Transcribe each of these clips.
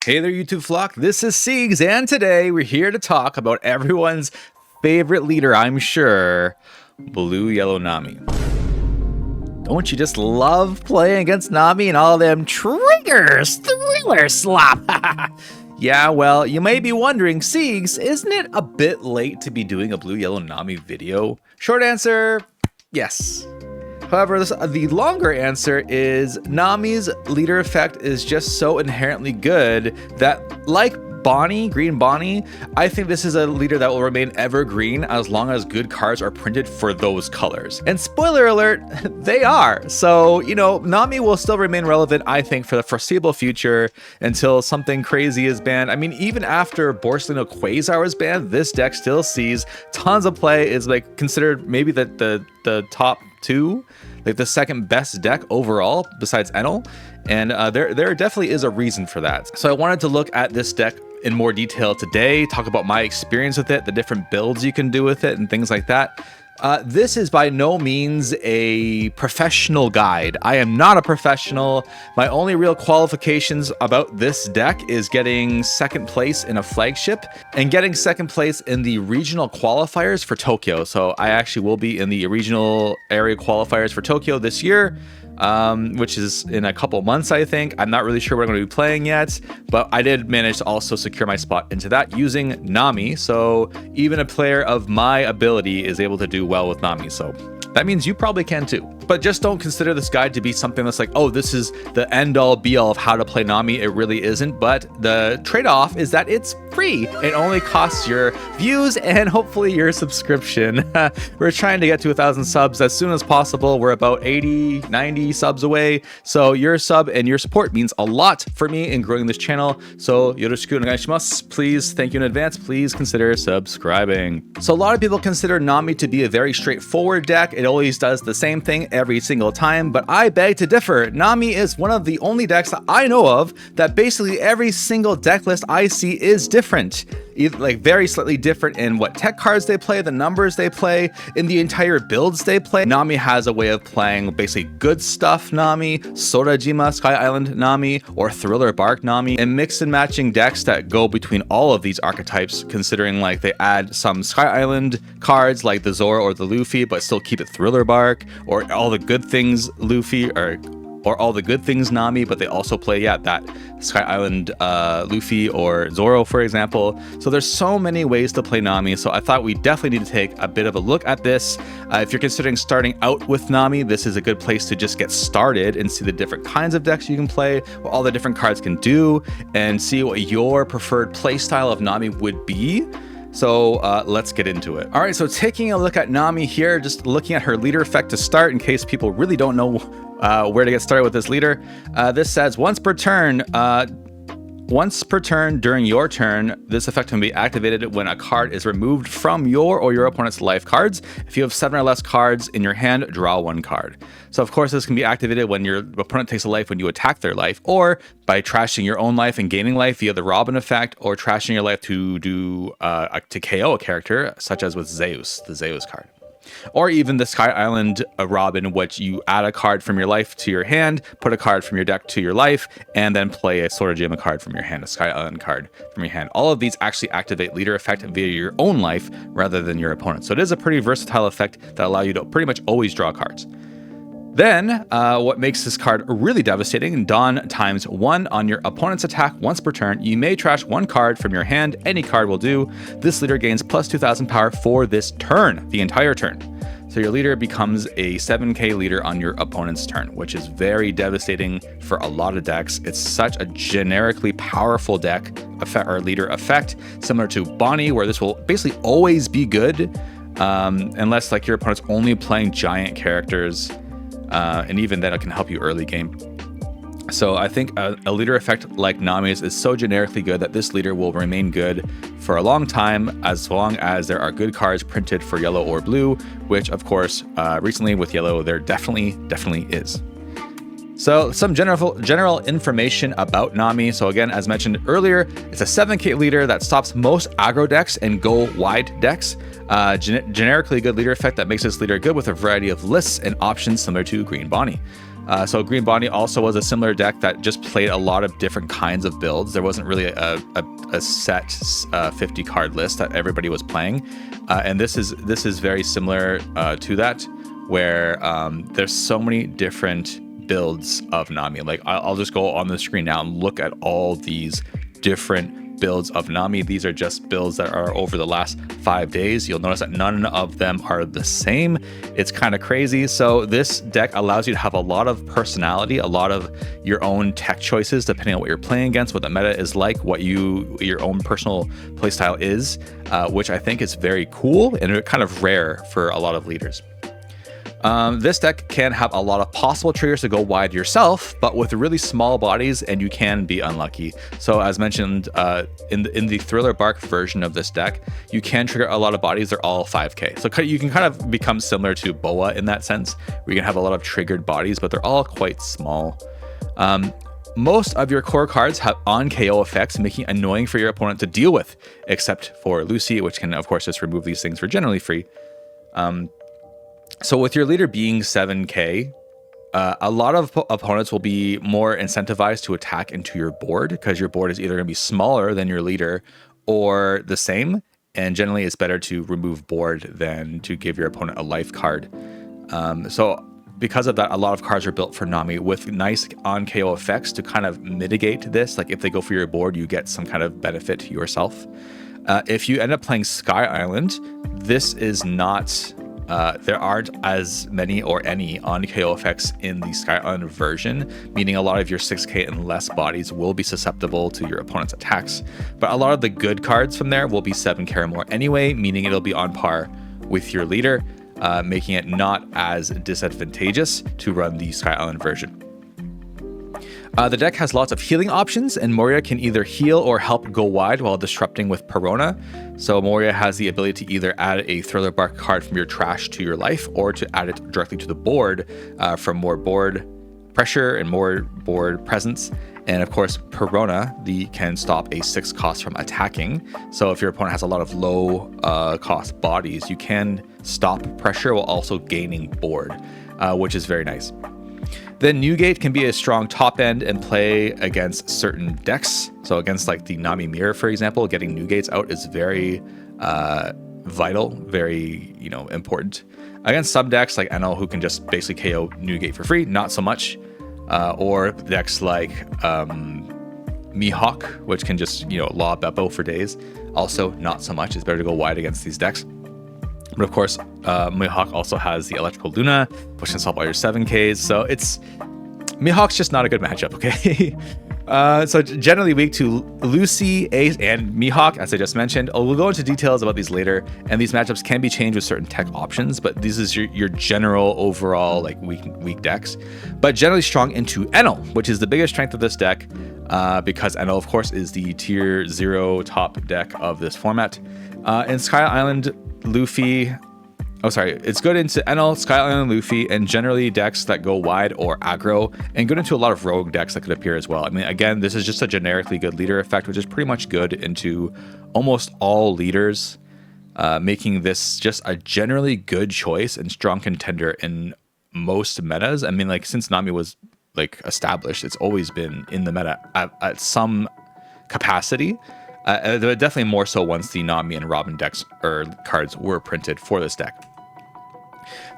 Hey there, YouTube flock. This is Siegs, and today we're here to talk about everyone's favorite leader, I'm sure, Blue Yellow Nami. Don't you just love playing against Nami and all them triggers? Thriller slop! Yeah, well, you may be wondering, Siegs, isn't it a bit late to be doing a Blue Yellow Nami video? Short answer, yes. However, the longer answer is Nami's leader effect is just so inherently good that, like Bonnie, Green Bonnie, I think this is a leader that will remain evergreen as long as good cards are printed for those colors. And spoiler alert, they are. So, you know, Nami will still remain relevant, I think, for the foreseeable future until something crazy is banned. I mean, even after Borsalino Quasar was banned, this deck still sees tons of play. Is like considered maybe the top two, like the second best deck overall besides Penel, and there definitely is a reason for that. So I wanted to look at this deck in more detail today, talk about my experience with it, the different builds you can do with it, and things like that. This is by no means a professional guide. I am not a professional. My only real qualifications about this deck is getting second place in a flagship and getting second place in the regional qualifiers for Tokyo. So I actually will be in the regional area qualifiers for Tokyo this year, which is in a couple months, I think. I'm not really sure what I'm going to be playing yet, but I did manage to also secure my spot into that using Nami. So even a player of my ability is able to do well with Nami. So that means you probably can too. But just don't consider this guide to be something that's like, oh, this is the end all be all of how to play Nami. It really isn't. But the trade-off is that it's free. It only costs your views and hopefully your subscription. We're trying to get to 1,000 subs as soon as possible. We're about 80, 90 subs away. So your sub and your support means a lot for me in growing this channel. So yoroshiku onegaishimasu. Please, thank you in advance. Please consider subscribing. So a lot of people consider Nami to be a very straightforward deck. It always does the same thing every single time, but I beg to differ. Nami is one of the only decks that I know of that basically every single deck list I see is different. Like very slightly different in what tech cards they play, the numbers they play, in the entire builds they play. Nami has a way of playing basically Good Stuff Nami, Sorajima Sky Island Nami, or Thriller Bark Nami, and mix and matching decks that go between all of these archetypes, considering like they add some Sky Island cards like the Zoro or the Luffy, but still keep it Thriller Bark, or all the good things Luffy, or all the good things Nami, but they also play, that Sky Island Luffy or Zoro, for example. So there's so many ways to play Nami, so I thought we definitely need to take a bit of a look at this. If you're considering starting out with Nami, this is a good place to just get started and see the different kinds of decks you can play, what all the different cards can do, and see what your preferred play style of Nami would be. So let's get into it. All right, so taking a look at Nami here, just looking at her leader effect to start in case people really don't know where to get started with this leader. This says once per turn during your turn, this effect can be activated when a card is removed from your or your opponent's life cards. If you have 7 or less cards in your hand, draw 1 card. So of course this can be activated when your opponent takes a life when you attack their life, or by trashing your own life and gaining life via the Robin effect, or trashing your life to do to KO a character, such as with Zeus, the Zeus card. Or even the Sky Island Robin, which you add a card from your life to your hand, put a card from your deck to your life, and then play a Sorajima card from your hand, a Sky Island card from your hand. All of these actually activate leader effect via your own life rather than your opponent. So it is a pretty versatile effect that allows you to pretty much always draw cards. Then, what makes this card really devastating, Dawn times 1 on your opponent's attack once per turn. You may trash 1 card from your hand. Any card will do. This leader gains plus 2,000 power for this turn, the entire turn. So your leader becomes a 7k leader on your opponent's turn, which is very devastating for a lot of decks. It's such a generically powerful deck or leader effect, similar to Bonnie, where this will basically always be good, unless like your opponent's only playing giant characters. And even then it can help you early game. So I think a leader effect like Nami's is so generically good that this leader will remain good for a long time, as long as there are good cards printed for yellow or blue, which of course, recently with yellow, there definitely is. So some general information about Nami. So again, as mentioned earlier, it's a 7k leader that stops most aggro decks and go wide decks. Generically good leader effect that makes this leader good with a variety of lists and options similar to Green Bonnie. So Green Bonnie also was a similar deck that just played a lot of different kinds of builds. There wasn't really a set 50 card list that everybody was playing, and this is very similar to that, where there's so many different builds of Nami. Like I'll just go on the screen now and look at all these different builds of Nami. These are just builds that are over the last 5 days. You'll notice that none of them are the same. It's kind of crazy. So this deck allows you to have a lot of personality, a lot of your own tech choices, depending on what you're playing against, what the meta is like, what your own personal playstyle is, which I think is very cool and kind of rare for a lot of leaders. This deck can have a lot of possible triggers to go wide yourself, but with really small bodies, and you can be unlucky. So as mentioned, in the Thriller Bark version of this deck, you can trigger a lot of bodies. They're all 5k. So you can kind of become similar to Boa in that sense, where you can have a lot of triggered bodies, but they're all quite small. Most of your core cards have on KO effects, making it annoying for your opponent to deal with, except for Lucy, which can of course just remove these things for generally free. So with your leader being 7k, a lot of opponents will be more incentivized to attack into your board, because your board is either going to be smaller than your leader or the same. And generally it's better to remove board than to give your opponent a life card. So because of that, a lot of cards are built for Nami with nice on KO effects to kind of mitigate this. Like if they go for your board, you get some kind of benefit to yourself. If you end up playing Sky Island, this is not... there aren't as many or any on KO effects in the Sky Island version, meaning a lot of your 6k and less bodies will be susceptible to your opponent's attacks. But a lot of the good cards from there will be 7k or more anyway, meaning it'll be on par with your leader, making it not as disadvantageous to run the Sky Island version. The deck has lots of healing options, and Moria can either heal or help go wide while disrupting with Perona. So Moria has the ability to either add a Thriller Bark card from your trash to your life, or to add it directly to the board for more board pressure and more board presence. And of course, Perona can stop a 6 cost from attacking. So if your opponent has a lot of low cost bodies, you can stop pressure while also gaining board, which is very nice. Then Newgate can be a strong top end and play against certain decks. So against like the Nami Mirror, for example, getting Newgates out is very vital, very important. Against some decks like Penel, who can just basically KO Newgate for free, not so much. Or decks like Mihawk, which can just law Beppo for days, also not so much. It's better to go wide against these decks. But of course, Mihawk also has the Electrical Luna, which can solve all your 7Ks. So Mihawk's just not a good matchup, okay? So generally weak to Lucy, Ace, and Mihawk, as I just mentioned. We'll go into details about these later, and these matchups can be changed with certain tech options, but this is your general overall like weak decks. But generally strong into Penel, which is the biggest strength of this deck, because Penel, of course, is the tier 0 top deck of this format. In Sky Island, Luffy... it's good into Penel, Sky Island, Luffy, and generally decks that go wide or aggro, and good into a lot of rogue decks that could appear as well. I mean, again, this is just a generically good leader effect, which is pretty much good into almost all leaders, making this just a generally good choice and strong contender in most metas. I mean, like, since Nami was like established, it's always been in the meta at some capacity. Definitely more so once the Nami and Robin decks or cards were printed for this deck.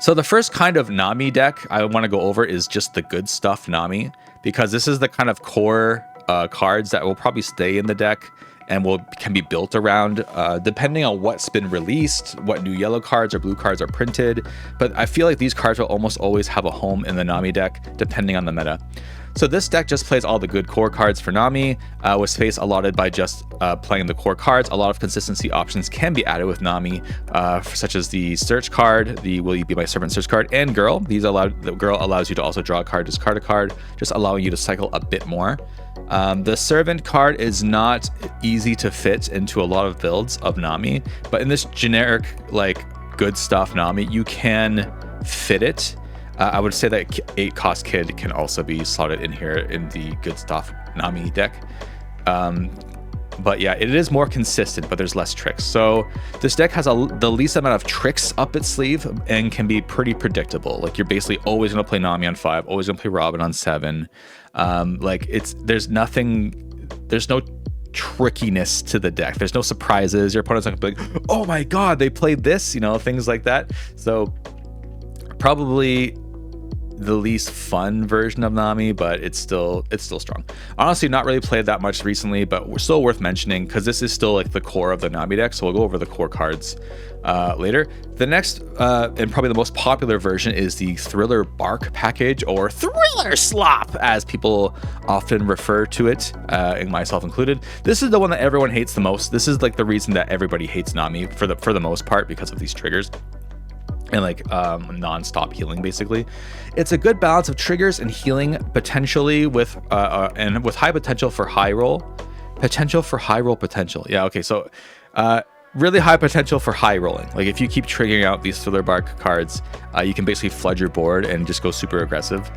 So the first kind of Nami deck I want to go over is just the Good Stuff Nami, because this is the kind of core cards that will probably stay in the deck and can be built around depending on what's been released, what new yellow cards or blue cards are printed. But I feel like these cards will almost always have a home in the Nami deck depending on the meta. So this deck just plays all the good core cards for Nami, with space allotted by just playing the core cards. A lot of consistency options can be added with Nami, such as the search card, the Will You Be My Servant search card, and Girl. The Girl allows you to also draw a card, discard a card, just allowing you to cycle a bit more. The Servant card is not easy to fit into a lot of builds of Nami, but in this generic like Good Stuff Nami, you can fit it. I would say that 8 cost Kid can also be slotted in here in the Good Stuff Nami deck. But yeah, it is more consistent, but there's less tricks. So this deck has the least amount of tricks up its sleeve and can be pretty predictable. Like you're basically always going to play Nami on 5, always going to play Robin on 7. There's no trickiness to the deck. There's no surprises. Your opponent's not going to be like, oh my god, they played this, things like that. So probably the least fun version of Nami, but it's still strong. Honestly, not really played that much recently, but we're still worth mentioning because this is still like the core of the Nami deck. So we'll go over the core cards later. The next and probably the most popular version is the Thriller Bark package, or Thriller Slop, as people often refer to it, and myself included. This is the one that everyone hates the most. This is like the reason that everybody hates Nami for the most part, because of these triggers and like non-stop healing. Basically, it's a good balance of triggers and healing, potentially with high potential for high roll potential. Yeah, okay, so really high potential for high rolling. Like if you keep triggering out these Thriller Bark cards, you can basically flood your board and just go super aggressive.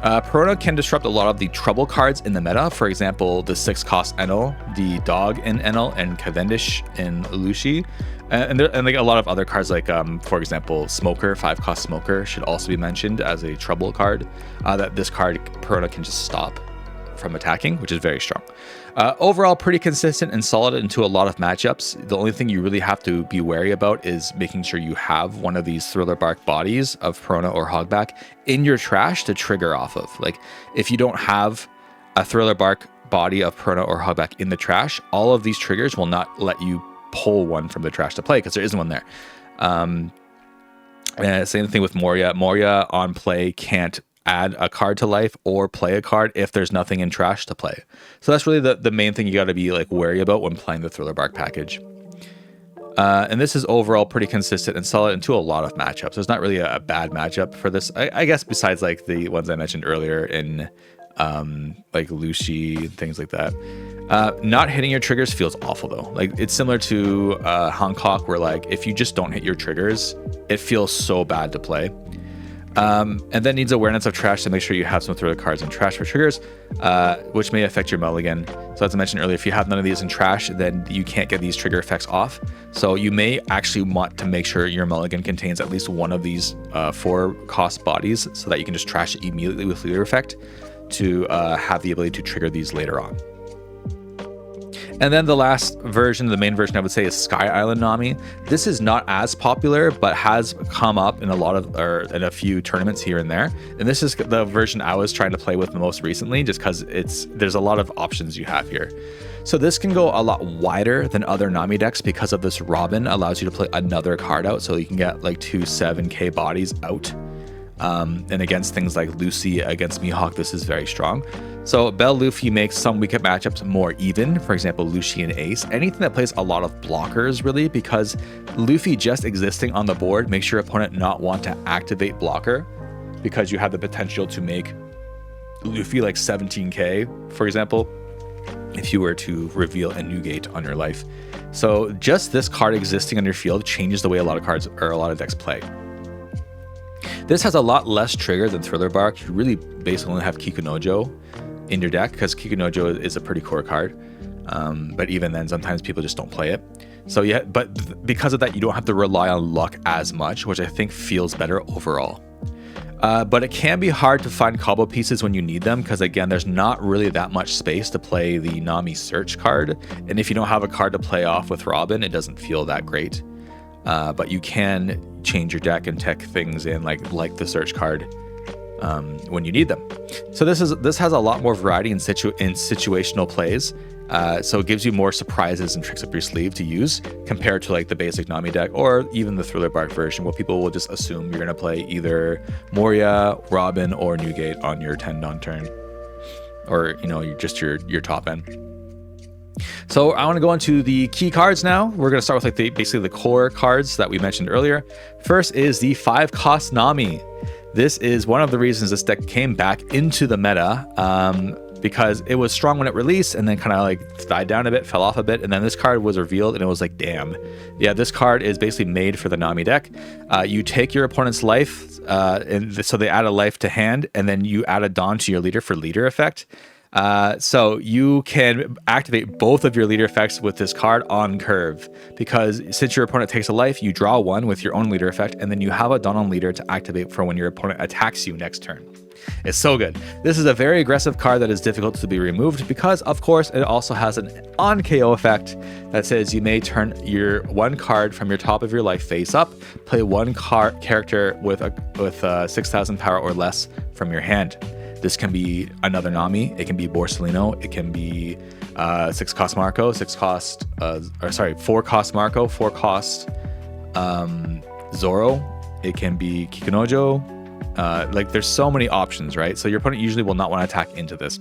Perona can disrupt a lot of the trouble cards in the meta. For example, the 6-cost Enel, the dog in Enel, and Cavendish in Luffy. And like a lot of other cards, like for example, Smoker, 5-cost Smoker should also be mentioned as a trouble card. That this card Perona can just stop from attacking, which is very strong. Overall, pretty consistent and solid into a lot of matchups. The only thing you really have to be wary about is making sure you have one of these Thriller Bark bodies of Perona or Hogback in your trash to trigger off of. Like if you don't have a Thriller Bark body of Perona or Hogback in the trash, all of these triggers will not let you pull one from the trash to play because there isn't one there. And same thing with Moria. Moria on play can't add a card to life or play a card if there's nothing in trash to play. So that's really the main thing you got to be like wary about when playing the Thriller Bark package. And this is overall pretty consistent and solid into a lot of matchups. There's not really a bad matchup for this, I guess, besides like the ones I mentioned earlier in like Lucy and things like that. Not hitting your triggers feels awful though. Like it's similar to Hancock, where like if you just don't hit your triggers, it feels so bad to play. And then needs awareness of trash to make sure you have some Thriller cards in trash for triggers, which may affect your mulligan. So as I mentioned earlier, if you have none of these in trash, then you can't get these trigger effects off. So you may actually want to make sure your mulligan contains at least one of these 4-cost bodies, so that you can just trash it immediately with leader effect to have the ability to trigger these later on. And then the last version, the main version I would say, is Sky Island Nami. This is not as popular, but has come up in in a few tournaments here and there. And this is the version I was trying to play with the most recently, just because there's a lot of options you have here. So this can go a lot wider than other Nami decks because of this Robin allows you to play another card out, so you can get like 2 7k bodies out. And against things like Lucy, against Mihawk, this is very strong. So Bell Luffy makes some weaker matchups more even. For example, Lucy and Ace. Anything that plays a lot of blockers, really, because Luffy just existing on the board makes your opponent not want to activate blocker, because you have the potential to make Luffy like 17k, for example, if you were to reveal a new gate on your life. So just this card existing on your field changes the way a lot of decks play. This has a lot less trigger than Thriller Bark. You really basically only have Kikunojo in your deck, because Kikunojo is a pretty core card. But even then, sometimes people just don't play it. So yeah, but because of that, you don't have to rely on luck as much, which I think feels better overall. But it can be hard to find combo pieces when you need them, because again, there's not really that much space to play the Nami Search card. And if you don't have a card to play off with Robin, it doesn't feel that great. But you can change your deck and tech things in like the Search card when you need them. So this has a lot more variety in situational plays. So it gives you more surprises and tricks up your sleeve to use compared to like the basic Nami deck, or even the Thriller Bark version, where people will just assume you're gonna play either Moria, Robin, or Newgate on your 10-don turn, or your top end. So I want to go into the key cards now. We're going to start with basically the core cards that we mentioned earlier. First is the 5-cost Nami. This is one of the reasons this deck came back into the meta, because it was strong when it released and then kind of like died down a bit, fell off a bit, and then this card was revealed and it was like, damn. Yeah, this card is basically made for the Nami deck. You take your opponent's life, and so they add a life to hand, and then you add a Dawn to your leader for leader effect. So you can activate both of your leader effects with this card on curve, because since your opponent takes a life, you draw one with your own leader effect, and then you have a Dawn on leader to activate for when your opponent attacks you next turn. It's so good. This is a very aggressive card that is difficult to be removed because, of course, it also has an on KO effect that says you may turn your one card from your top of your life face up, play one character with 6,000 power or less from your hand. This can be another Nami, it can be Borsalino, it can be 4 cost Marco, 4 cost Zoro, it can be Kikunojo. Like there's so many options, right? So your opponent usually will not want to attack into this.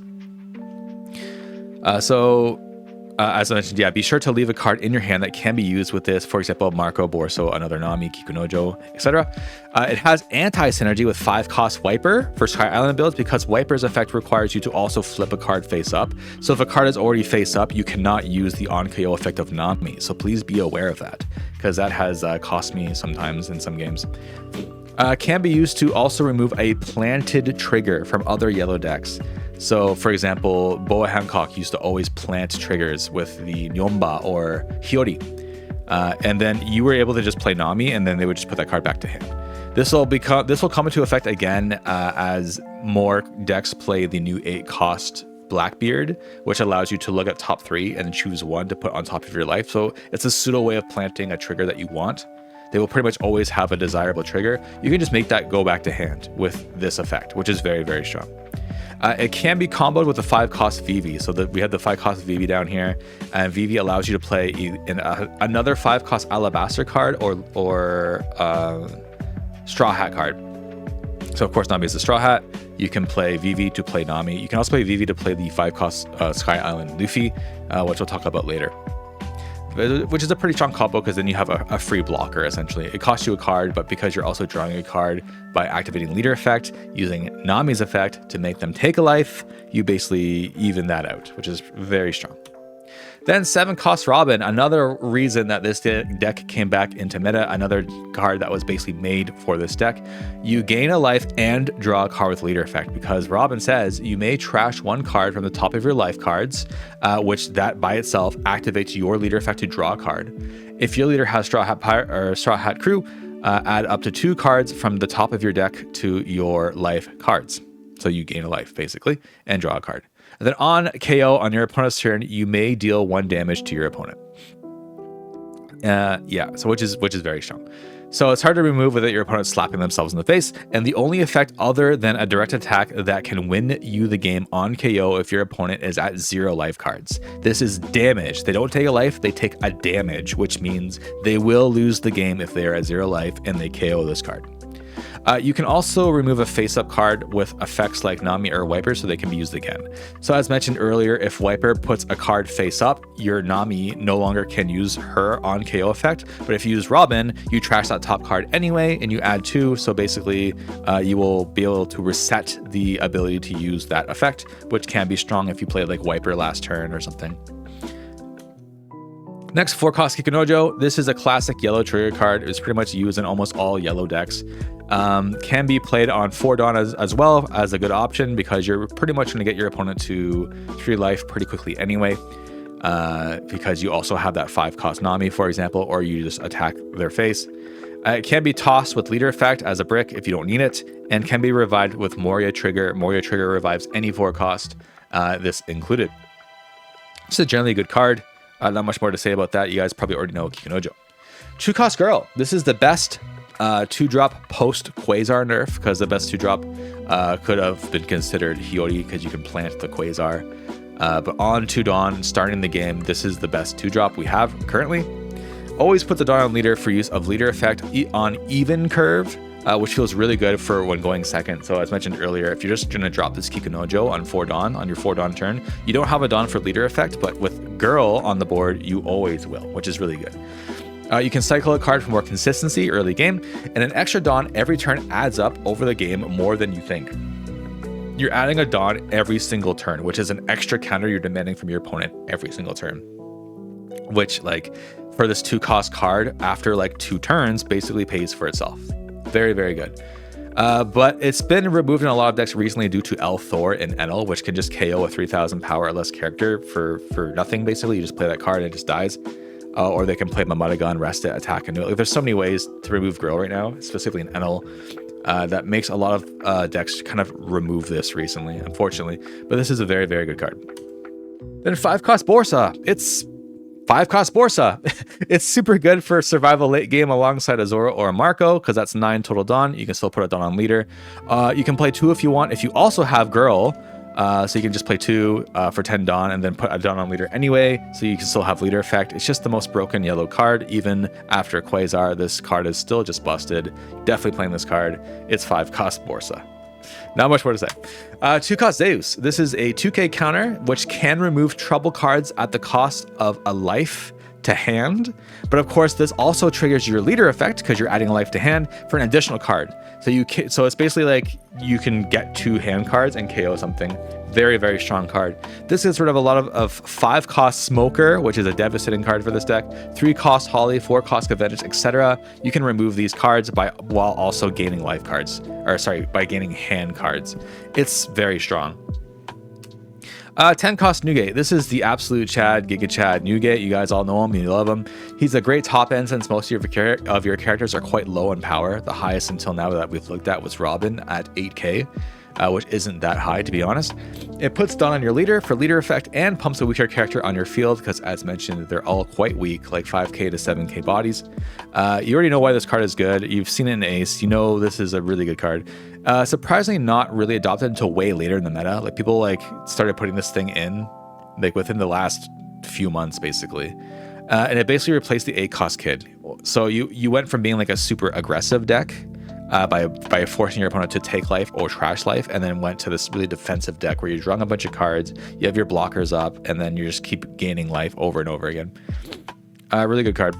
As I mentioned, yeah, be sure to leave a card in your hand that can be used with this. For example, Marco, Borso, another Nami, Kikunojo, etc. It has anti-synergy with 5 cost Wiper for Sky Island builds because Wiper's effect requires you to also flip a card face up. So if a card is already face up, you cannot use the on KO effect of Nami. So please be aware of that, because that has cost me sometimes in some games. Can be used to also remove a planted trigger from other yellow decks. So, for example, Boa Hancock used to always plant triggers with the Nyomba or Hiyori. And then you were able to just play Nami, and then they would just put that card back to hand. This will come into effect again as more decks play the new 8 cost Blackbeard, which allows you to look at top 3 and choose one to put on top of your life. So it's a pseudo way of planting a trigger that you want. They will pretty much always have a desirable trigger. You can just make that go back to hand with this effect, which is very, very strong. It can be comboed with the 5 cost Vivi. So we have the 5 cost Vivi down here, and Vivi allows you to play another 5 cost Alabaster card or Straw Hat card. So of course Nami is the Straw Hat. You can play Vivi to play Nami. You can also play Vivi to play the 5 cost Sky Island Luffy, which we'll talk about later. Which is a pretty strong combo because then you have a free blocker essentially. It costs you a card, but because you're also drawing a card by activating leader effect, using Nami's effect to make them take a life, you basically even that out, which is very strong. Then 7 cost Robin, another reason that this deck came back into meta, another card that was basically made for this deck. You gain a life and draw a card with leader effect, because Robin says you may trash one card from the top of your life cards, which that by itself activates your leader effect to draw a card. If your leader has Straw Hat Crew, add up to 2 cards from the top of your deck to your life cards. So you gain a life basically and draw a card. And then on KO on your opponent's turn, you may deal 1 damage to your opponent. So which is very strong. So it's hard to remove without your opponent slapping themselves in the face. And the only effect other than a direct attack that can win you the game on KO if your opponent is at 0 life cards. This is damage. They don't take a life, they take a damage, which means they will lose the game if they are at 0 life and they KO this card. You can also remove a face-up card with effects like Nami or Wiper so they can be used again. So as mentioned earlier, if Wiper puts a card face-up, your Nami no longer can use her on KO effect. But if you use Robin, you trash that top card anyway, and you add 2. So basically, you will be able to reset the ability to use that effect, which can be strong if you play like Wiper last turn or something. Next, 4 cost Kikunojo. This is a classic yellow trigger card. It's pretty much used in almost all yellow decks. Can be played on 4 Dawn as well as a good option, because you're pretty much going to get your opponent to 3 life pretty quickly anyway, because you also have that 5 cost Nami, for example, or you just attack their face. It can be tossed with leader effect as a brick if you don't need it, and can be revived with Moria trigger. Moria trigger revives any 4 cost, this included. It's a generally good card. Not much more to say about that. You guys probably already know Kikunojo. 2 cost Girl. This is the best 2-drop post Quasar nerf, because the best 2-drop could have been considered Hiyori, because you can plant the Quasar. But on 2 Dawn, starting the game, this is the best 2-drop we have currently. Always put the Dawn on leader for use of leader effect on even curve, which feels really good for when going second. So as mentioned earlier, if you're just going to drop this Kikunojo on 4 Dawn, on your 4 Dawn turn, you don't have a Dawn for leader effect, but with Girl on the board, you always will, which is really good. You can cycle a card for more consistency early game, and an extra Dawn every turn adds up over the game more than you think. You're adding a Dawn every single turn, which is an extra counter you're demanding from your opponent every single turn. Which, like, for this 2 cost card, after like 2 turns, basically pays for itself. Very, very good. But it's been removed in a lot of decks recently due to L-Thor and Enel, which can just KO a 3000 power or less character for nothing, basically. You just play that card and it just dies. Or they can play Mamata Gun, rest it, attack, and do it. Like, there's so many ways to remove Grill right now, specifically in Enel, that makes a lot of decks kind of remove this recently, unfortunately. But this is a very, very good card. Then 5-cost Borsa. It's 5-cost Borsa. It's super good for survival late game alongside a Zoro or a Marco, because that's 9 total Dawn. You can still put a Dawn on leader. You can play 2 if you want. If you also have Girl, so you can just play 2 for 10 Dawn and then put a Dawn on leader anyway, so you can still have leader effect. It's just the most broken yellow card. Even after Quasar, this card is still just busted. Definitely playing this card. It's 5-cost Borsa. Not much more to say. 2-cost Zeus. This is a 2k counter, which can remove trouble cards at the cost of a life to hand. But of course, this also triggers your leader effect because you're adding a life to hand for an additional card. So it's basically like you can get 2 hand cards and KO something. Very, very strong card. This is sort of a lot of 5-cost Smoker, which is a devastating card for this deck. 3-cost Holly, 4-cost Advantage, etc. You can remove these cards while also gaining life cards, by gaining hand cards. It's very strong. 10-cost Nugate. This is the absolute Chad, Giga Chad Nugate. You guys all know him, you love him. He's a great top end since most of your characters are quite low in power. The highest until now that we've looked at was Robin at 8k. Which isn't that high, to be honest. It puts Dawn on your leader for leader effect and pumps a weaker character on your field because, as mentioned, they're all quite weak, like 5k to 7k bodies. You already know why this card is good. You've seen it in Ace. You know this is a really good card. Surprisingly not really adopted until way later in the meta. Like, people started putting this thing in within the last few months, basically. And it basically replaced the 8-cost Kid. So you went from being like a super aggressive deck by forcing your opponent to take life or trash life, and then went to this really defensive deck where you're drawing a bunch of cards, you have your blockers up, and then you just keep gaining life over and over again. Really good card.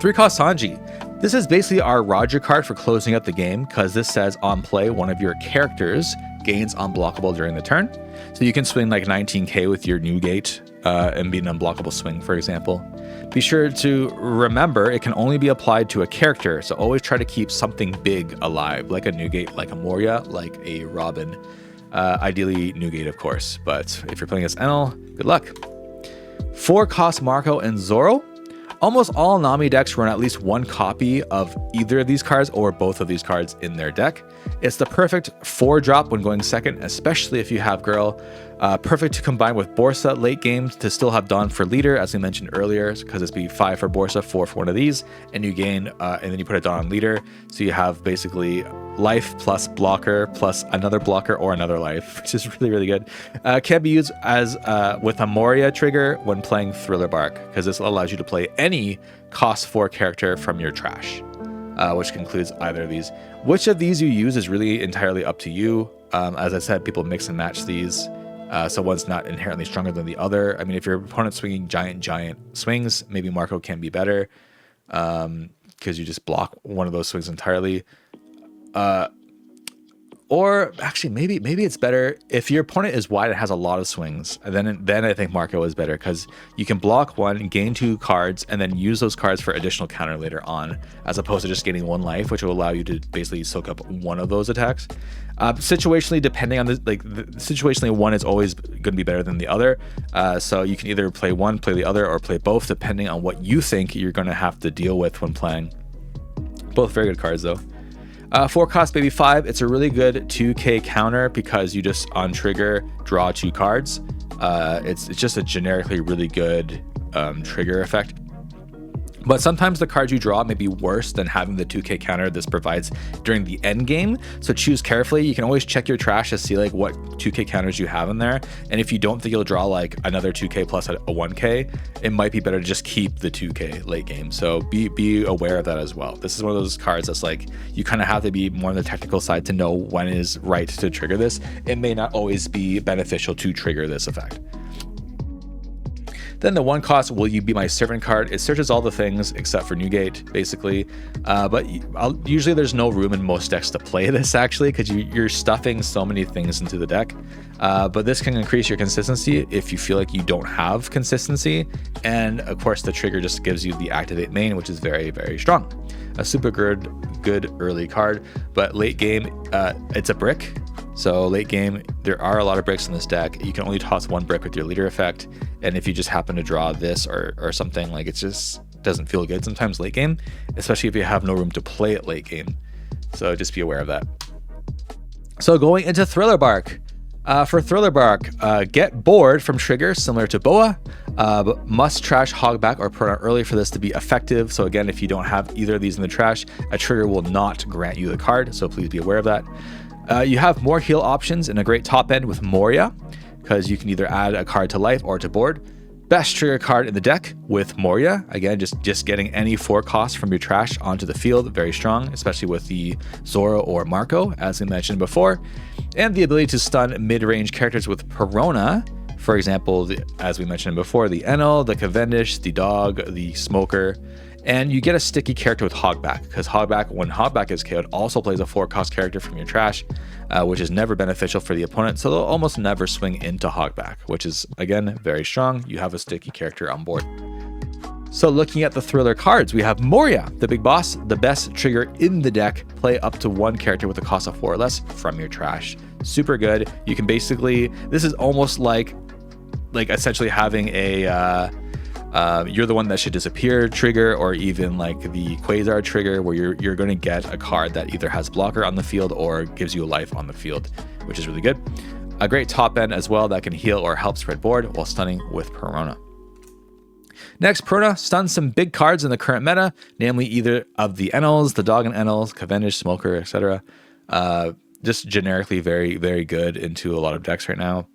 3-cost Sanji. This is basically our Roger card for closing out the game, because this says on play, one of your characters gains unblockable during the turn. So you can swing like 19k with your Nugate and be an unblockable swing, for example. Be sure to remember it can only be applied to a character, so always try to keep something big alive, like a Nugate, like a Moria, like a Robin. Ideally Nugate, of course, but if you're playing as Enel, good luck. 4-cost Marco and Zoro. Almost all Nami decks run at least 1 copy of either of these cards or both of these cards in their deck. It's the perfect 4-drop when going second, especially if you have Girl. Perfect to combine with Borsa late games to still have Dawn for leader, as we mentioned earlier, because it's be 5 for Borsa, 4 for one of these, and you gain, and then you put a Dawn on leader. So you have basically life plus blocker plus another blocker or another life, which is really, really good. Can be used as with a Moria trigger when playing Thriller Bark, because this allows you to play any cost 4 character from your trash, which concludes either of these. Which of these you use is really entirely up to you. As I said, people mix and match these. So one's not inherently stronger than the other. I mean, if your opponent's swinging giant swings, maybe Marco can be better, because you just block one of those swings entirely. Or actually, maybe it's better if your opponent is wide and has a lot of swings. Then I think Marco is better, because you can block 1, gain 2 cards, and then use those cards for additional counter later on, as opposed to just getting 1 life, which will allow you to basically soak up one of those attacks. Situationally, depending on situationally, one is always going to be better than the other. So you can either play one, play the other, or play both, depending on what you think you're going to have to deal with when playing. Both very good cards, though. 4-cost Baby 5. It's a really good 2k counter because you just on trigger draw 2 cards. It's just a generically really good trigger effect. But sometimes the cards you draw may be worse than having the 2k counter this provides during the end game. So choose carefully. You can always check your trash to see like what 2k counters you have in there. And if you don't think you'll draw like another 2k plus a 1k, it might be better to just keep the 2k late game. So be aware of that as well. This is one of those cards that's like, you kind of have to be more on the technical side to know when is right to trigger this. It may not always be beneficial to trigger this effect. Then the 1-cost Will You Be My Servant card. It searches all the things except for Nugate, basically. But usually there's no room in most decks to play this, actually, because you're stuffing so many things into the deck. But this can increase your consistency if you feel like you don't have consistency. And of course, the trigger just gives you the activate main, which is very, very strong. A super good early card, but late game, it's a brick. So late game, there are a lot of bricks in this deck. You can only toss one brick with your leader effect. And if you just happen to draw this or something, like, it just doesn't feel good sometimes late game, especially if you have no room to play it late game. So just be aware of that. So going into Thriller Bark. For Thriller Bark, get bored from trigger similar to Boa, but must trash Hogback or Perna early for this to be effective. So again, if you don't have either of these in the trash, a trigger will not grant you the card. So please be aware of that. You have more heal options in a great top end with Moria, because you can either add a card to life or to board. Best trigger card in the deck with Moria. Again, just getting any 4 costs from your trash onto the field, very strong, especially with the Zoro or Marco, as we mentioned before. And the ability to stun mid-range characters with Perona. For example, as we mentioned before, the Enel, the Cavendish, the Dog, the Smoker. And you get a sticky character with Hogback, because Hogback, when Hogback is KO'd, also plays a 4-cost character from your trash, which is never beneficial for the opponent, so they'll almost never swing into Hogback, which is, again, very strong. You have a sticky character on board. So looking at the Thriller cards, we have Moria, the big boss, the best trigger in the deck. Play up to 1 character with a cost of 4 or less from your trash. Super good. You can basically, this is almost like essentially having a you're the one that should disappear trigger, or even like the Quasar trigger, where you're going to get a card that either has blocker on the field or gives you a life on the field, which is really good. A great top end as well that can heal or help spread board while stunning with Perona. Next, Perona stuns some big cards in the current meta, namely either of the Enels, the Dog and Enels, Cavendish, Smoker, etc. Just generically very, very good into a lot of decks right now.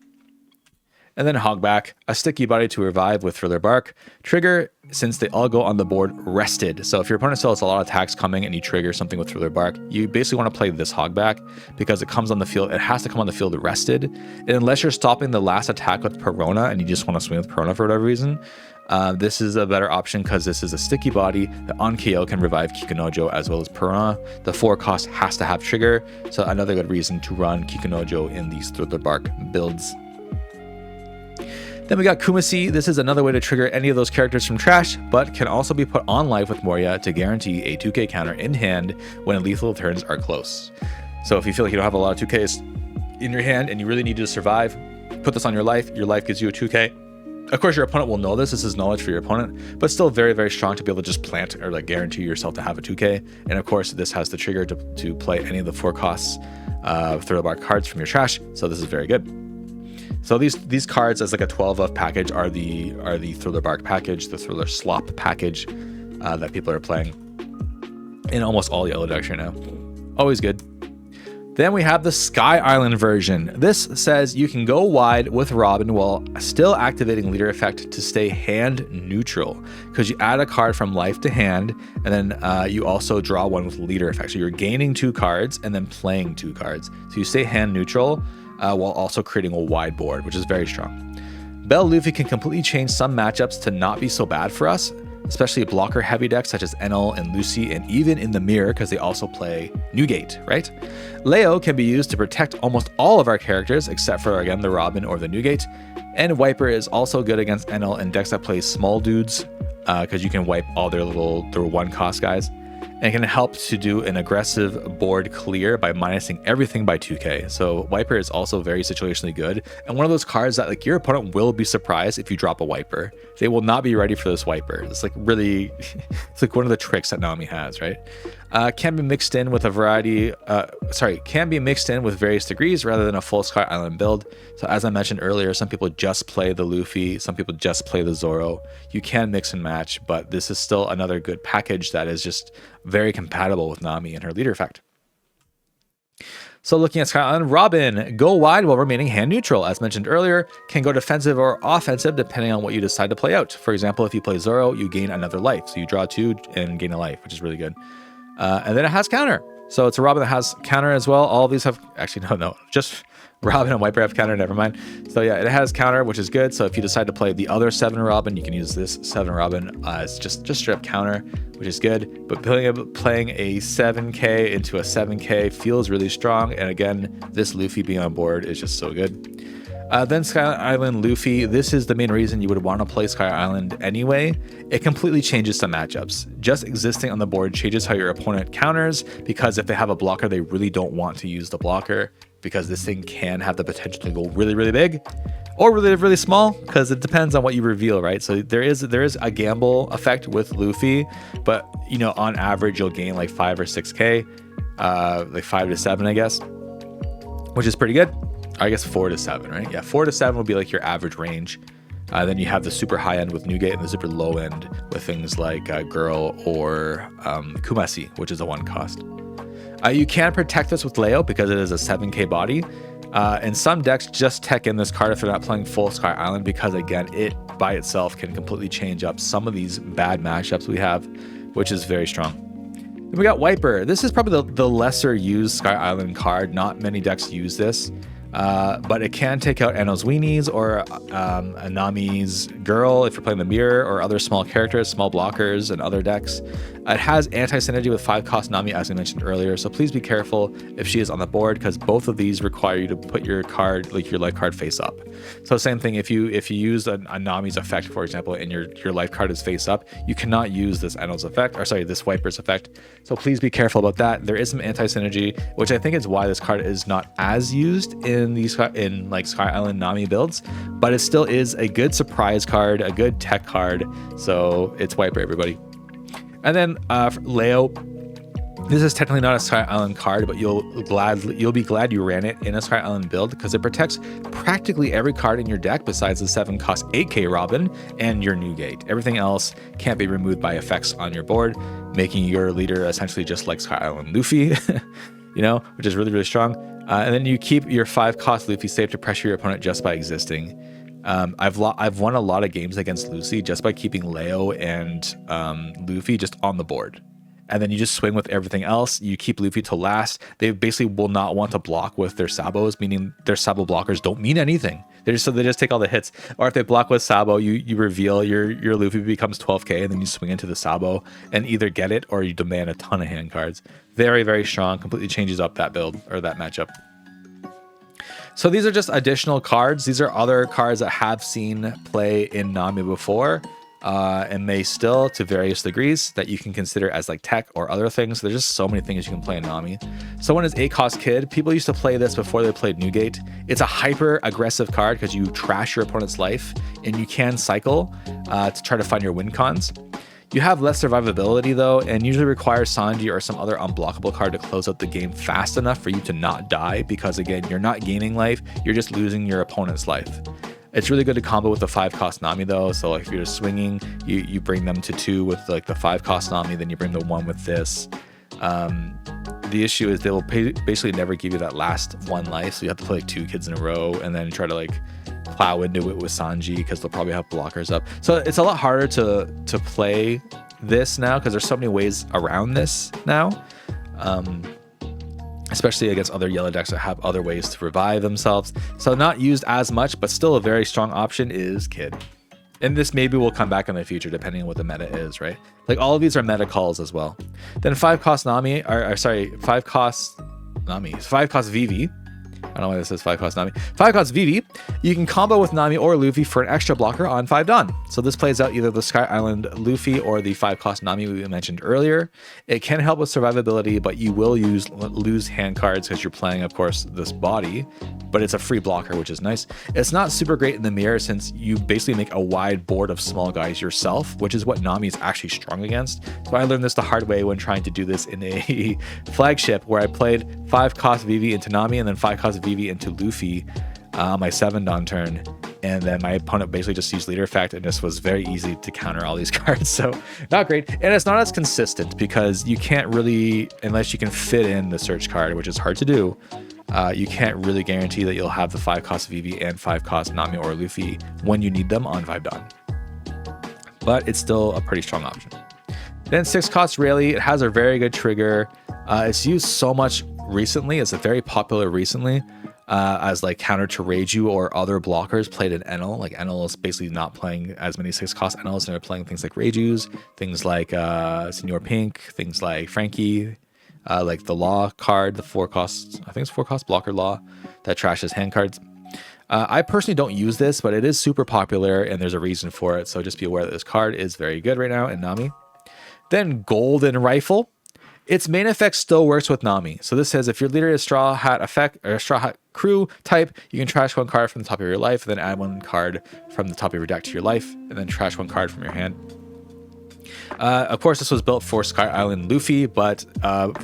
And then Hogback, a sticky body to revive with Thriller Bark. Trigger, since they all go on the board rested. So if your opponent still has a lot of attacks coming and you trigger something with Thriller Bark, you basically want to play this Hogback, because it comes on the field, it has to come on the field rested. And unless you're stopping the last attack with Perona and you just want to swing with Perona for whatever reason, this is a better option, because this is a sticky body that on KO can revive Kikunojo as well as Perona. The 4-cost has to have trigger, so another good reason to run Kikunojo in these Thriller Bark builds. Then we got Kumasi. This is another way to trigger any of those characters from trash, but can also be put on live with Moria to guarantee a 2k counter in hand when lethal turns are close. So if you feel like you don't have a lot of 2ks in your hand and you really need to survive, put this on your life gives you a 2k. Of course, your opponent will know this. This is knowledge for your opponent, but still very, very strong to be able to just plant or like guarantee yourself to have a 2k. And of course, this has the trigger to play any of the 4 costs Thriller Bark cards from your trash. So this is very good. So these cards as like a 12 of package are the Thriller Bark package, the Thriller Slop package that people are playing in almost all yellow decks right now. Always good. Then we have the Sky Island version. This says you can go wide with Robin while still activating leader effect to stay hand neutral, because you add a card from life to hand, and then you also draw one with leader effect. So you're gaining 2 cards and then playing 2 cards. So you stay hand neutral while also creating a wide board, which is very strong. Bell Luffy can completely change some matchups to not be so bad for us, especially blocker heavy decks such as Enel and Lucy, and even in the mirror, because they also play Newgate, right? Leo can be used to protect almost all of our characters except for, again, the Robin or the Newgate. And Wiper is also good against Enel and decks that play small dudes, because you can wipe all their 1-cost guys. And can help to do an aggressive board clear by minusing everything by 2k. So Wiper is also very situationally good, and one of those cards that like your opponent will be surprised if you drop a Wiper. They will not be ready for this Wiper. It's like really, it's like one of the tricks that Nami has, right? Can be mixed in with a variety, can be mixed in with various degrees rather than a full Sky Island build. So as I mentioned earlier, some people just play the Luffy, some people just play the Zoro. You can mix and match, but this is still another good package that is just very compatible with Nami and her leader effect. So looking at Sky Island, Robin, go wide while remaining hand neutral. As mentioned earlier, can go defensive or offensive depending on what you decide to play out. For example, if you play Zoro, you gain another life. So you draw 2 and gain a life, which is really good. And then it has counter. So it's a Robin that has counter as well. All of these have, actually, no, just Robin and Wiper have counter, never mind. So yeah, it has counter, which is good. So if you decide to play the other 7 Robin, you can use this 7 Robin. It's just straight up counter, which is good. But playing a 7k into a 7k feels really strong. And again, this Luffy being on board is just so good. Then Sky Island Luffy. This is the main reason you would want to play Sky Island anyway. It completely changes some matchups. Just existing on the board changes how your opponent counters, because if they have a blocker, they really don't want to use the blocker, because this thing can have the potential to go really, really big or really, really small, because it depends on what you reveal, right? So there is a gamble effect with Luffy, but you know, on average, you'll gain like 5 or 6K, like 5 to 7, I guess, which is pretty good. I guess 4 to 7, right? Yeah, 4 to 7 will be like your average range. Then you have the super high end with Newgate and the super low end with things like Girl or Kumasi, which is a 1 cost. You can protect this with Leo because it is a 7K body. And some decks just tech in this card if they're not playing full Sky Island, because again, it by itself can completely change up some of these bad matchups we have, which is very strong. Then we got Wiper. This is probably the lesser used Sky Island card. Not many decks use this. But it can take out Eno's Weenies or Nami's Girl if you're playing the Mirror, or other small characters, small blockers, and other decks. It has anti-synergy with 5 cost Nami, as we mentioned earlier, so please be careful if she is on the board, because both of these require you to put your card, like your life card, face up. So same thing, if you use a Nami's effect, for example, and your life card is face up, you cannot use this Eno's effect, or sorry, this Wiper's effect. So please be careful about that. There is some anti-synergy, which I think is why this card is not as used in like Sky Island Nami builds, but it still is a good surprise card, a good tech card. So it's Wiper, everybody. And then Leo, this is technically not a Sky Island card, but you'll be glad you ran it in a Sky Island build, because it protects practically every card in your deck besides the 7 cost 8K Robin and your Newgate. Everything else can't be removed by effects on your board, making your leader essentially just like Sky Island Luffy, you know, which is really, really strong. And then you keep your 5 cost Luffy safe to pressure your opponent just by existing. I've won a lot of games against Lucy just by keeping Leo and Luffy just on the board. And then you just swing with everything else. You keep Luffy to last. They basically will not want to block with their Sabos, meaning their Sabo blockers don't mean anything. They just take all the hits. Or if they block with Sabo, you reveal your Luffy becomes 12K, and then you swing into the Sabo and either get it or you demand a ton of hand cards. Very, very strong. Completely changes up that build or that matchup. So these are just additional cards. These are other cards that have seen play in Nami before, and may still, to various degrees, that you can consider as like tech or other things. There's just so many things you can play in Nami. So one is 8 cost Kid. People used to play this before they played Newgate. It's a hyper aggressive card because you trash your opponent's life, and you can cycle to try to find your win cons. You have less survivability though, and usually requires Sanji or some other unblockable card to close out the game fast enough for you to not die, because again, you're not gaining life, you're just losing your opponent's life. It's really good to combo with the 5 cost Nami though, so like if you're just swinging, you bring them to 2 with like the 5 cost Nami, then you bring the 1 with this. The issue is they will basically never give you that last 1 life, so you have to play like 2 kids in a row and then try to like plow into it with Sanji, because they'll probably have blockers up. So it's a lot harder to play this now, because there's so many ways around this now, especially against other yellow decks that have other ways to revive themselves. So not used as much, but still a very strong option is Kid. And this maybe will come back in the future depending on what the meta is, right? Like all of these are meta calls as well. Then 5 cost Nami, or sorry, 5 cost Nami, 5 cost Vivi. I don't know why this says 5 cost Nami. 5 cost Vivi. You can combo with Nami or Luffy for an extra blocker on 5 Dawn. So this plays out either the Sky Island Luffy or the 5 cost Nami we mentioned earlier. It can help with survivability, but you will lose hand cards because you're playing, of course, this body, but it's a free blocker, which is nice. It's not super great in the mirror since you basically make a wide board of small guys yourself, which is what Nami is actually strong against. So I learned this the hard way when trying to do this in a flagship, where I played 5 cost Vivi into Nami and then 5 cost Vivi into Luffy on my 7 Dawn turn, and then my opponent basically just used leader effect, and this was very easy to counter all these cards. So not great, and it's not as consistent because you can't really, unless you can fit in the search card, which is hard to do, you can't really guarantee that you'll have the 5 cost Vivi and 5 cost Nami or Luffy when you need them on 5 Dawn. But it's still a pretty strong option. Then 6 cost Rayleigh. It has a very good trigger. It's used so much recently. It's a very popular recently as like counter to Reiju or other blockers played in Enel. Like Enel is basically not playing as many 6 cost Enels, and they're playing things like Reijus, things like Senor Pink, things like Frankie, like the Law card, the 4 cost, I think it's 4 cost blocker Law that trashes hand cards. I personally don't use this, but it is super popular and there's a reason for it. So just be aware that this card is very good right now in Nami. Then Golden Rifle. Its main effect still works with Nami. So this says if your leader is Straw Hat effect or Straw Hat crew type, you can trash one card from the top of your life and then add one card from the top of your deck to your life and then trash one card from your hand. Of course, this was built for Sky Island Luffy, but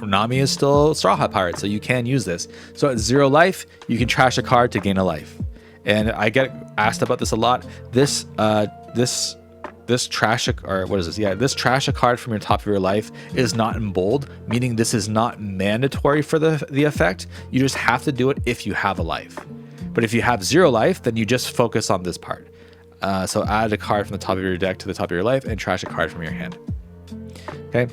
Nami is still Straw Hat Pirate, so you can use this. So at 0 life, you can trash a card to gain a life. And I get asked about this a lot. This trash a card from your top of your life is not in bold, meaning this is not mandatory for the effect. You just have to do it if you have a life. But if you have 0 life, then you just focus on this part. So add a card from the top of your deck to the top of your life and trash a card from your hand. Okay.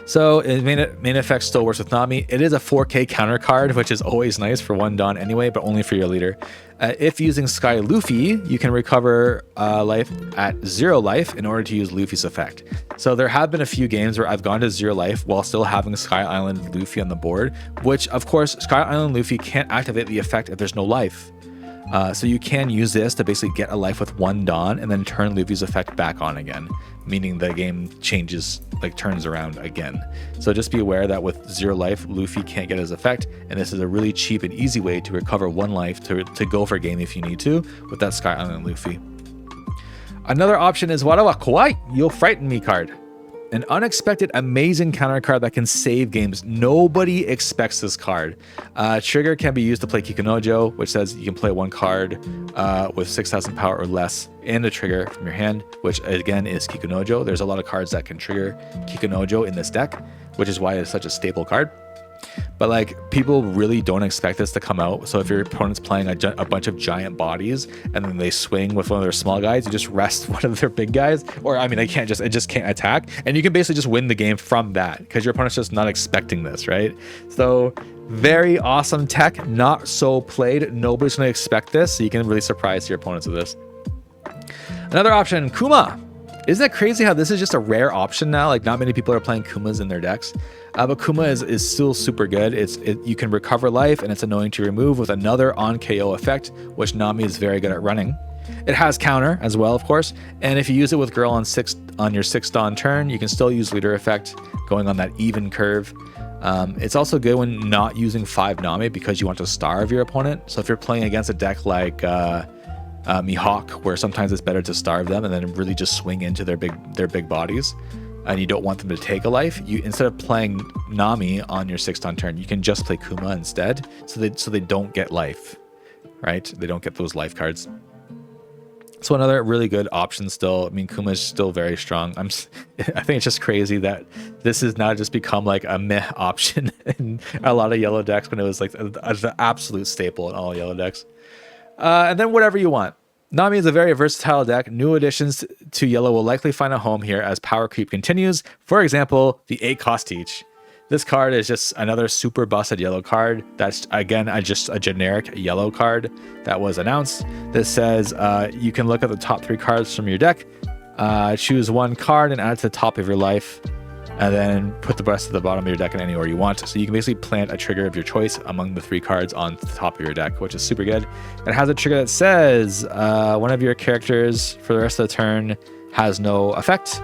So main effect still works with Nami. It is a 4K counter card, which is always nice for 1 Dawn anyway, but only for your leader. If using Sky Luffy, you can recover life at 0 life in order to use Luffy's effect. So there have been a few games where I've gone to 0 life while still having Sky Island Luffy on the board, which of course Sky Island Luffy can't activate the effect if there's no life. So you can use this to basically get a life with 1 Dawn and then turn Luffy's effect back on again, meaning the game changes, like turns around again. So just be aware that with 0 life, Luffy can't get his effect, and this is a really cheap and easy way to recover 1 life to go for a game if you need to with that Sky Island Luffy. Another option is Warawa Kawaii, You'll Frighten Me card. An unexpected, amazing counter card that can save games. Nobody expects this card. Trigger can be used to play Kikunojo, which says you can play 1 card with 6,000 power or less and a trigger from your hand, which again is Kikunojo. There's a lot of cards that can trigger Kikunojo in this deck, which is why it's such a staple card. But like, people really don't expect this to come out. So if your opponent's playing a bunch of giant bodies and then they swing with one of their small guys, you just rest one of their big guys. Or I mean, it just can't attack. And you can basically just win the game from that because your opponent's just not expecting this, right? So very awesome tech, not so played. Nobody's going to expect this. So you can really surprise your opponents with this. Another option, Kuma. Isn't it crazy how this is just a rare option now? Like, not many people are playing Kumas in their decks. But Kuma is still super good. You can recover life, and it's annoying to remove with another on KO effect, which Nami is very good at running. It has counter as well, of course. And if you use it with Girl on your 6th Dawn turn, you can still use leader effect going on that even curve. It's also good when not using 5 Nami because you want to starve your opponent. So if you're playing against a deck like Mihawk, where sometimes it's better to starve them and then really just swing into their big bodies, and you don't want them to take a life, you instead of playing Nami on your 6th Dawn turn, you can just play Kuma instead, so they don't get life, right? They don't get those life cards. So another really good option still. I mean, Kuma is still very strong. I think it's just crazy that this has now just become like a meh option in a lot of yellow decks when it was like the absolute staple in all yellow decks. And then whatever you want. Nami is a very versatile deck. New additions to yellow will likely find a home here as power creep continues. For example, the 8-cost Teach. This card is just another super busted yellow card. That's, again, just a generic yellow card that was announced. This says you can look at the top 3 cards from your deck, choose 1 card and add it to the top of your life, and then put the rest at the bottom of your deck in any order you want. So you can basically plant a trigger of your choice among the 3 cards on the top of your deck, which is super good. It has a trigger that says one of your characters for the rest of the turn has no effect,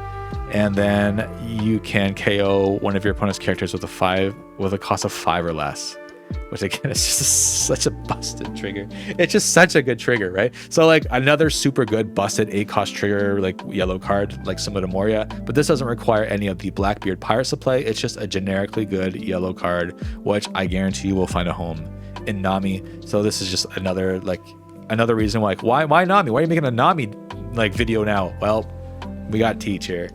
and then you can KO one of your opponent's characters with a cost of 5 or less. Which again is just such a busted trigger. It's just such a good trigger, right? So like another super good busted 8-cost trigger, like yellow card, like similar to Moria, but this doesn't require any of the Blackbeard Pirates to play. It's just a generically good yellow card, which I guarantee you will find a home in Nami. So this is just another reason why Nami? Why are you making a Nami like video now? Well, we got Teach here.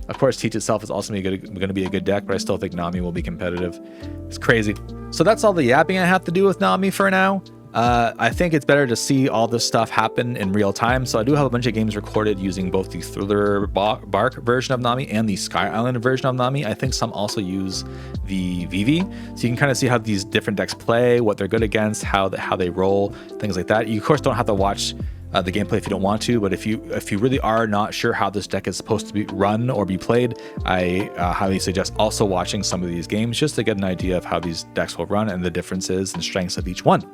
Of course, Teach itself is also going to be a good deck, but I still think Nami will be competitive. It's crazy. So that's all the yapping I have to do with Nami for now. I think it's better to see all this stuff happen in real time. So I do have a bunch of games recorded using both the Thriller Bark version of Nami and the Sky Island version of Nami. I think some also use the VV. So you can kind of see how these different decks play, what they're good against, how they roll, things like that. You, of course, don't have to watch the gameplay if you don't want to, but if you really are not sure how this deck is supposed to be run or be played, I highly suggest also watching some of these games just to get an idea of how these decks will run and the differences and strengths of each one.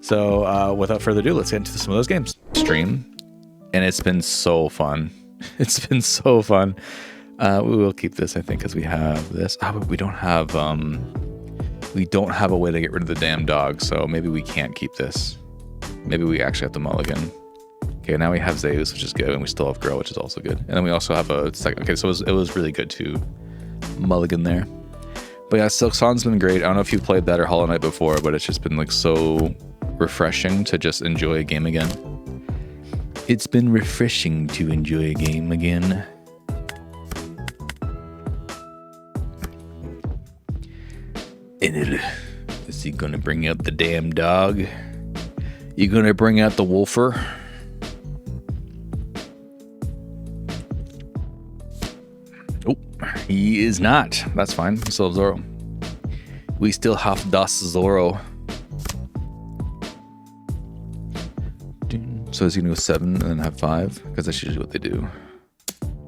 So without further ado, let's get into some of those games. Stream, and it's been so fun. It's been so fun. We will keep this, I think, because we have this. Oh, but we don't have a way to get rid of the damn dog, so maybe we can't keep this. Maybe we actually have to mulligan. Okay, now we have Zeus, which is good, and we still have Grow, which is also good. And then we also have a second. Okay, so it was really good to mulligan there. But yeah, Silk Song's been great. I don't know if you've played that or Hollow Knight before, but it's just been like so refreshing to just enjoy a game again. It's been refreshing to enjoy a game again. Penel, is he gonna bring out the damn dog? You gonna bring out the wolfer? Oh, he is not. That's fine. We still have Zoro. We still have Das Zoro. So is he gonna go 7 and then have 5? Because that's usually what they do.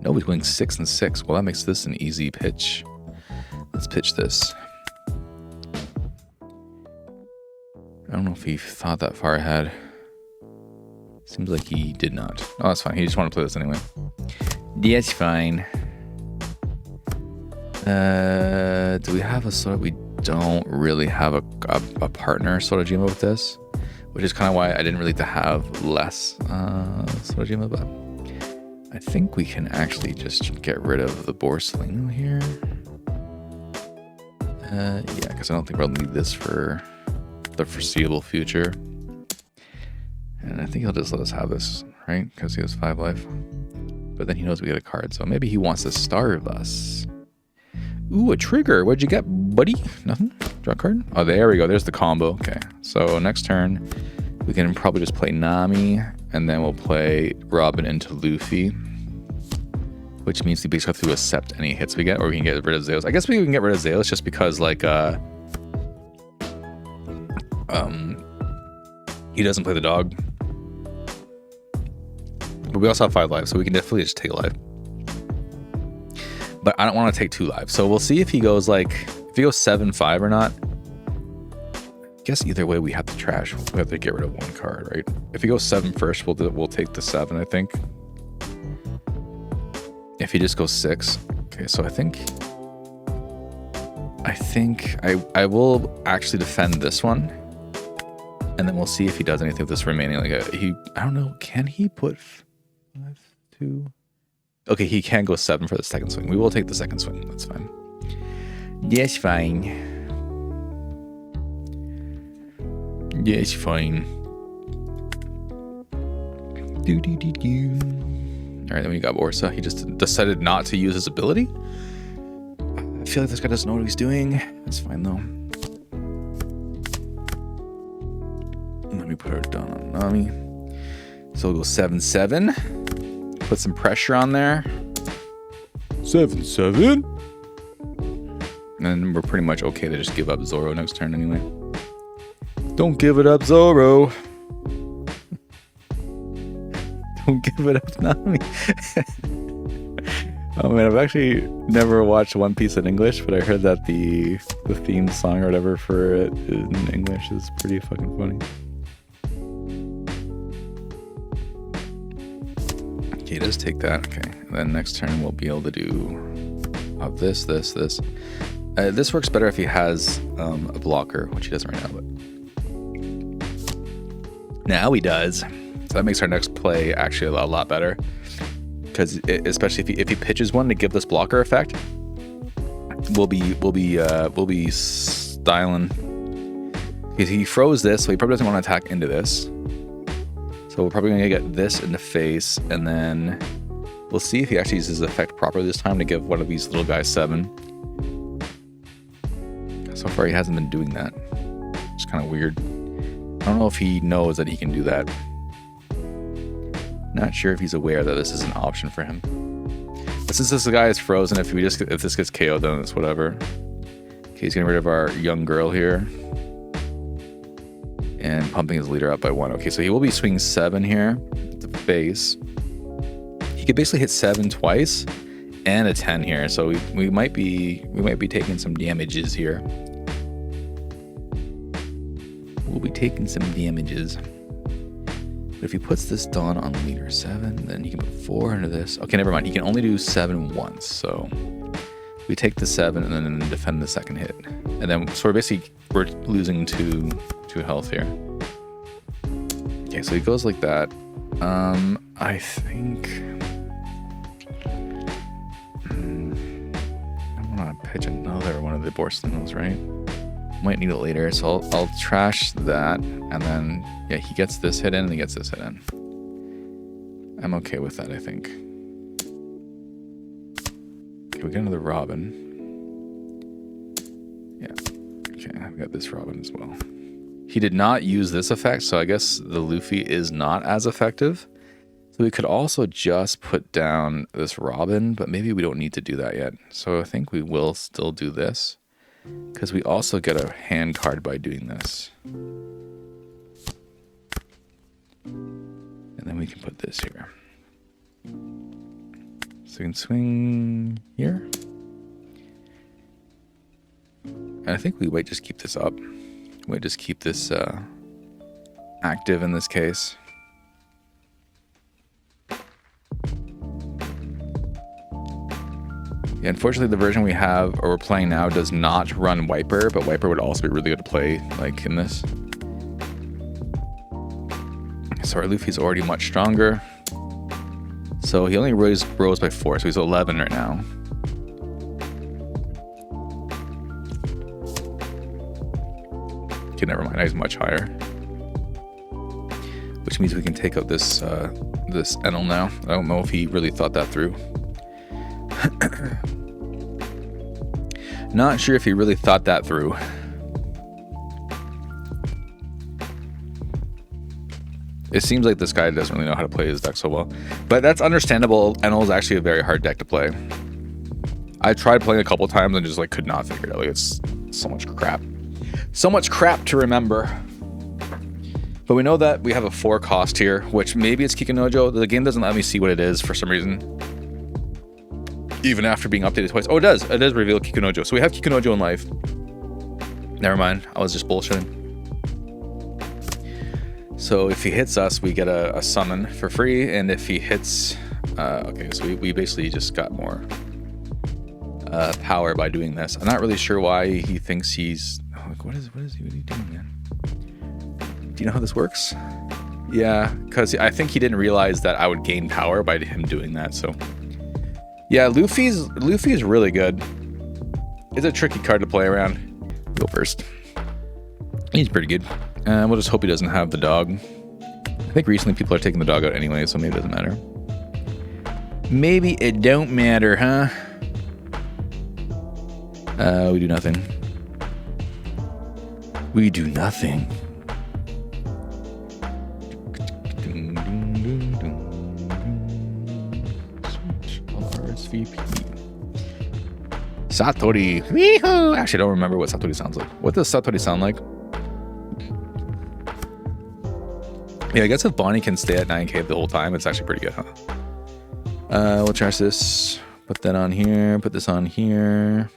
No, he's going 6 and 6. Well, that makes this an easy pitch. Let's pitch this. I don't know if he thought that far ahead. Seems like he did not. Oh, that's fine. He just wanted to play this anyway. That's fine. Do we have a sort of... We don't really have a partner Sorajima with this, which is kind of why I didn't really have less Sorajima, but I think we can actually just get rid of the Borsalino here. Yeah, because I don't think we'll need this for the foreseeable future. And I think he'll just let us have this, right? Because he has 5 life. But then he knows we get a card, so maybe he wants to starve us. Ooh, a trigger. What'd you get, buddy? Nothing? Draw a card? Oh, there we go. There's the combo. Okay. So next turn, we can probably just play Nami, and then we'll play Robin into Luffy, which means we basically have to accept any hits we get, or we can get rid of Zeus. I guess we can get rid of Zeus just because, like, he doesn't play the dog. But we also have 5 lives, so we can definitely just take a life. But I don't want to take 2 lives. So we'll see if he goes like, if he goes 7-5 or not. I guess either way we have to trash. We have to get rid of 1 card, right? If he goes 7 first, we'll take the 7, I think. If he just goes 6. Okay, so I think I will actually defend this one. And then we'll see if he does anything with this remaining. Like I don't know. Can he put 5, 2? Okay, he can go 7 for the second swing. We will take the second swing. That's fine. Yes, fine. Yes, fine. Do. All right, then we got Orsa. He just decided not to use his ability. I feel like this guy doesn't know what he's doing. That's fine though. Let me put her down on Nami. So we'll go 7-7. Put some pressure on there. 7-7. And then we're pretty much okay to just give up Zoro next turn anyway. Don't give it up, Zoro. Don't give it up, Nami. Oh man, I've actually never watched One Piece in English, but I heard that the theme song or whatever for it in English is pretty fucking funny. Okay, does take that. Okay, and then next turn we'll be able to do this. This works better if he has a blocker, which he doesn't right now, but now he does. So that makes our next play actually a lot better, because especially if he pitches one to give this blocker effect, we'll be styling. Because he froze this, so he probably doesn't want to attack into this. So we're probably gonna get this in the face, and then we'll see if he actually uses his effect properly this time to give one of these little guys 7. So far he hasn't been doing that. It's kind of weird. I don't know if he knows that he can do that. Not sure if he's aware that this is an option for him. But since this guy is frozen, if this gets KO'd, then it's whatever. Okay, he's getting rid of our young girl here. And pumping his leader up by 1. Okay, so he will be swinging 7 here at the face. He could basically hit 7 twice and a 10 here. So we might be taking some damages here. will be taking some damages. But if he puts this Dawn on leader 7, then he can put 4 into this. Okay, never mind. He can only do 7 once. So we take the 7 and then defend the second hit. And then, so we're losing 2 health here. Okay, so he goes like that. I think I want to pitch another one of the Borstinos, right? Might need it later, so I'll trash that, and then yeah, he gets this hit in and he gets this hit in. I'm okay with that, I think. Okay, we get another Robin. Yeah. Okay, I've got this Robin as well. He did not use this effect, so I guess the Luffy is not as effective. So we could also just put down this Robin, but maybe we don't need to do that yet. So I think we will still do this, because we also get a hand card by doing this. And then we can put this here. So we can swing here. And I think we might just keep this up. We might just keep this active in this case. Yeah, unfortunately, the version we have, or we're playing now, does not run Wiper, but Wiper would also be really good to play, like, in this. So our Luffy's already much stronger. So he only rose by 4, so he's 11 right now. Okay, never mind, he's much higher. Which means we can take out this this Penel now. I don't know if he really thought that through. Not sure if he really thought that through. It seems like this guy doesn't really know how to play his deck so well. But that's understandable. Penel is actually a very hard deck to play. I tried playing a couple times and just like could not figure it out. Like, it's so much crap. So much crap to remember. But we know that we have a 4 cost here, which maybe it's Kikunojo. The game doesn't let me see what it is for some reason. Even after being updated twice. Oh, it does. It does reveal Kikunojo. So we have Kikunojo in life. Never mind. I was just bullshitting. So if he hits us, we get a summon for free. And if he hits... okay, so we basically just got more power by doing this. I'm not really sure why he thinks he's... Like, what is he doing, man? Do you know how this works? Yeah, because I think he didn't realize that I would gain power by him doing that, so... Yeah, Luffy's really good. It's a tricky card to play around. Go first. He's pretty good. We'll just hope he doesn't have the dog. I think recently people are taking the dog out anyway, so maybe it doesn't matter. Maybe it don't matter, huh? We do nothing. We do nothing. RSVP. Satori. Weehoo! Actually, I don't remember what Satori sounds like. What does Satori sound like? Yeah, I guess if Bonnie can stay at 9k the whole time, it's actually pretty good, huh? We'll trash this. Put that on here. Put this on here.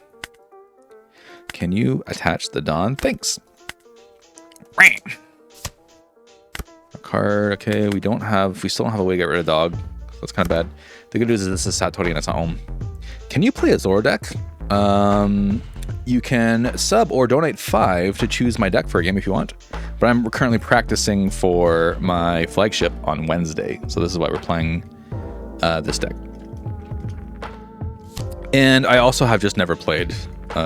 Can you attach the Dawn? Thanks. A card. Okay, we still don't have a way to get rid of dog. That's kind of bad. The good news is this is Satori and it's not home. Can you play a Zoro deck? You can sub or donate 5 to choose my deck for a game if you want. But I'm currently practicing for my flagship on Wednesday. So this is why we're playing this deck. And I also have just never played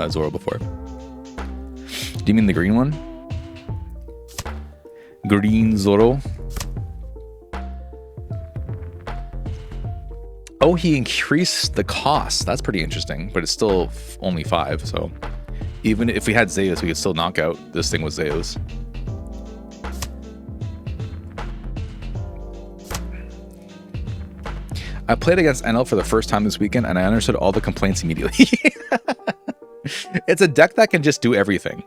Zoro before. Do you mean the green one? Green Zoro. Oh, he increased the cost. That's pretty interesting, but it's still only 5. So even if we had Zeus, we could still knock out this thing with Zeus. I played against Penel for the first time this weekend, and I understood all the complaints immediately. It's a deck that can just do everything.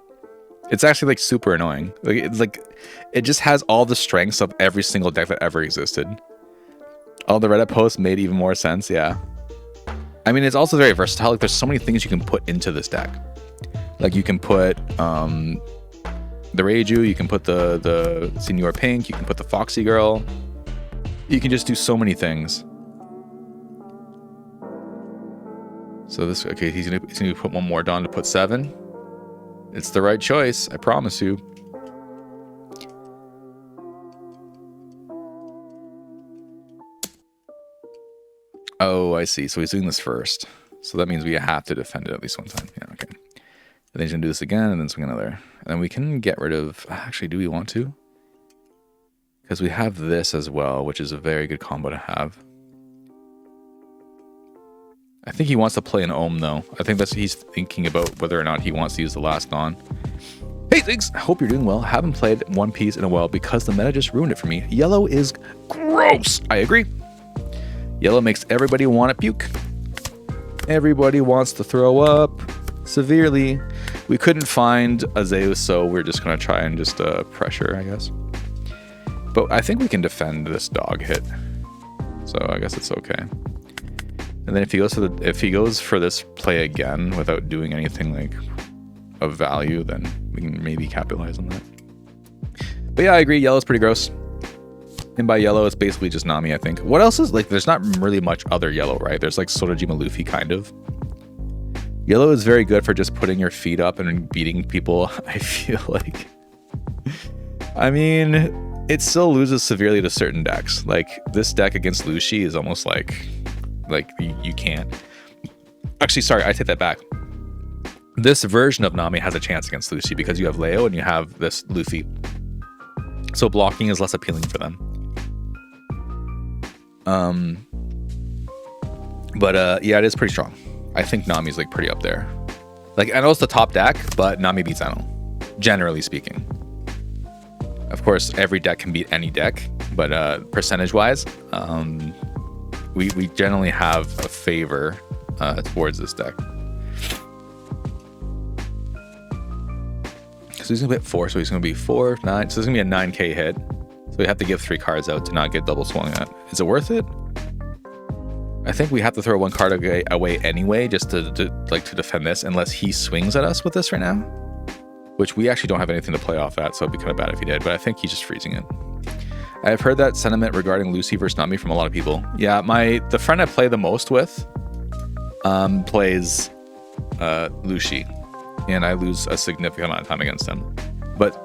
It's actually like super annoying. It just has all the strengths of every single deck that ever existed. All the Reddit posts made even more sense. Yeah. I mean, it's also very versatile. Like, there's so many things you can put into this deck. Like, you can put the Reiju, you can put the Senior Pink, you can put the Foxy Girl. You can just do so many things. So this, okay, he's gonna put one more down to put 7. It's the right choice, I promise you. Oh, I see. So he's doing this first. So that means we have to defend it at least one time. Yeah, okay. And then he's gonna do this again and then swing another. And then we can get rid of, actually, do we want to? Because we have this as well, which is a very good combo to have. I think he wants to play an Ohm though. I think that's he's thinking about whether or not he wants to use the last non. Hey, thanks. I hope you're doing well. Haven't played One Piece in a while because the meta just ruined it for me. Yellow is gross. I agree. Yellow makes everybody want to puke. Everybody wants to throw up severely. We couldn't find a Zeus, so we're just gonna try and just pressure, I guess. But I think we can defend this dog hit, so I guess it's okay. And then if he goes for this play again without doing anything like of value, then we can maybe capitalize on that. But yeah, I agree. Yellow's pretty gross. And by yellow, it's basically just Nami, I think. What else is like? There's not really much other yellow, right? There's like Sotojima Luffy kind of. Yellow is very good for just putting your feet up and beating people. I feel like. I mean, it still loses severely to certain decks. Like this deck against Lucy is almost like you can't. Actually, sorry, I take that back. This version of Nami has a chance against Lucy because you have Leo and you have this Luffy. So blocking is less appealing for them. Yeah, it is pretty strong. I think Nami's like pretty up there. Like I know it's the top deck, but Nami beats Eno, generally speaking. Of course, every deck can beat any deck, but percentage-wise, we generally have a favor towards this deck. So he's gonna hit 4, so he's gonna be 4, 9. So it's gonna be a 9k hit. So we have to give 3 cards out to not get double swung at. Is it worth it? I think we have to throw 1 card away anyway, just to defend this, unless he swings at us with this right now. Which we actually don't have anything to play off at, so it'd be kind of bad if he did, but I think he's just freezing it. I've heard that sentiment regarding Lucy versus Nami from a lot of people. Yeah, the friend I play the most with plays Lucy, and I lose a significant amount of time against him. But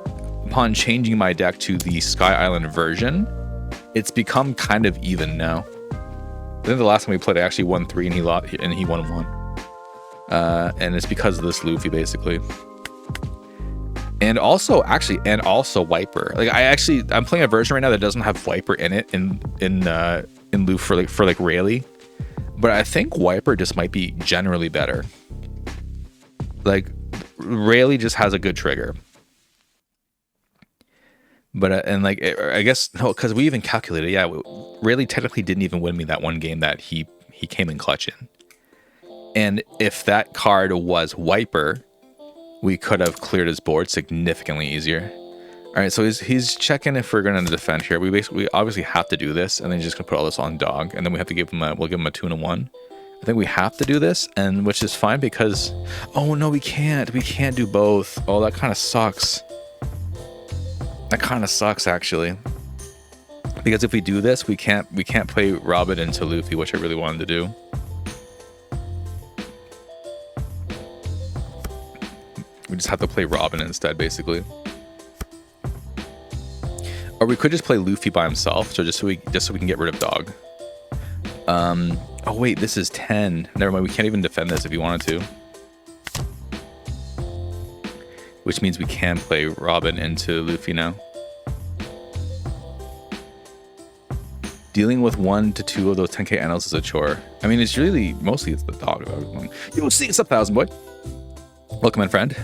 upon changing my deck to the Sky Island version, it's become kind of even now. I think the last time we played, I actually won 3 and he won 1. And it's because of this Luffy, basically. And also Wiper. Like I'm playing a version right now that doesn't have Viper in it in Luffy for like Rayleigh. But I think Wiper just might be generally better. Like Rayleigh just has a good trigger. But I guess no, because we even calculated. Yeah, Rayleigh technically didn't even win me that one game that he came in clutch in. And if that card was Wiper, we could have cleared his board significantly easier. All right, so he's checking if we're going to defend here. We obviously have to do this, and then he's just going to put all this on dog, and then we have to we'll give him a 2 and a 1. I think we have to do this, and which is fine because, oh no, we can't. We can't do both. Oh, that kind of sucks. That kind of sucks actually, because if we do this, we can't play Robin into Luffy, which I really wanted to do. We just have to play Robin instead, basically. Or we could just play Luffy by himself, so just so we can get rid of dog. Oh wait, this is 10. Never mind, we can't even defend this if you wanted to. Which means we can play Robin into Luffy now. Dealing with 1 to 2 of those 10k NLs is a chore. I mean, it's really mostly it's the dog. You'll see it's 1,000, boy. Welcome in, friend.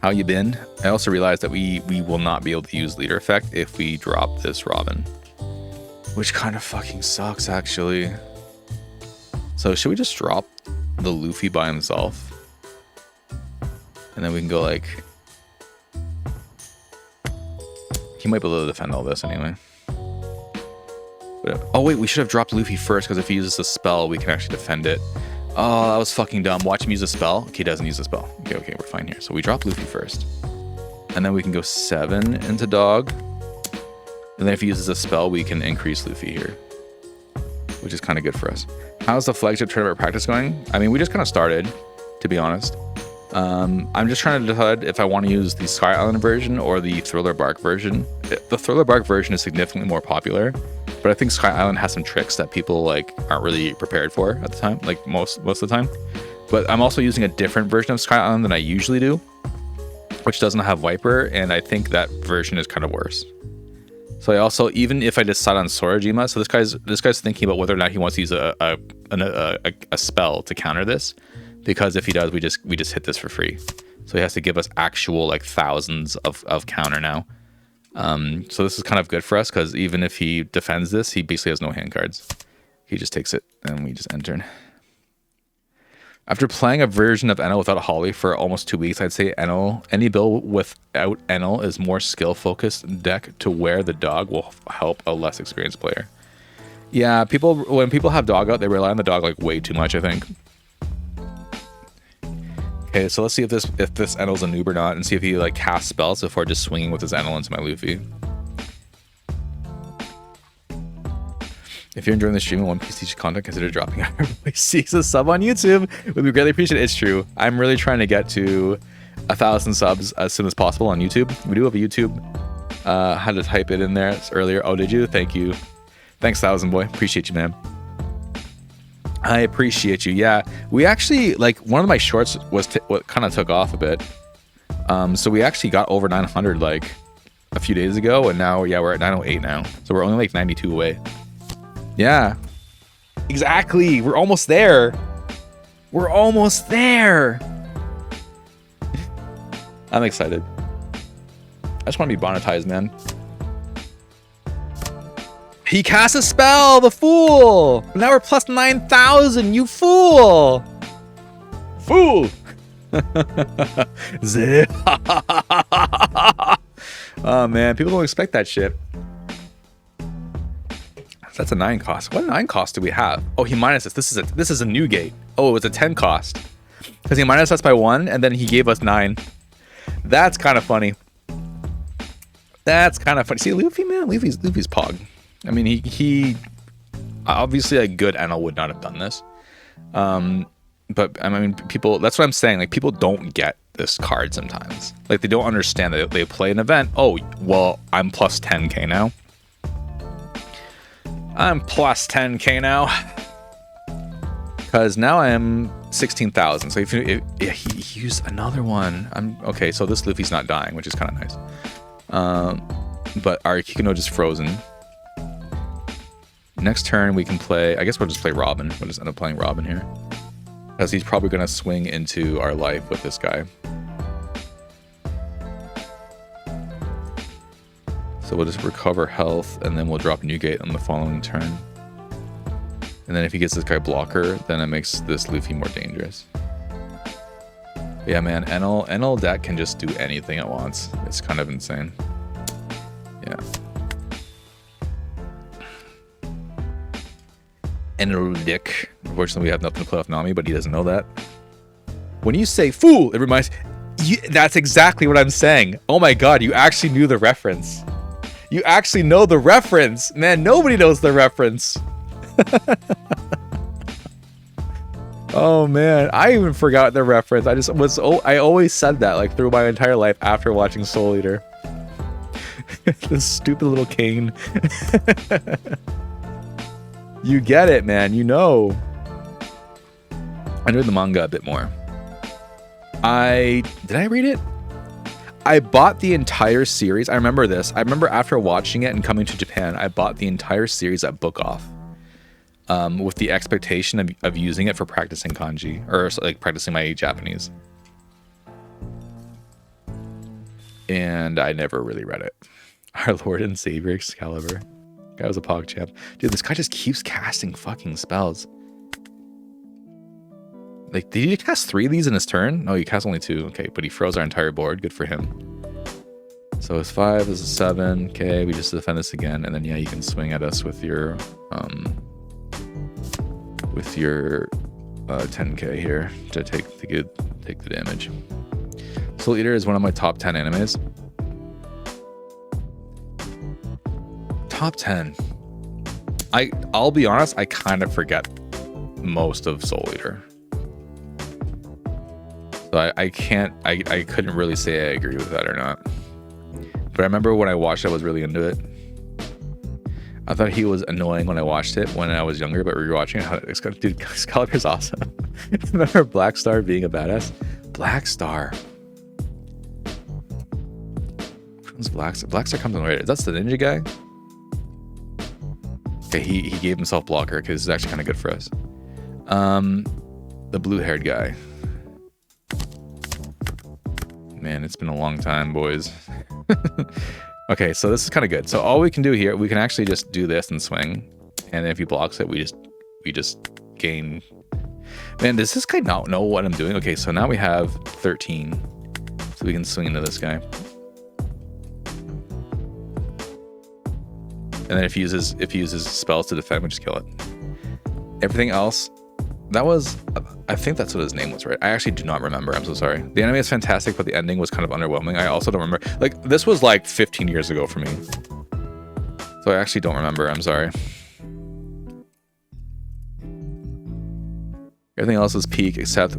How you been? I also realized that we will not be able to use leader effect if we drop this Robin, which kind of fucking sucks actually. So should we just drop the Luffy by himself, and then we can go like, he might be able to defend all this anyway. But, oh wait, we should have dropped Luffy first, because if he uses the spell, we can actually defend it. Oh, that was fucking dumb. Watch him use a spell. Okay, he doesn't use a spell. Okay, we're fine here. So we drop Luffy first. And then we can go 7 into dog. And then if he uses a spell, we can increase Luffy here, which is kind of good for us. How's the flagship tournament practice going? I mean, we just kind of started, to be honest. I'm just trying to decide if I want to use the Sky Island version or the Thriller Bark version. The Thriller Bark version is significantly more popular, but I think Sky Island has some tricks that people like aren't really prepared for at the time, like most of the time. But I'm also using a different version of Sky Island than I usually do, which doesn't have Viper, and I think that version is kind of worse. So I also, even if I decide on Sorajima, so this guy's thinking about whether or not he wants to use a spell to counter this, because if he does, we just hit this for free. So he has to give us actual like thousands of counter now. So this is kind of good for us because even if he defends this, he basically has no hand cards. He just takes it and we just enter. After playing a version of Enel without Holly for almost 2 weeks, I'd say Enel, any build without Enel is more skill-focused deck to where the dog will help a less experienced player. Yeah, when people have dog out, they rely on the dog like way too much, I think. Okay, so let's see if this Enel's a noob or not, and see if he like casts spells before just swinging with his Enel into my Luffy. If you're enjoying the stream and One Piece teach content, consider dropping out seeks a sub on YouTube. Would be greatly appreciated. It's true. I'm really trying to get to 1,000 subs as soon as possible on YouTube. We do have a YouTube. Had to type it in there earlier. Oh, did you? Thank you. Thanks, 1,000 boy. Appreciate you, man. I appreciate you. Yeah, we actually like one of my shorts was what kind of took off a bit. So we actually got over 900 like a few days ago, and now we're at 908 now. So we're only like 92 away. Yeah, exactly. We're almost there. We're almost there. I'm excited. I just want to be monetized, man. He cast a spell, the fool. Now we're plus 9,000, you fool. Fool. Oh, man, people don't expect that shit. That's a 9 cost. What 9 cost do we have? Oh, he minus us. This is a new gate. Oh, it was a 10 cost. Because he minus us by 1, and then he gave us 9. That's kind of funny. That's kind of funny. See, Luffy, man, Luffy's pog. I mean, he obviously a good Enel would not have done this. But I mean, people. That's what I'm saying. Like, people don't get this card sometimes. Like, they don't understand that they play an event. Oh, well, I'm plus 10k now. I'm plus 10k now. Because now I am 16,000. So if he used another one. Okay, so this Luffy's not dying, which is kind of nice. But our Kikino just frozen. Next turn we can play. I guess we'll just play Robin. We'll just end up playing Robin here. Because he's probably going to swing into our life with this guy. So we'll just recover health, and then we'll drop Newgate on the following turn. And then if he gets this guy blocker, then it makes this Luffy more dangerous. But yeah, man, Enel deck can just do anything it wants. It's kind of insane. Yeah. Enel dick. Unfortunately, we have nothing to play off Nami, but he doesn't know that. When you say fool, it reminds you. That's exactly what I'm saying. Oh my god, you actually knew the reference. You actually know the reference. Man, nobody knows the reference. Oh man, I even forgot the reference. I always said that like through my entire life after watching Soul Eater. This stupid little cane. You get it, man. You know. I read the manga a bit more. Did I read it? I bought the entire series. I remember this. I remember after watching it and coming to Japan, I bought the entire series at Book Off. With the expectation of using it for practicing kanji, or like practicing my Japanese. And I never really read it. Our Lord and Savior Excalibur. Guy was a pog champ. Dude, this guy just keeps casting fucking spells. Like, did he cast 3 of these in his turn? No, he cast only 2. Okay, but he froze our entire board. Good for him. So his 5 is a 7. Okay, we just defend this again, and then yeah, you can swing at us with your 10k here to take the damage. Soul Eater is one of my top 10 animes. top 10. I'll be honest, I kind of forget most of Soul Eater. So I couldn't really say I agree with that or not. But I remember when I watched it, I was really into it. I thought he was annoying when I watched it when I was younger, but rewatching it, dude, Excalibur's awesome. Remember Black Star being a badass? Black Star. Who's Black Star? Black Star comes on later. That's the ninja guy? Okay, he gave himself blocker because it's actually kind of good for us. The blue-haired guy. Man, it's been a long time, boys. Okay, so this is kind of good. So all we can do here, we can actually just do this and swing. And if he blocks it, we just gain. Man, does this guy not know what I'm doing? Okay, so now we have 13. So we can swing into this guy. And then if he uses spells to defend, we just kill it. Everything else, that was, I think that's what his name was, right? I actually do not remember. I'm so sorry. The anime is fantastic, but the ending was kind of underwhelming. I also don't remember. Like, this was like 15 years ago for me. So I actually don't remember. I'm sorry. Everything else is peak except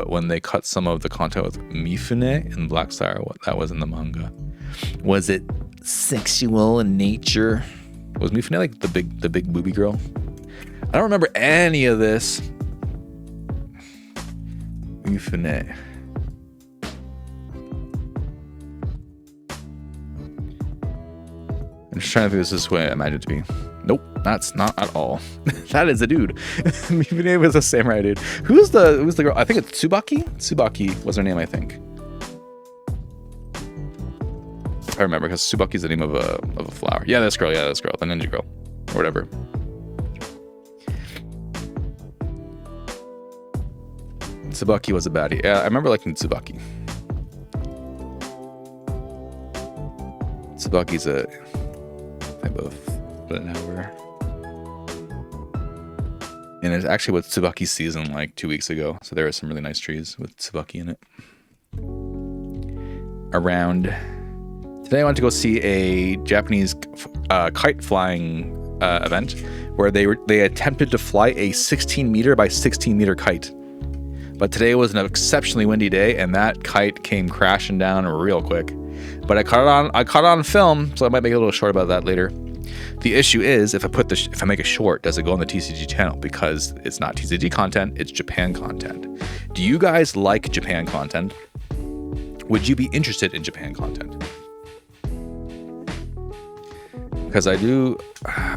when they cut some of the content with Mifune and Black Star. What that was in the manga. Was it sexual in nature? Was Mifune like the big booby girl? I don't remember any of this. Mifune. I'm just trying to think this is what I imagine it to be. Nope, that's not at all. That is a dude. Mifune was a samurai dude. Who's the girl? I think it's Tsubaki? Tsubaki was her name, I think. I remember because Tsubaki's the name of a flower. Yeah, this girl, the ninja girl. Or whatever. Tsubaki was a baddie. Yeah, I remember liking Tsubaki. Tsubaki's a type of whatever. And it's actually with Tsubaki's season like 2 weeks ago. So there are some really nice trees with Tsubaki in it. Around today I went to go see a Japanese kite flying event where they attempted to fly a 16 meter by 16 meter kite. But today was an exceptionally windy day, and that kite came crashing down real quick. But I caught it on film, so I might make a little short about that later. The issue is, if I make a short, does it go on the TCG channel? Because it's not TCG content, it's Japan content. Do you guys like Japan content? Would you be interested in Japan content? Because I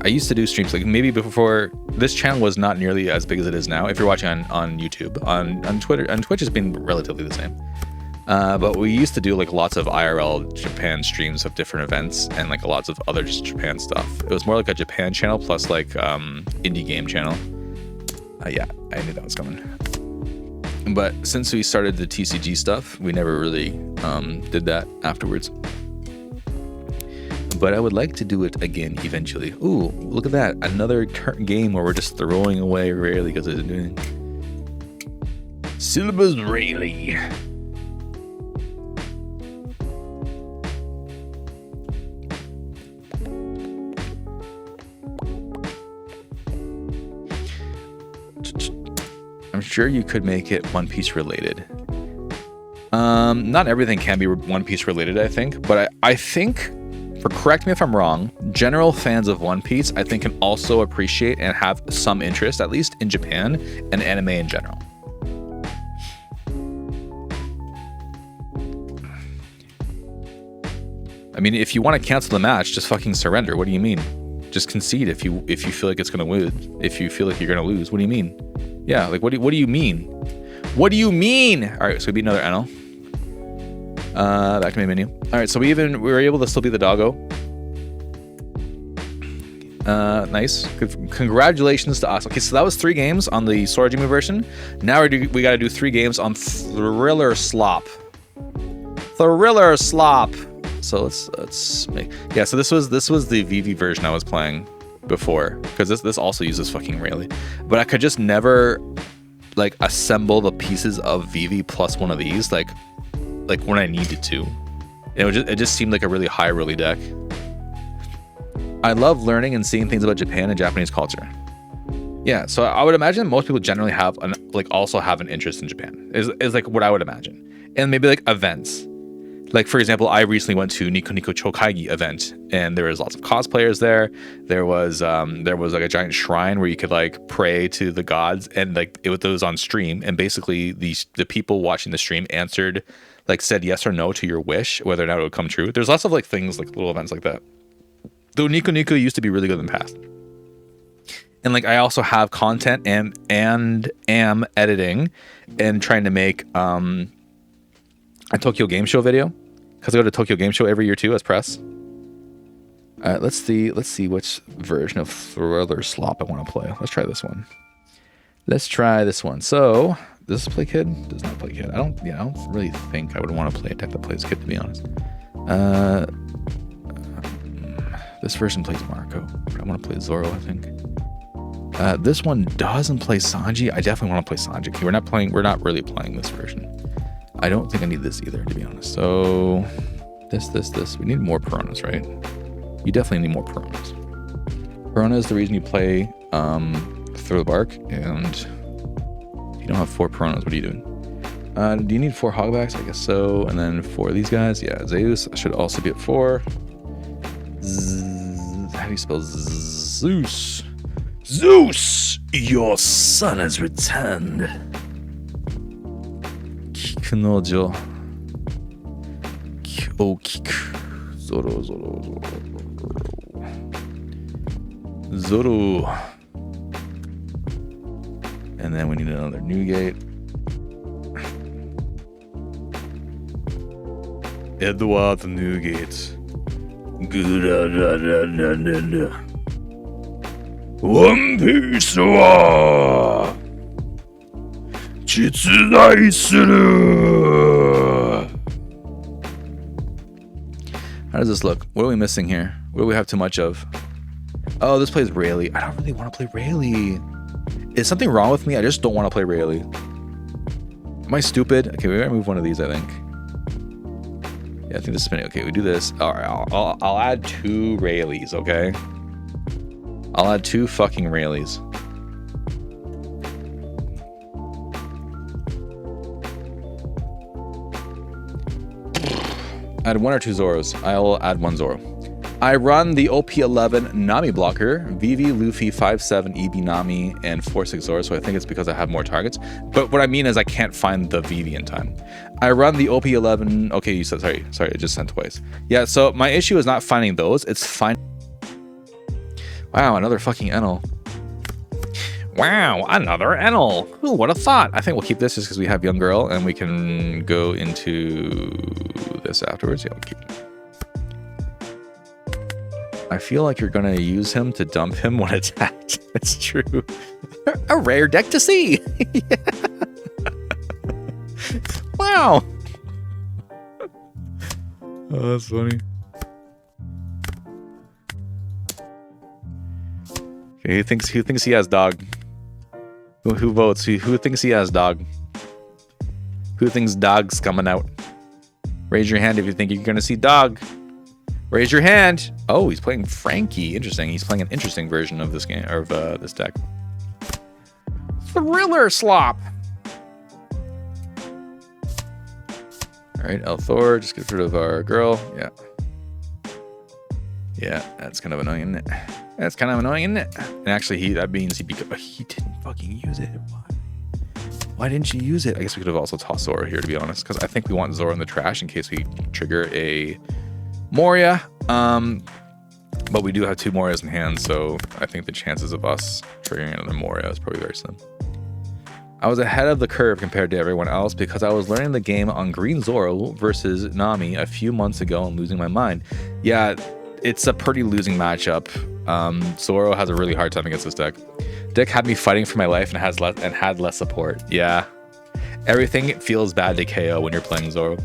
used to do streams, like maybe before this channel was not nearly as big as it is now. If you're watching on YouTube, on Twitter, and Twitch has been relatively the same. But we used to do like lots of IRL Japan streams of different events and like lots of other just Japan stuff. It was more like a Japan channel plus like indie game channel. Yeah, I knew that was coming. But since we started the TCG stuff, we never really did that afterwards. But I would like to do it again eventually. Ooh, look at that. Another game where we're just throwing away Rayleigh because it's doing Syllabus Rayleigh. I'm sure you could make it One Piece related. Not everything can be One Piece related, I think. But I think... correct me if I'm wrong, general fans of One Piece, I think, can also appreciate and have some interest, at least in Japan, and anime in general. I mean, if you want to cancel the match, just fucking surrender. What do you mean? Just concede if you feel like it's gonna lose. If you feel like you're gonna lose, what do you mean? Yeah, like what do you mean? What do you mean? All right, so we beat another Enel. Back to my menu. All right, so we were able to still beat the doggo. Nice. Good. Congratulations to us. Okay, so that was 3 games on the Sorajima version. Now we got to do 3 games on Thriller Slop. Thriller Slop. So let's make. Yeah. So this was the VV version I was playing before, because this also uses fucking Rayleigh, but I could just never like assemble the pieces of VV plus one of these like when I needed to. It just seemed like a really high Rayleigh deck. I love learning and seeing things about Japan and Japanese culture. Yeah, so I would imagine most people generally have also have an interest in Japan. Is like what I would imagine. And maybe like events. Like, for example, I recently went to Nico Nico Chokaigi event, and there was lots of cosplayers there. There was like a giant shrine where you could like pray to the gods, and like it was on stream, and basically the people watching the stream said yes or no to your wish, whether or not it would come true. There's lots of like things, like little events like that. Though Nico Nico used to be really good in the past. And like I also have content and am editing and trying to make a Tokyo Game Show video, because I go to Tokyo Game Show every year too as press. Let's see which version of Thriller Slop I want to play. Let's try this one. So does this play kid? Does not play kid. I don't really think I would want to play a deck that plays kid, to be honest. This version plays Marco, but I want to play Zoro, I think. This one doesn't play Sanji. I definitely want to play Sanji. Okay, we're not really playing this version. I don't think I need this either, to be honest. So this. We need more Piranhas, right? You definitely need more Piranhas. Piranha is the reason you play Throw the Bark, and if you don't have 4 Piranhas, what are you doing? Do you need 4 Hogbacks? I guess so. And then 4 of these guys. Yeah, Zeus should also be at 4. How do you spell Zeus? Zeus, your son has returned. Kikunojo. Kyokiku. Zoro. And then we need another new gate. Edward Newgate. Good. One Piece wa jitsudai suru. How does this look? What are we missing here? What do we have too much of? Oh, this plays Rayleigh. I don't really want to play Rayleigh. Is something wrong with me? I just don't want to play Rayleigh. Am I stupid? Okay, we gotta move one of these, I think. Yeah, I think this is spinning. Okay, we do this. All right, I'll add 2 Rayleighs, okay? I'll add 2 fucking Rayleighs. Add 1 or 2 Zoros. I'll add 1 Zoro. I run the OP11 Nami blocker, VV, Luffy, 5/7, EB Nami, and 4/6 Zoro, so I think it's because I have more targets. But what I mean is I can't find the VV in time. I run the OP11... Okay, you said... Sorry, it just sent twice. Yeah, so my issue is not finding those, it's finding... Wow, another fucking Enel. Wow, another Enel. Who would have thought? I think we'll keep this just because we have Young Girl, and we can go into this afterwards. Yeah, we'll keep it. I feel like you're gonna use him to dump him when attacked. It's true. A rare deck to see. Wow. Oh, that's funny. Okay, who thinks he has dog? Who votes? Who thinks he has dog? Who thinks dog's coming out? Raise your hand if you think you're gonna see dog. Raise your hand. Oh, he's playing Frankie. Interesting. He's playing an interesting version of this game, or of this deck. Thriller Slop. All right, Thor, just get rid of our girl. Yeah. Yeah, that's kind of annoying, isn't it? That's kind of annoying, isn't it? And actually, that means he didn't fucking use it. Why didn't you use it? I guess we could have also tossed Zoro here, to be honest, because I think we want Zoro in the trash in case we trigger a Moria. But we do have 2 Morias in hand, so I think the chances of us triggering another Moria is probably very slim. I was ahead of the curve compared to everyone else because I was learning the game on Green Zoro versus Nami a few months ago and losing my mind. Yeah, it's a pretty losing matchup. Zoro has a really hard time against this deck. Deck had me fighting for my life and had less support. Yeah, everything feels bad to KO when you're playing Zoro.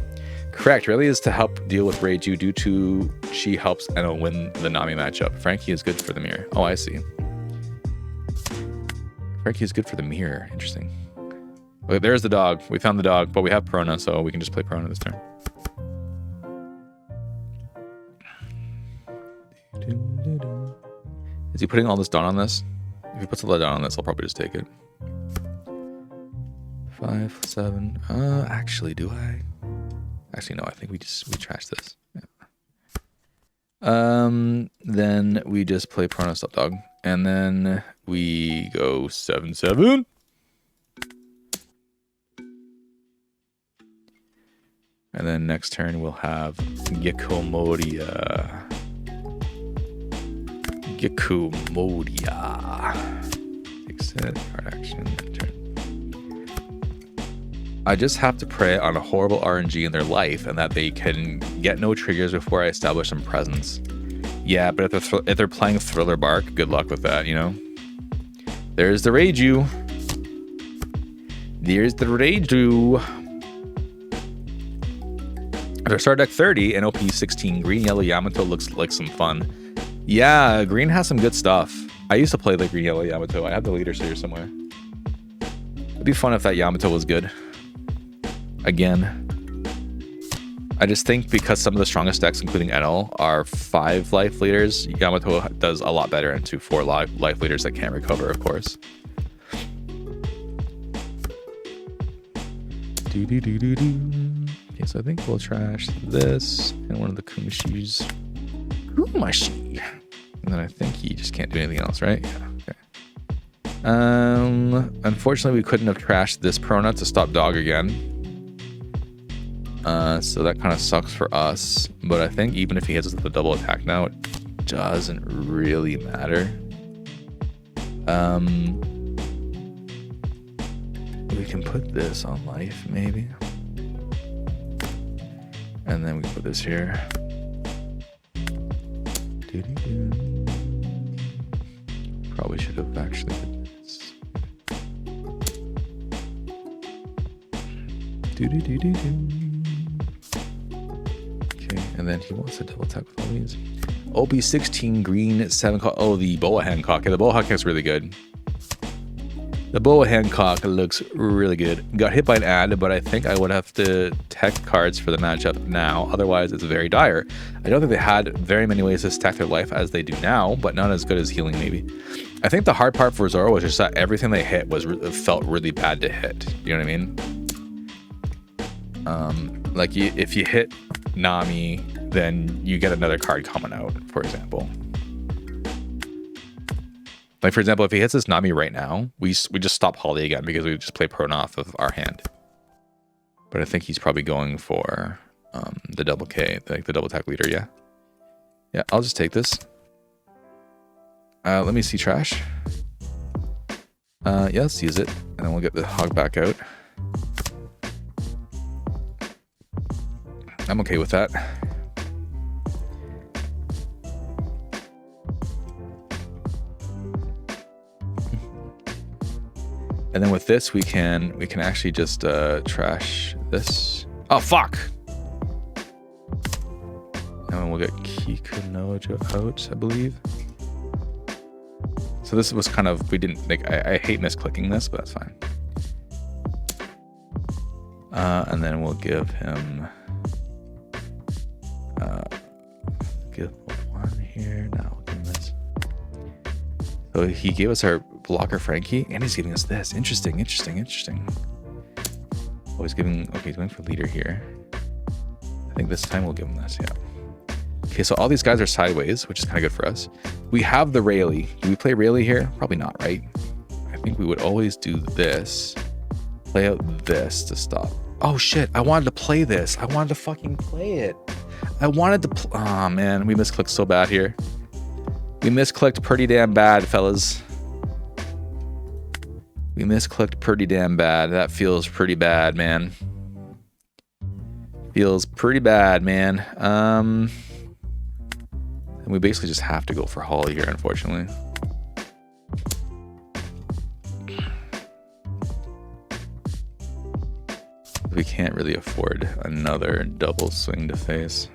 Correct, really is to help deal with Reiju due to she helps Eno win the Nami matchup. Frankie is good for the mirror. Oh, I see. Frankie is good for the mirror. Interesting. Okay, there's the dog. We found the dog, but we have Perona, so we can just play Perona this turn. he putting all this down on this? If he puts a lot down on this, I'll probably just take it. 5, 7. Actually, do I? Actually, no. I think we trash this. Yeah. Then we just play Prono Stop Dog, and then we go 7/7. And then next turn we'll have Geckomodia. Takes it, card action, turn. I just have to pray on a horrible RNG in their life and that they can get no triggers before I establish some presence. Yeah, but if they're playing Thriller Bark, good luck with that, you know? There's the Reiju. There's the Reiju. Their start deck 30 and OP 16. Green Yellow Yamato looks like some fun. Yeah, green has some good stuff. I used to play the Green Yellow Yamato. I have the leaders here somewhere. It'd be fun if that Yamato was good. Again, I just think because some of the strongest decks, including Penel, are 5 life leaders, Yamato does a lot better into 4 life leaders that can't recover, of course. Okay, so I think we'll trash this and one of the Kumashis. Kumashi. And then I think he just can't do anything else, right? Yeah. Okay. Unfortunately, we couldn't have trashed this Prona to stop Dog again. So that kind of sucks for us. But I think even if he hits us with a double attack now, it doesn't really matter. We can put this on life, maybe. And then we can put this here. Probably should have actually put this. Okay, and then he wants to double attack with all these. OB 16 green 7. Oh, the Boa Hancock. Yeah, the Boa Hancock is really good. The Boa Hancock looks really good. Got hit by an ad, but I think I would have to tech cards for the matchup now. Otherwise, it's very dire. I don't think they had very many ways to stack their life as they do now, but not as good as healing, maybe. I think the hard part for Zoro was just that everything they hit felt really bad to hit. You know what I mean? Like if you hit Nami, then you get another card coming out, for example. Like, for example, if he hits this Nami right now, we just stop Holly again because we just play Prona off of our hand. But I think he's probably going for the double K, like the double attack leader, yeah. Yeah, I'll just take this. Let me see trash. Yeah, let's use it. And then we'll get the hog back out. I'm okay with that. And then with this, we can actually just trash this. Oh, fuck! And then we'll get Kikunojo out, I believe. So this was kind of, we didn't, like, I hate misclicking this, but that's fine. And then we'll give him, give one here. No, we'll give him this. So he gave us our blocker Frankie, and he's giving us this. Interesting. Oh, he's giving, okay, he's going for leader here. I think this time we'll give him this, yeah. Okay, so all these guys are sideways, which is kind of good for us. We have the Rayleigh. Do we play Rayleigh here? Probably not, right? I think we would always do this. Play out this to stop. Oh shit, I wanted to play this. I wanted to fucking play it. I wanted to, oh man, we misclicked so bad here. We misclicked pretty damn bad, fellas. We misclicked pretty damn bad. That feels pretty bad, man. Feels pretty bad, man. And we basically just have to go for Holly here, unfortunately. We can't really afford another double swing to face.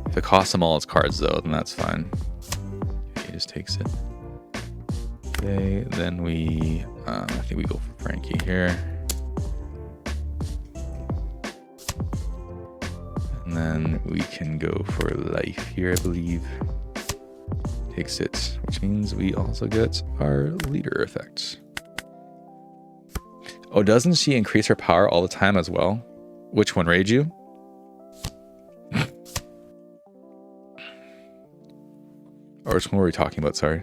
If it costs him all his cards, though, then that's fine. Okay, he just takes it. Okay, then we, I think we go for Frankie here. And then we can go for life here, I believe. takes it, which means we also get our leader effect. Oh, doesn't she increase her power all the time as well? Which one, Reiju? Or which one were we talking about? Sorry.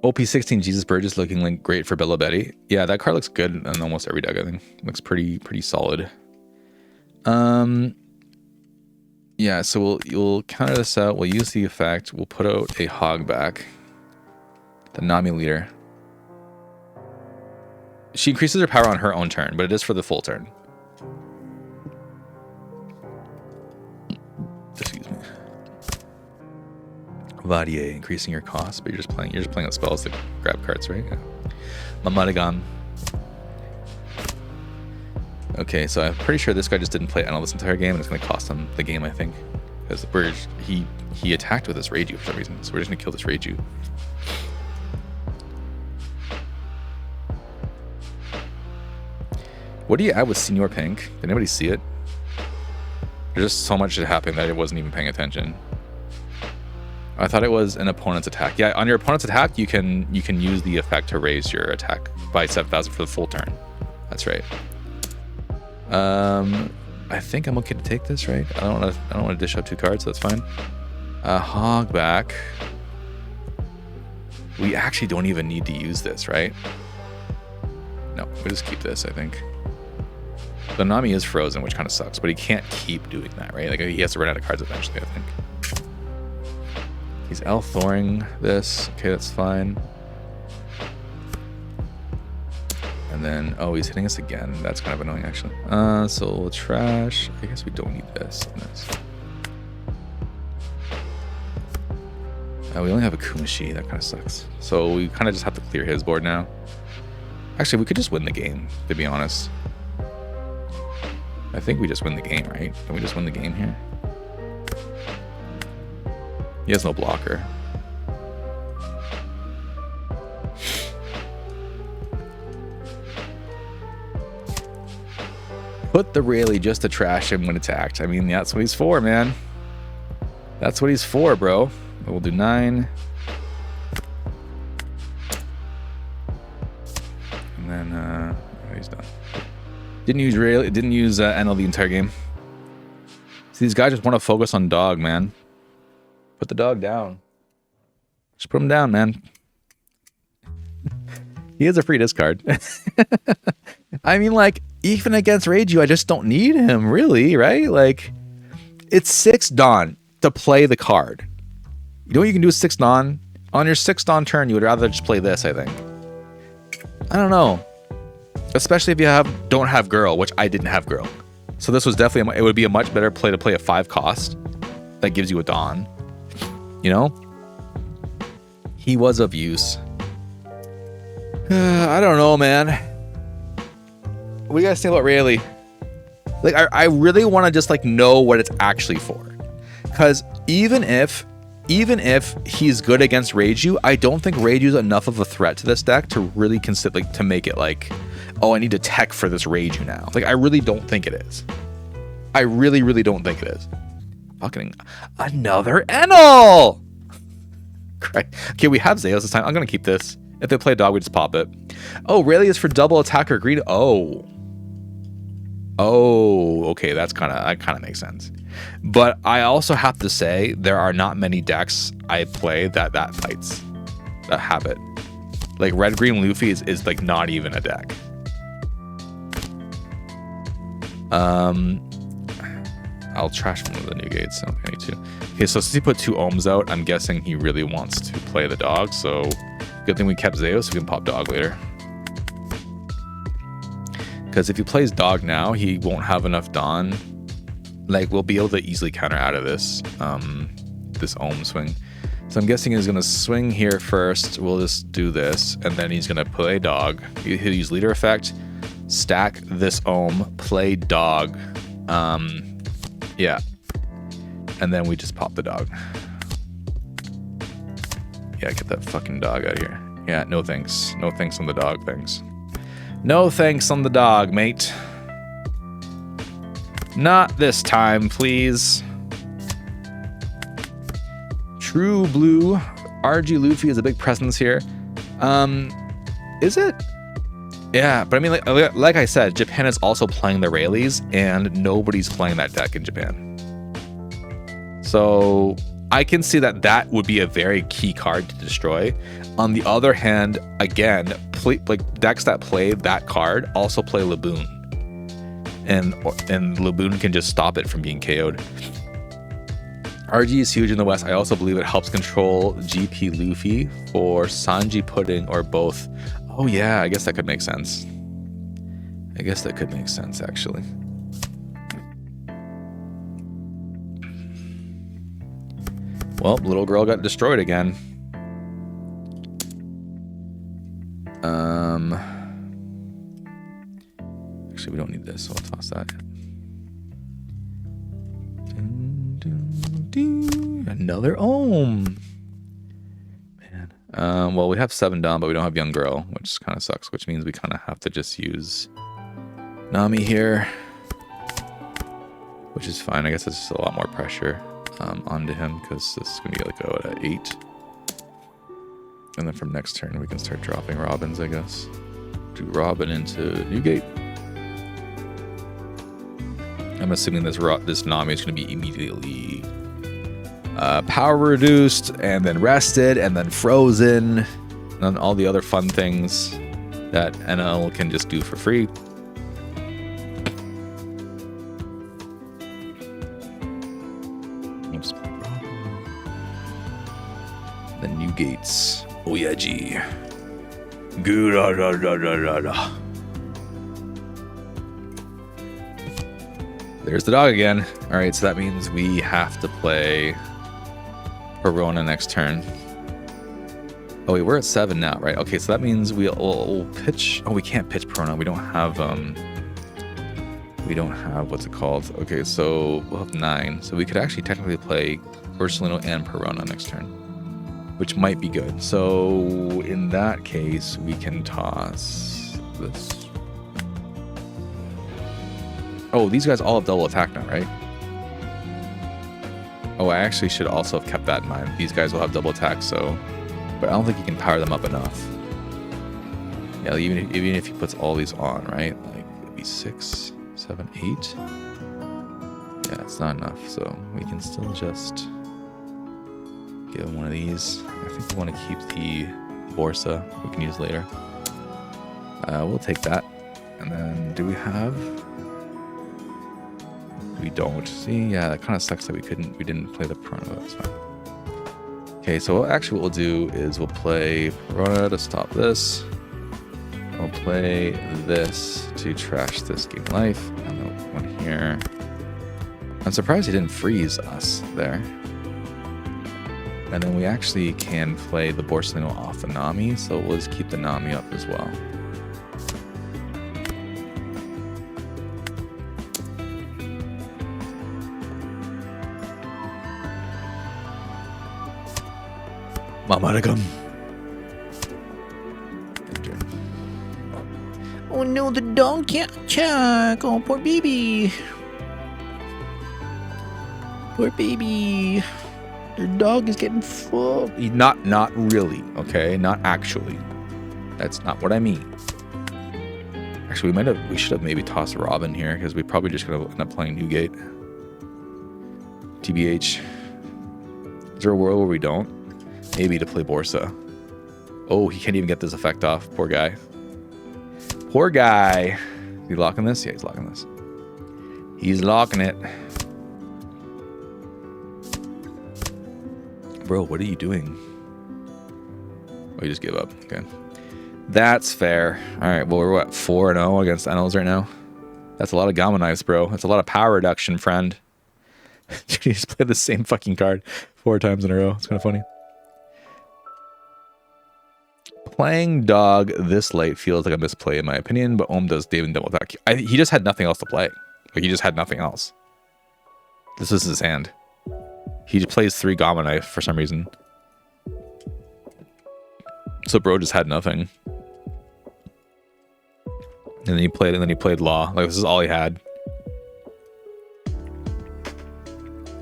OP16 Jesus Burgess looking like great for Bella Betty. Yeah, that card looks good in almost every deck, I think. Looks pretty solid. Yeah, so you'll counter this out. We'll use the effect. We'll put out a Hogback. The Nami leader. She increases her power on her own turn, but it is for the full turn. Excuse me. Vadier, increasing your cost, but you're just playing with spells to grab cards, right? Yeah. Mamadagon. Okay, so I'm pretty sure this guy just didn't play Penel this entire game, and it's going to cost him the game, I think, because he attacked with this Reiju for some reason. So we're just going to kill this Reiju. What do you add with Senior Pink? Did anybody see it? There's just so much that happened that I wasn't even paying attention. I thought it was an opponent's attack. Yeah, on your opponent's attack, you can use the effect to raise your attack by 7,000 for the full turn. That's right. I think I'm okay to take this, right? I don't want to dish out 2 cards, so that's fine. Hogback. We actually don't even need to use this, right? No, we just keep this, I think. The Nami is frozen, which kind of sucks, but he can't keep doing that, right? Like, he has to run out of cards eventually, I think. He's L-Thoring this. Okay, that's fine. And then, oh, he's hitting us again. That's kind of annoying, actually. So we'll trash. I guess we don't need this. We only have a Kumashi. That kind of sucks. So we kind of just have to clear his board now. Actually, we could just win the game, to be honest. I think we just win the game, right? Can we just win the game here? He has no blocker. Put the Rayleigh just to trash him when attacked. I mean, that's what he's for, man. That's what he's for, bro. We'll do 9. And then, he's done. Didn't use Rayleigh, didn't use NL the entire game. See, these guys just want to focus on dog, man. Put the dog down. Just put him down, man. He is a free discard. I mean, like, even against Reiju, I just don't need him, really, right? Like, it's 6 Dawn to play the card. You know what you can do with 6 Dawn? On your 6 Dawn turn, you would rather just play this, I think. I don't know. Especially if you don't have Girl, which I didn't have Girl. So this was definitely, it would be a much better play to play a 5 cost that gives you a Dawn. You know? He was of use. I don't know, man. What do you guys think about Rayleigh? Like, I really want to just, like, know what it's actually for. Because even if he's good against Reiju, I don't think Reiju's enough of a threat to this deck to really consider, like, to make it like, oh, I need to tech for this Reiju now. Like, I really don't think it is. I really, really don't think it is. Fucking another Enel! Okay, we have Zeus this time. I'm gonna keep this. If they play dog, we just pop it. Oh, Rayleigh is for double attack or greed. Oh, okay, that kind of makes sense. But I also have to say there are not many decks I play that fights, that have it. Like red green Luffy is like not even a deck. I'll trash one of the new gates. I don't think I need to. Okay, so since he put 2 ohms out, I'm guessing he really wants to play the dog. So good thing we kept Zeus, so we can pop dog later. Because if he plays dog now, he won't have enough Dawn. Like, we'll be able to easily counter out of this this ohm swing. So I'm guessing he's gonna swing here first. We'll just do this, and then he's gonna play dog. He'll use leader effect, stack this ohm, play dog. Yeah. And then we just pop the dog. Yeah, get that fucking dog out of here. Yeah, no thanks. No thanks on the dog, thanks. No thanks on the dog, mate. Not this time, please. True blue. RG Luffy is a big presence here. Is it? Yeah, but I mean, like I said, Japan is also playing the Rayleighs, and nobody's playing that deck in Japan. So I can see that that would be a very key card to destroy. On the other hand, again, decks that play that card also play Laboon, and Laboon can just stop it from being KO'd. RG is huge in the West. I also believe it helps control GP Luffy for Sanji Pudding or both. Oh yeah, I guess that could make sense. I guess that could make sense, actually. Well, little girl got destroyed again. Actually, we don't need this, so I'll toss that. Another Ohm. Man. Well, we have 7 down, but we don't have Young Girl, which kind of sucks, which means we kind of have to just use Nami here, which is fine. I guess it's just a lot more pressure onto him because this is going to be like at 8. And then from next turn, we can start dropping Robins, I guess. Do Robin into Newgate. I'm assuming this Nami is going to be immediately power reduced, and then rested, and then frozen, and then all the other fun things that NL can just do for free. Oops. The Newgates. Oh yeah, G. Good. There's the dog again. All right, so that means we have to play Perona next turn. Oh wait, we're at 7 now, right? Okay, so that means we'll pitch. Oh, we can't pitch Perona. We don't have what's it called? Okay, so we'll have 9. So we could actually technically play Ursulino and Perona next turn, which might be good. So in that case, we can toss this. Oh, these guys all have double attack now, right? Oh, I actually should also have kept that in mind. These guys will have double attack, so... But I don't think you can power them up enough. Yeah, even if he puts all these on, right? Like, it'd be 6, 7, 8. Yeah, it's not enough, so we can still just give him one of these. I think we want to keep the Borsa we can use later. We'll take that. And then, do we have... We don't. See, yeah, that kind of sucks that we didn't play the Perona. That's fine. Okay, so actually what we'll do is we'll play Perona to stop this. We'll play this to trash this game life. And then one here. I'm surprised he didn't freeze us there. And then we actually can play the Borsalino off the Nami, so we'll just keep the Nami up as well. Mamaragam. Oh no, the dog can't check. Oh, poor baby. Poor baby. Your dog is getting full. Not really, okay? Not actually. That's not what I mean. Actually, we should have maybe tossed Robin here because we probably just gonna end up playing Newgate. TBH. Is there a world where we don't? Maybe to play Borsa. Oh, he can't even get this effect off. Poor guy. Poor guy. Is he locking this? Yeah, he's locking this. He's locking it. Bro, what are you doing? Oh, you just give up. Okay. That's fair. All right, well, we're what, 4-0 against NLs right now? That's a lot of Gamma Knives, bro. That's a lot of power reduction, friend. You just played the same fucking card 4 times in a row. It's kind of funny. Playing dog this late feels like a misplay in my opinion, but Ohm does David double attack. He just had nothing else to play. Like, he just had nothing else. This was his hand. He just plays 3 Gamma Knife for some reason. So bro just had nothing. And then he played Law. Like, this is all he had.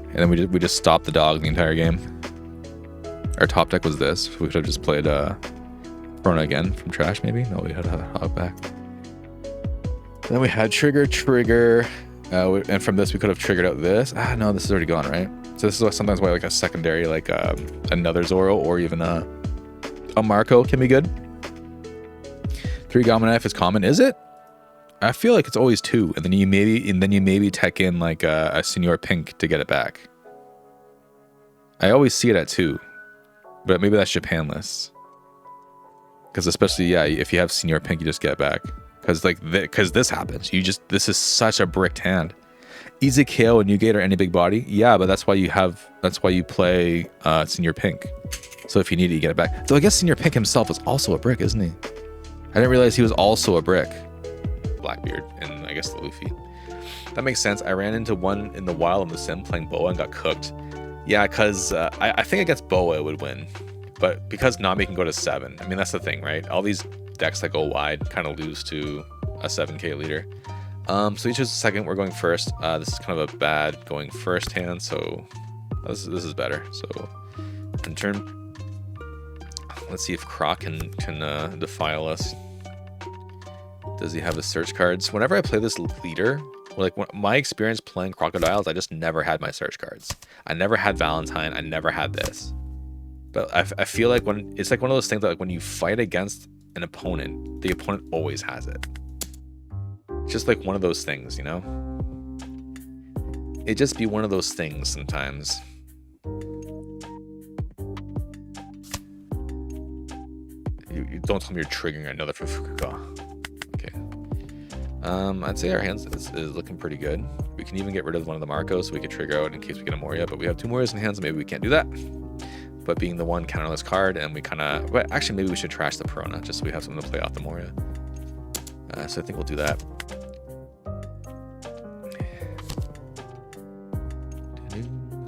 And then we just stopped the dog the entire game. Our top deck was this. We could have just played Corona again from trash, maybe. No, we had a hog back. Then we had trigger, and from this we could have triggered out this. No, this is already gone, right? So this is sometimes why like a secondary, like another Zoro or even a Marco can be good. 3 Gamma Knife is common, is it? I feel like it's always 2, and then you maybe tech in like a Senior Pink to get it back. I always see it at 2, but maybe that's Japan lists. Because especially, yeah, if you have Senior Pink, you just get it back. Because this happens. This is such a bricked hand. Easy KO and Newgate or any big body. Yeah, but that's why you play Senior Pink. So if you need it, you get it back. Though I guess Senior Pink himself is also a brick, isn't he? I didn't realize he was also a brick. Blackbeard and I guess the Luffy. That makes sense. I ran into one in the wild on the sim playing Boa and got cooked. Yeah, because I think against Boa it would win. But because Nami can go to 7, I mean, that's the thing, right? All these decks that go wide kind of lose to a 7k leader. So each is second, we're going first. This is kind of a bad going first hand, so this is better. So in turn, let's see if Croc can defile us. Does he have his search cards? Whenever I play this leader, like my experience playing Crocodiles, I just never had my search cards. I never had Valentine. I never had this. But I feel like it's like one of those things that like when you fight against an opponent, the opponent always has it. It's just like one of those things, you know? It just be one of those things sometimes. You don't tell me you're triggering another Fufukuga. Okay. I'd say our hands is looking pretty good. We can even get rid of one of the Marcos so we could trigger out in case we get a Moria, but we have 2 Morias in hands, and maybe we can't do that. But being the one counterless card, and we kind of... But actually, maybe we should trash the Perona, just so we have something to play off the Moria. So I think we'll do that.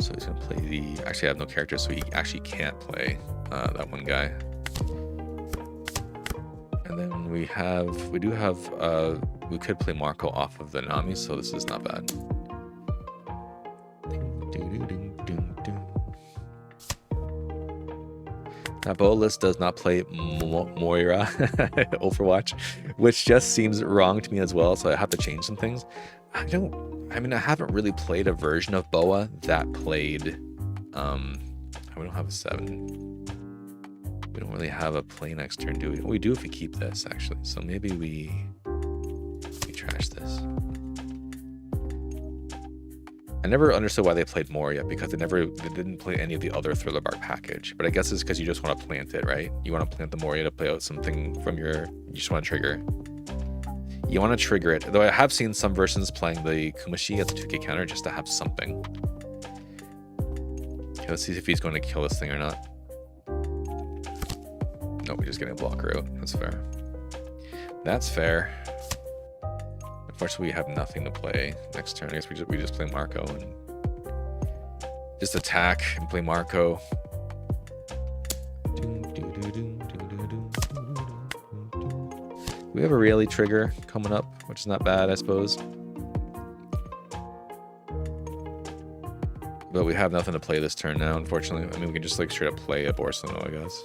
So he's going to play the... Actually, I have no character, so he actually can't play that one guy. And then we could play Marco off of the Nami, so this is not bad. Now, Boa list does not play Moira Overwatch, which just seems wrong to me as well, so I have to change some things. I haven't really played a version of Boa that played... we don't have a 7. We don't really have a play next turn, do we? We do if we keep this, actually. So maybe we trash this. I never understood why they played Moria, because they didn't play any of the other Thriller Bark package. But I guess it's because you just want to plant it, right? You want to plant the Moria to play out something from you just want to trigger. You want to trigger it. Though I have seen some versions playing the Kumashi as a 2k counter just to have something. Okay, let's see if he's going to kill this thing or not. No, we're just getting a blocker out. That's fair. That's fair. Unfortunately, we have nothing to play next turn. I guess we just play Marco and just attack and play Marco. We have a Rayleigh trigger coming up, which is not bad, I suppose. But we have nothing to play this turn now, unfortunately. I mean, we can just like straight up play a Borsino, I guess.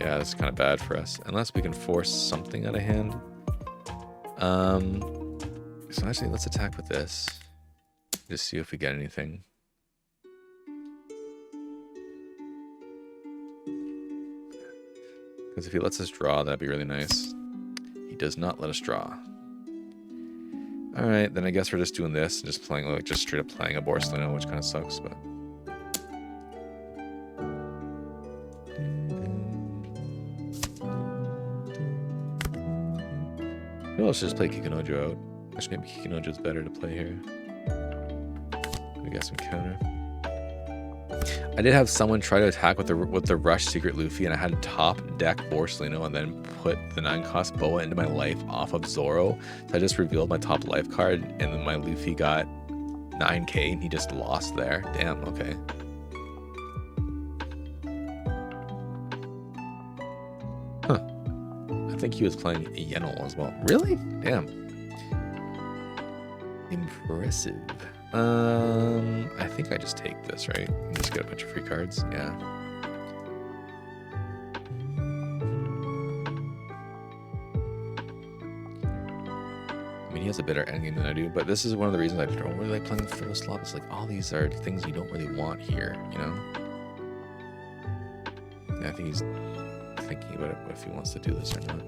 Yeah, that's kind of bad for us. Unless we can force something out of hand. So actually, let's attack with this. Just see if we get anything. Because if he lets us draw, that'd be really nice. He does not let us draw. Alright, then I guess we're just doing this and just playing, like, just straight up playing a Borsino, which kind of sucks, but... Maybe let's just play Kikunojo out. Actually, maybe Kikunojo's better to play here. We got some counter. I did have someone try to attack with the Rush Secret Luffy, and I had top deck Borsino and then put the 9-cost Boa into my life off of Zoro. So I just revealed my top life card, and then my Luffy got 9k, and he just lost there. Damn, okay. Huh. I think he was playing Yenel as well. Really? Damn. Impressive. I think I just take this, right? And just get a bunch of free cards. Yeah. I mean, he has a better endgame than I do, but this is one of the reasons I don't really like playing Thriller Slop. It's like all these are things you don't really want here, you know? And I think he's thinking about it, if he wants to do this or not.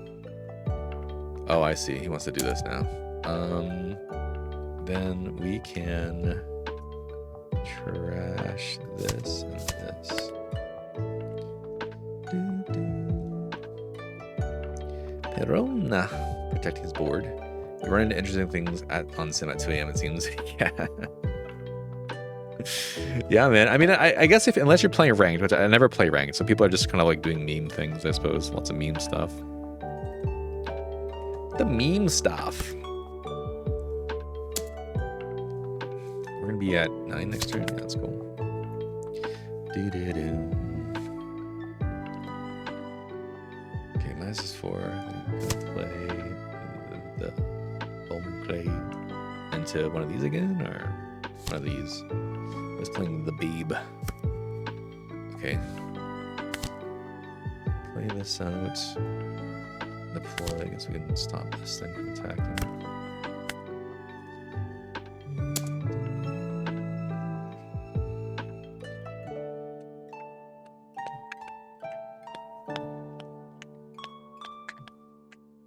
Oh, I see. He wants to do this now. Then we can trash this and this. Perona. Protecting his board. We run into interesting things on sim at 2 a.m. it seems. Yeah. Yeah, man. I mean, I guess unless you're playing ranked, which I never play ranked, so people are just kind of like doing meme things, I suppose. Lots of meme stuff. The meme stuff. We're gonna be at 9 next turn. Yeah, that's cool. Okay, minus is 4. Play the bone clay into one of these again, or one of these. I was playing the Babe. Okay. Play this out. Deploy. I guess we can stop this thing from attacking.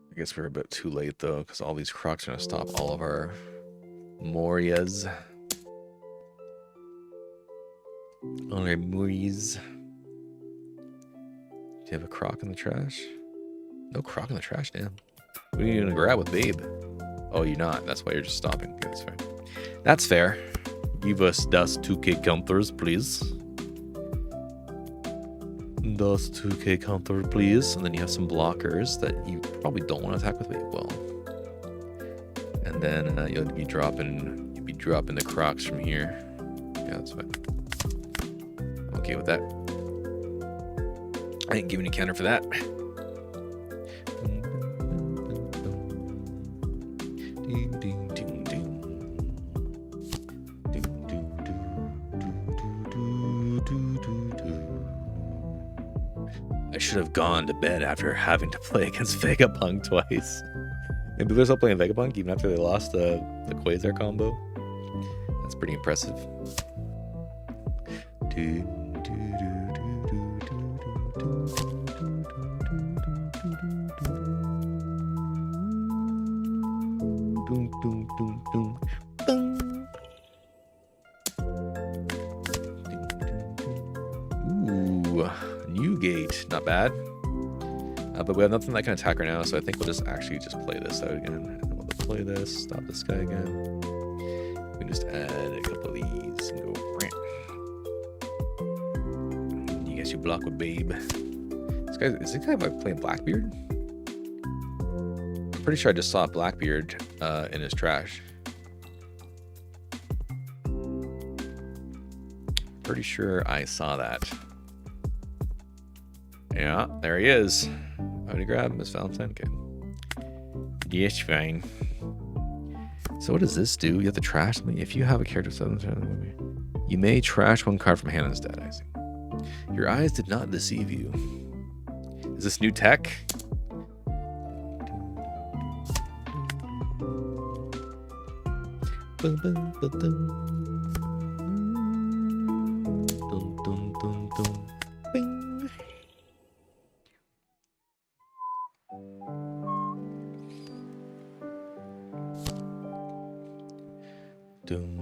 I guess we're a bit too late though, because all these Crocs are gonna stop all of our Morias. All our Mories. Do you have a Croc in the trash? No Croc in the trash, damn. What are you gonna grab with Babe? Oh, you're not. That's why you're just stopping. Okay, that's fair. That's fair. Give us those 2K counters, please. Those 2K counter, please. And then you have some blockers that you probably don't want to attack with Babe. Well, and then you'll be dropping. You'll be dropping the Crocs from here. Yeah, that's fine. Okay with that. I ain't giving you a counter for that. I should have gone to bed after having to play against Vegapunk twice. And people are still playing Vegapunk even after they lost the Quasar combo. That's pretty impressive. Ooh, new gate, not bad. But we have nothing that can attack right now, so I think we'll just actually just play this out again. And then we'll play this, stop this guy again. We can just add a couple of these and go. You guess you block with Babe. Is this guy playing Blackbeard? I'm pretty sure I just saw Blackbeard in his trash. Pretty sure I saw that. Yeah, there he is. How did he grab Miss Valentine? Okay. Yes, fine. So what does this do? You have to trash something. If you have a character 7 turn, you may trash one card from hand instead. I see. Your eyes did not deceive you. Is this new tech? Bum, bum, ba, dum. Dum, dum, dum, dum. Bing. Dum.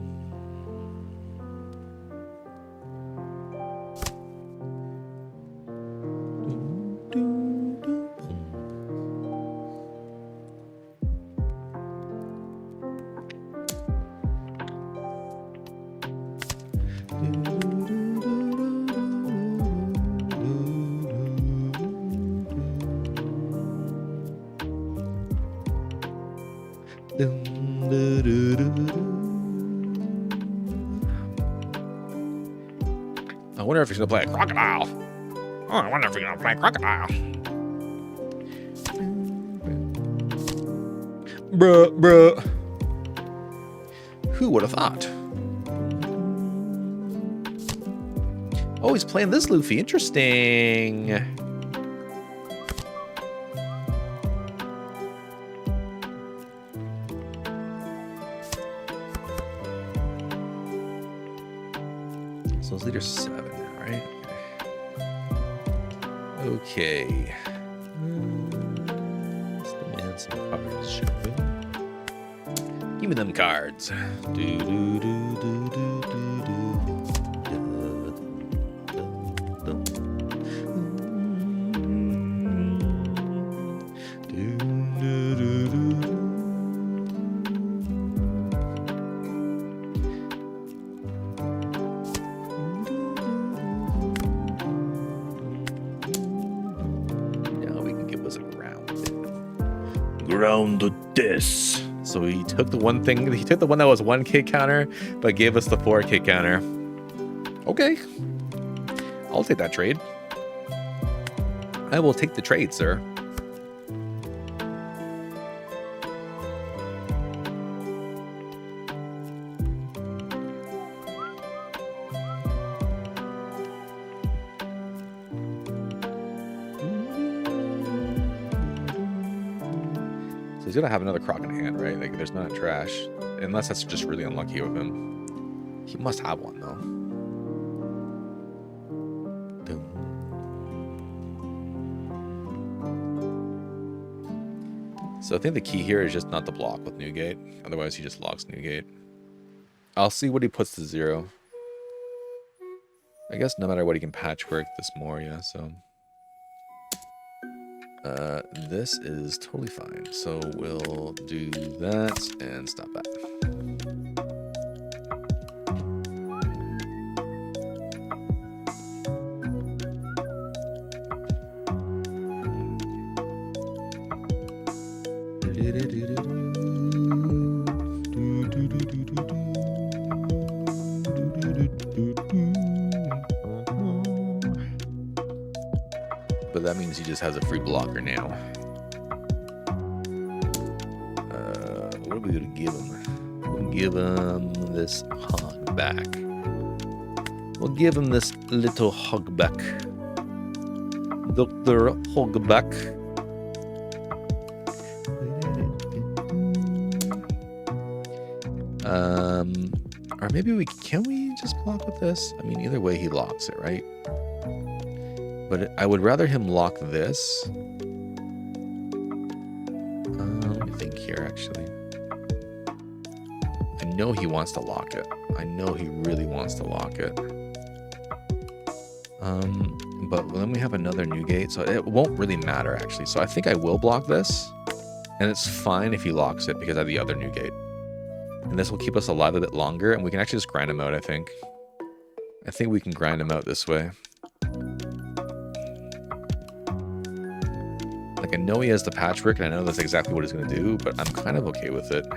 I wonder if he's gonna play a crocodile. Oh, I wonder if he's gonna play a crocodile. Bruh. Who would have thought? Oh, he's playing this Luffy. Interesting. So it's leader 7 now, right? Okay. Let's demand some cards, shall we? Give me them cards. Grounded this. So he took the one thing, he took the one that was 1k counter, but gave us the 4k counter. Okay. I'll take that trade. I will take the trade, sir. He's gonna have another Croc in hand, right? Like, there's not a trash. Unless that's just really unlucky with him. He must have one, though. So I think the key here is just not to block with Newgate. Otherwise, he just locks Newgate. I'll see what he puts to 0. I guess no matter what, he can patchwork this more, yeah, so... this is totally fine. So we'll do that and stop that. But that means he just has a free blocker now. What are we gonna give him? We'll give him this hog back. We'll give him this little hog back. Dr. Hogback. Or maybe can we just block with this? I mean, either way he locks it, right? But I would rather him lock this. Let me think here, actually. I know he wants to lock it. I know he really wants to lock it. But then we have another Newgate, so it won't really matter, actually. So I think I will block this. And it's fine if he locks it because I have the other Newgate. And this will keep us alive a bit longer, and we can actually just grind him out, I think. I think we can grind him out this way. Like, I know he has the patchwork, and I know that's exactly what he's going to do, but I'm kind of okay with it.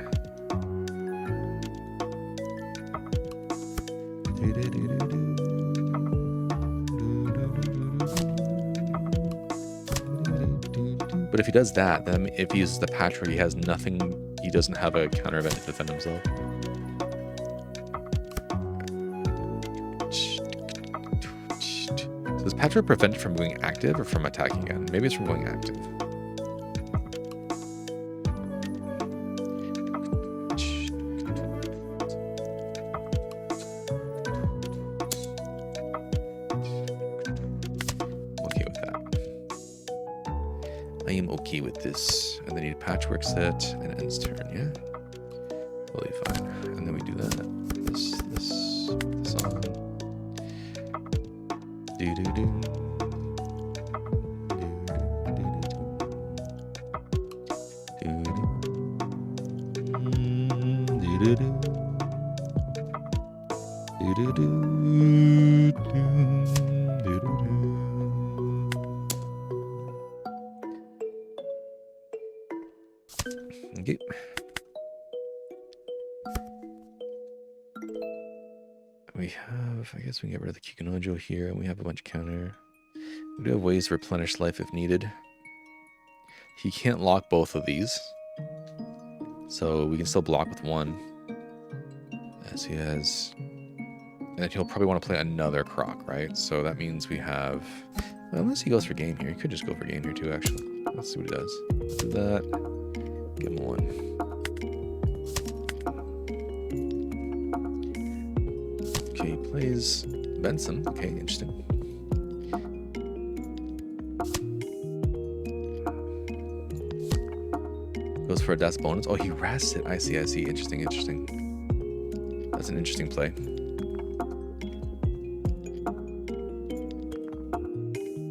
But if he does that, then if he uses the patchwork, he has nothing. He doesn't have a counter event to defend himself. So does patchwork prevent it from going active or from attacking again? Maybe it's from going active. Okay with that. I am okay with this. And then you patchwork set and ends turn, yeah? Totally fine. And then we do that. This on. Do-do-do. Okay. We have, I guess we can get rid of the Kikunojo here, and we have a bunch of counter. We do have ways to replenish life if needed. He can't lock both of these, so we can still block with one, as he has And then he'll probably want to play another Croc, right? So that means we have... Well, unless he goes for game here. He could just go for game here too, actually. Let's see what he does. Do that. Give him one. Okay, he plays Benson. Okay, interesting. Goes for a death bonus. Oh, he rests it. I see, I see. Interesting, interesting. That's an interesting play.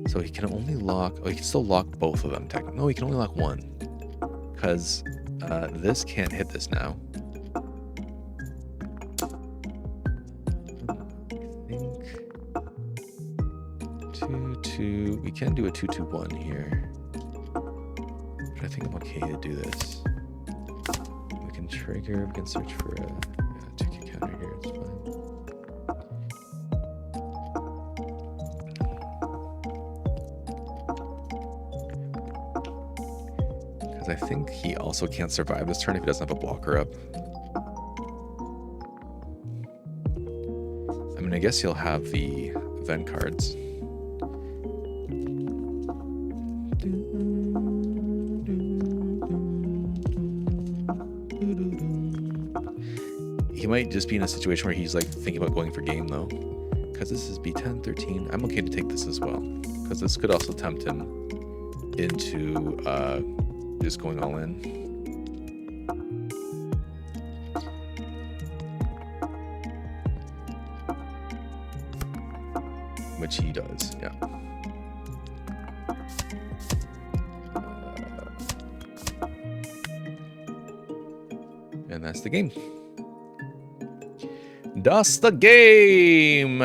So he can only lock... Oh, he can still lock both of them, technically. No, he can only lock one. Because this can't hit this now. I think... 2-2... We can do a 2-2-1 here. But I think I'm okay to do this. We can trigger... We can search for a 2-kick counter here. It's fine. I think he also can't survive this turn if he doesn't have a blocker up. I mean, I guess he'll have the event cards. He might just be in a situation where he's like thinking about going for game though. Because this is B10, 13. I'm okay to take this as well. Because this could also tempt him into just going all in. Which he does, yeah. And that's the game. That's the game!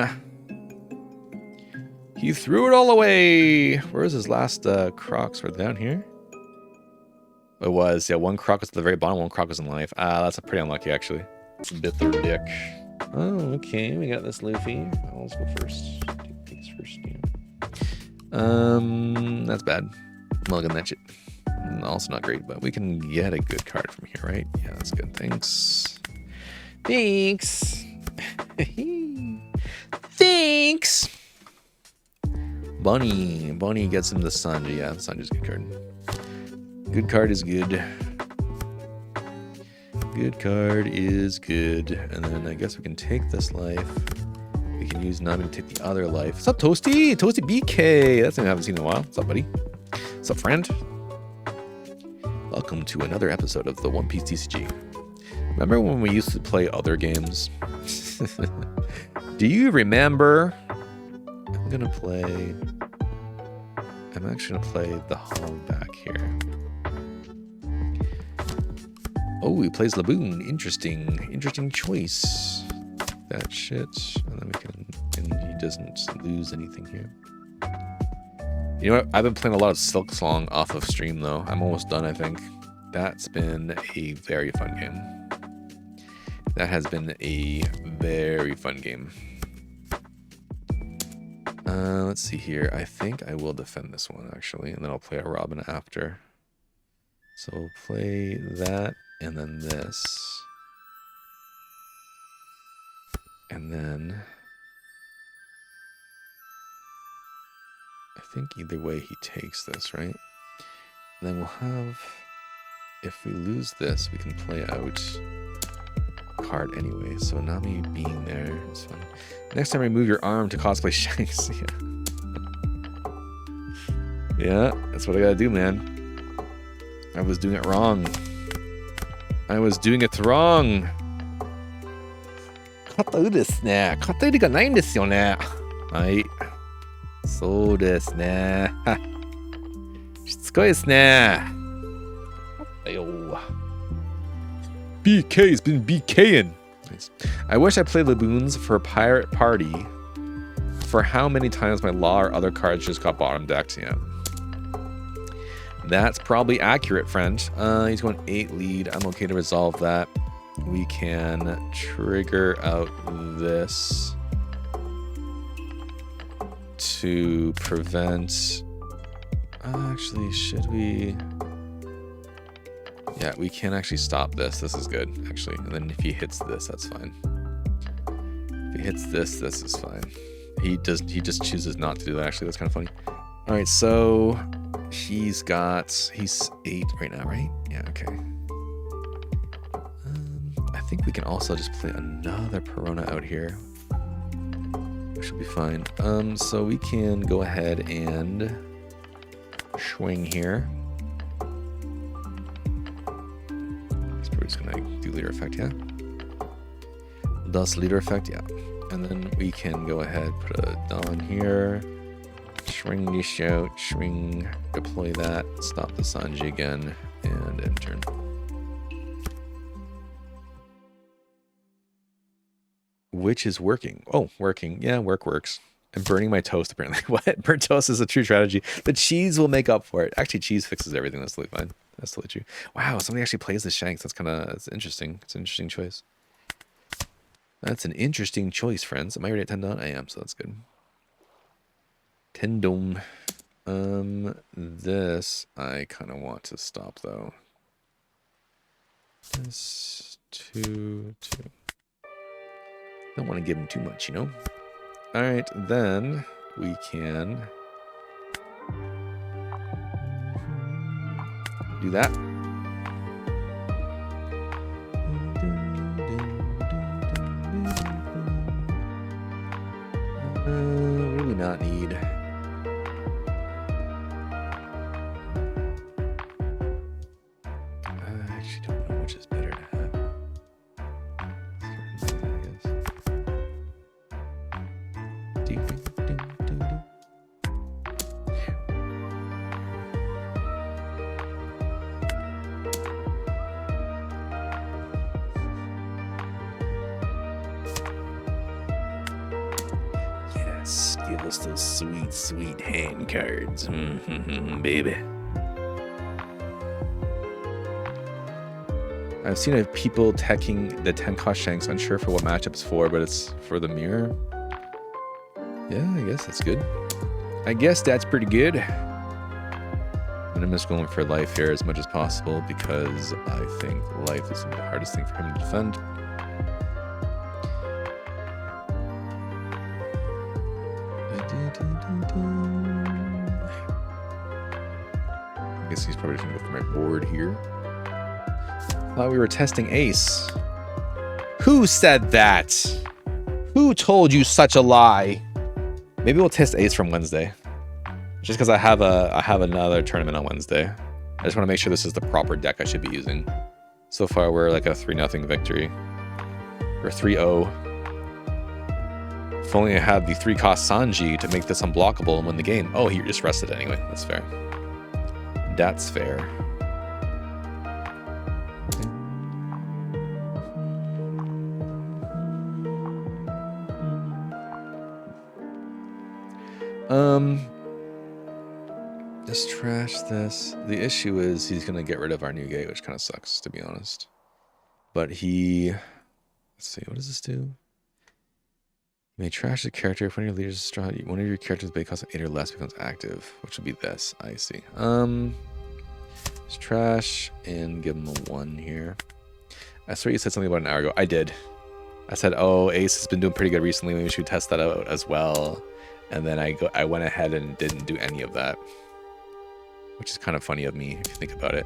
He threw it all away! Where is his last Crocs? Were they down here? It was, yeah, one Croc was at the very bottom, one Croc was in life. That's pretty unlucky, actually. It's a bit their dick. Oh, okay, we got this Luffy. I'll go first. Take this first, yeah. That's bad. Mulligan that shit. Also not great, but we can get a good card from here, right? Yeah, that's good. Thanks. Thanks. Thanks. Bunny gets him the Sanji. Yeah, the Sanji's a good card. Good card is good. Good card is good. And then I guess we can take this life. We can use Nami to take the other life. What's up, Toasty? Toasty BK. That's something I haven't seen in a while. What's up, buddy? What's up, friend? Welcome to another episode of the One Piece TCG. Remember when we used to play other games? Do you remember? I'm actually gonna play the Hog back here. Oh, he plays Laboon. Interesting choice. That shit. And then we can, and he doesn't lose anything here. You know what? I've been playing a lot of Silk Song off of stream though. I'm almost done, I think. That's been a very fun game. That has been a very fun game. Let's see here. I think I will defend this one actually, and then I'll play a Robin after. So we'll play that and then this. And then I think either way he takes this, right? And then we'll have, if we lose this, we can play out card anyway. So Nami being there is fun. Next time remove your arm to cosplay Shanks. Yeah, that's what I gotta do, man. I was doing it wrong. I was doing it wrong. 肩ですね。肩入りがないんですよね。はい。そうですね。しつこいですね。BK's been BKing. I wish I played Laboons for Pirate Party for how many times my Law or other cards just got bottom decked. Yeah. That's probably accurate, friend. He's going 8 lead. I'm okay to resolve that. We can trigger out this to prevent... actually, should we... Yeah, we can actually stop this. This is good, actually. And then if he hits this, that's fine. If he hits this, this is fine. He just chooses not to do that. Actually, that's kind of funny. All right, so he's 8 right now, right? Yeah, okay. I think we can also just play another Perona out here, which will be fine. So we can go ahead and swing here. So we're just gonna do leader effect, yeah. Does leader effect, yeah. And then we can go ahead, put a Dawn here, swing this out, swing, deploy that, stop the Sanji again, and end turn. Which is working. Oh, working. Yeah, works. I'm burning my toast, apparently. What? Burnt toast is a true strategy. The cheese will make up for it. Actually, cheese fixes everything. That's totally fine. That's totally true. Wow, somebody actually plays the Shanks. That's interesting. It's an interesting choice. That's an interesting choice, friends. Am I ready at 10 Dawn? I am, so that's good. 10 Dawn. This I kind of want to stop, though. This, 2. Don't want to give him too much, you know? All right, then we can do that. What do we not need? I actually don't know which is better to have. Yes, give us those sweet, sweet hand cards, baby. I've seen people teching the 10 cost Shanks, unsure for what matchup it's for, but it's for the mirror. Yeah, I guess that's good. I guess that's pretty good. And I'm just going for life here as much as possible because I think life is the hardest thing for him to defend. I guess he's probably just gonna go for my board here. Thought we were testing Ace. Who said that? Who told you such a lie? Maybe we'll test Ace from Wednesday. Just because I have another tournament on Wednesday. I just want to make sure this is the proper deck I should be using. So far we're like a 3-0 victory. Or 3-0. If only I had the 3-cost Sanji to make this unblockable and win the game. Oh, he just rested anyway. That's fair. That's fair. Just trash this. The issue is he's gonna get rid of our new gate, which kind of sucks, to be honest. But he... Let's see, what does this do? You may trash the character if one of your leaders is strong. One of your characters' base cost of 8 or less becomes active, which will be this. I see. Just trash and give him a 1 here. I swear you said something about an hour ago. I did. I said, oh, Ace has been doing pretty good recently. Maybe we should test that out as well. And then I went ahead and didn't do any of that. Which is kind of funny of me, if you think about it.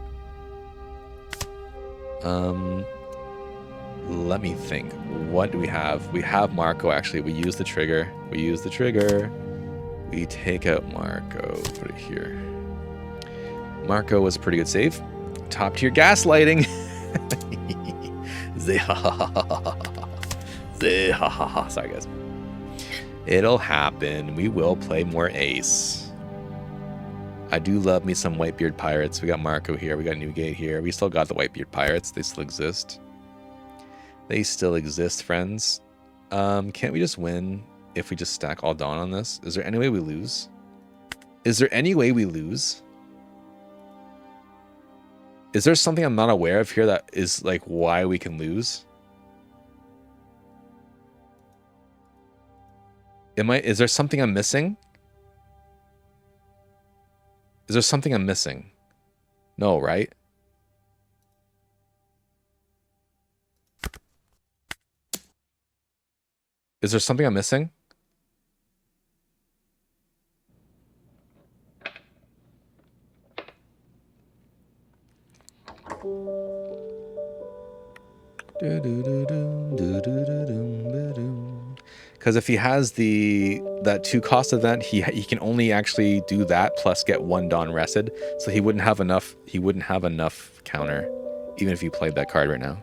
Let me think. What do we have? We have Marco, actually. We use the trigger. We use the trigger. We take out Marco. Put it here. Marco was a pretty good save. Top tier gaslighting. Sorry, guys. It'll happen. We will play more Ace. I do love me some Whitebeard Pirates. We got Marco here. We got Newgate here. We still got the Whitebeard Pirates. They still exist. They still exist, friends. Can't we just win if we just stack all Dawn on this? Is there any way we lose? Is there any way we lose? Is there something I'm not aware of here that is like why we can lose? Is there something I'm missing? Is there something I'm missing? No, right? Is there something I'm missing? Because if he has that 2 cost event, he can only actually do that plus get 1 Dawn rested. So he wouldn't have enough. He wouldn't have enough counter, even if he played that card right now.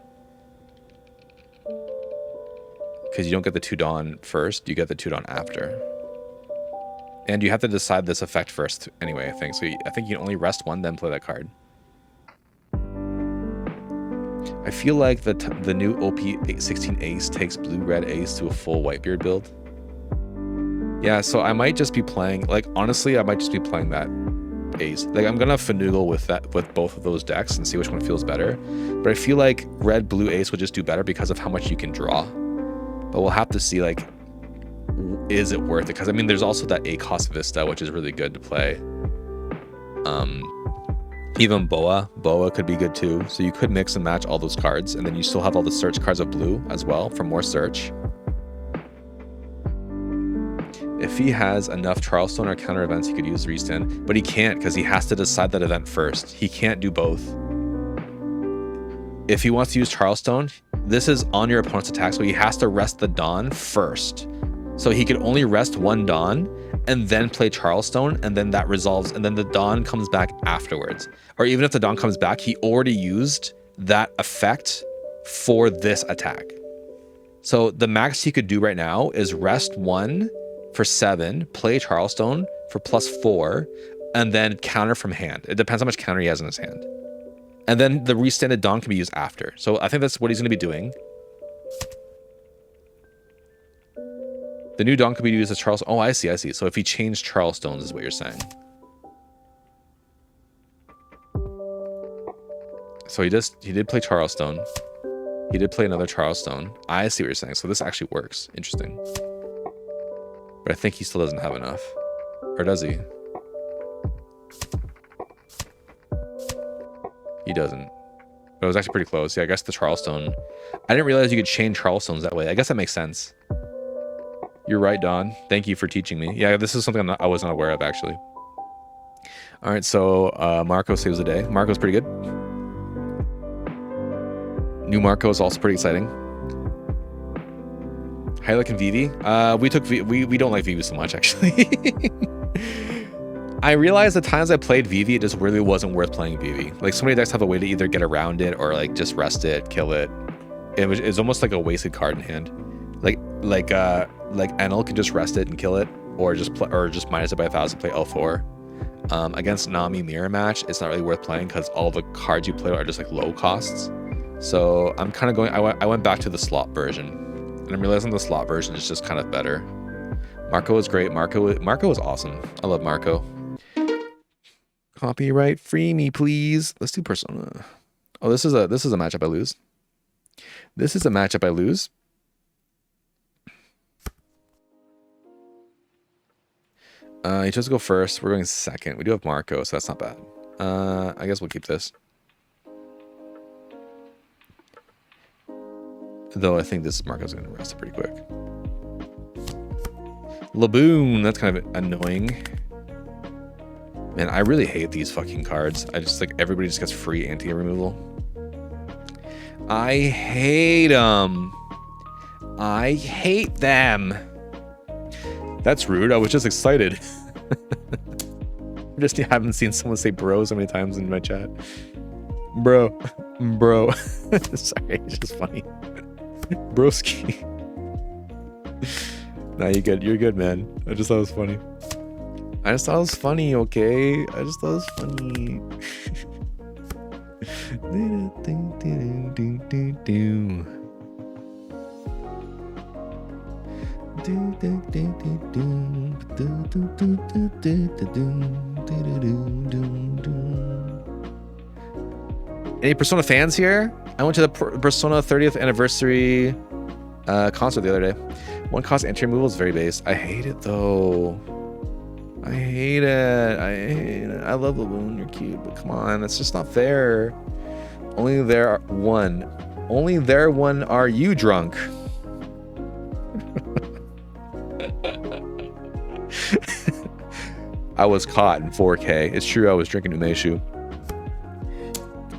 Because you don't get the 2 Dawn first, you get the 2 Dawn after. And you have to decide this effect first anyway, I think. So I think you can only rest 1, then play that card. I feel like the new OP16 Ace takes blue-red Ace to a full Whitebeard build. Yeah, so I might just be playing, like, honestly, I might just be playing that Ace. Like, I'm gonna finagle with both of those decks and see which one feels better. But I feel like red-blue Ace would just do better because of how much you can draw. But we'll have to see, like, is it worth it? Because, I mean, there's also that A-cost Vista, which is really good to play. Even Boa could be good too. So you could mix and match all those cards, and then you still have all the search cards of blue as well for more search. If he has enough Charleston or counter events, he could use Restand, but he can't because he has to decide that event first. He can't do both. If he wants to use Charleston, this is on your opponent's attack, so he has to rest the Dawn first. So he could only rest 1 Dawn and then play Charleston, and then that resolves, and then the Dawn comes back afterwards. Or even if the Dawn comes back, he already used that effect for this attack. So the max he could do right now is rest 1 for 7, play Charleston for +4, and then counter from hand. It depends how much counter he has in his hand. And then the restanded Dawn can be used after. So I think that's what he's going to be doing. The new Dawn could be used as Charleston. Oh, I see. So if he changed Charlestones is what you're saying. So he did play Charleston. He did play another Charleston. I see what you're saying. So this actually works. Interesting. But I think he still doesn't have enough. Or does he? He doesn't. But it was actually pretty close. Yeah, I guess the Charleston. I didn't realize you could chain Charlestones that way. I guess that makes sense. You're right, Don. Thank you for teaching me. Yeah, this is something I was not aware of, actually. All right, so Marco saves the day. Marco's pretty good. New Marco is also pretty exciting. Hylic and Vivi. We don't like Vivi so much, actually. I realized the times I played Vivi, it just really wasn't worth playing Vivi. Like, so many decks have a way to either get around it or like just rest it, kill it. It's almost like a wasted card in hand. Like Penel can just rest it and kill it, or just minus it by 1,000, play L4. Against Nami mirror match, it's not really worth playing because all the cards you play are just like low costs. So I'm kind of going. I went back to the slot version, and I'm realizing the slot version is just kind of better. Marco is great. Marco is awesome. I love Marco. Copyright free me, please. Let's do Persona. Oh, this is a matchup I lose. This is a matchup I lose. He chose to go first. We're going second. We do have Marco, so that's not bad. I guess we'll keep this. Though I think this Marco's going to rest it pretty quick. Laboon, that's kind of annoying. Man, I really hate these fucking cards. I just like everybody just gets free anti-removal. I hate them. I hate them. That's rude. I was just excited. Just haven't seen someone say bro so many times in my chat. Bro. Sorry, it's just funny. Broski. Nah, you're good, man. I just thought it was funny. Okay? I just thought it was funny. Any Persona fans here? I went to the Persona 30th anniversary concert the other day. One cost entry removal is very base. I hate it though. I hate it. I love Laboon. You're cute, but come on, that's just not fair. Only there one are you drunk. I was caught in 4K. It's true, I was drinking umeshu.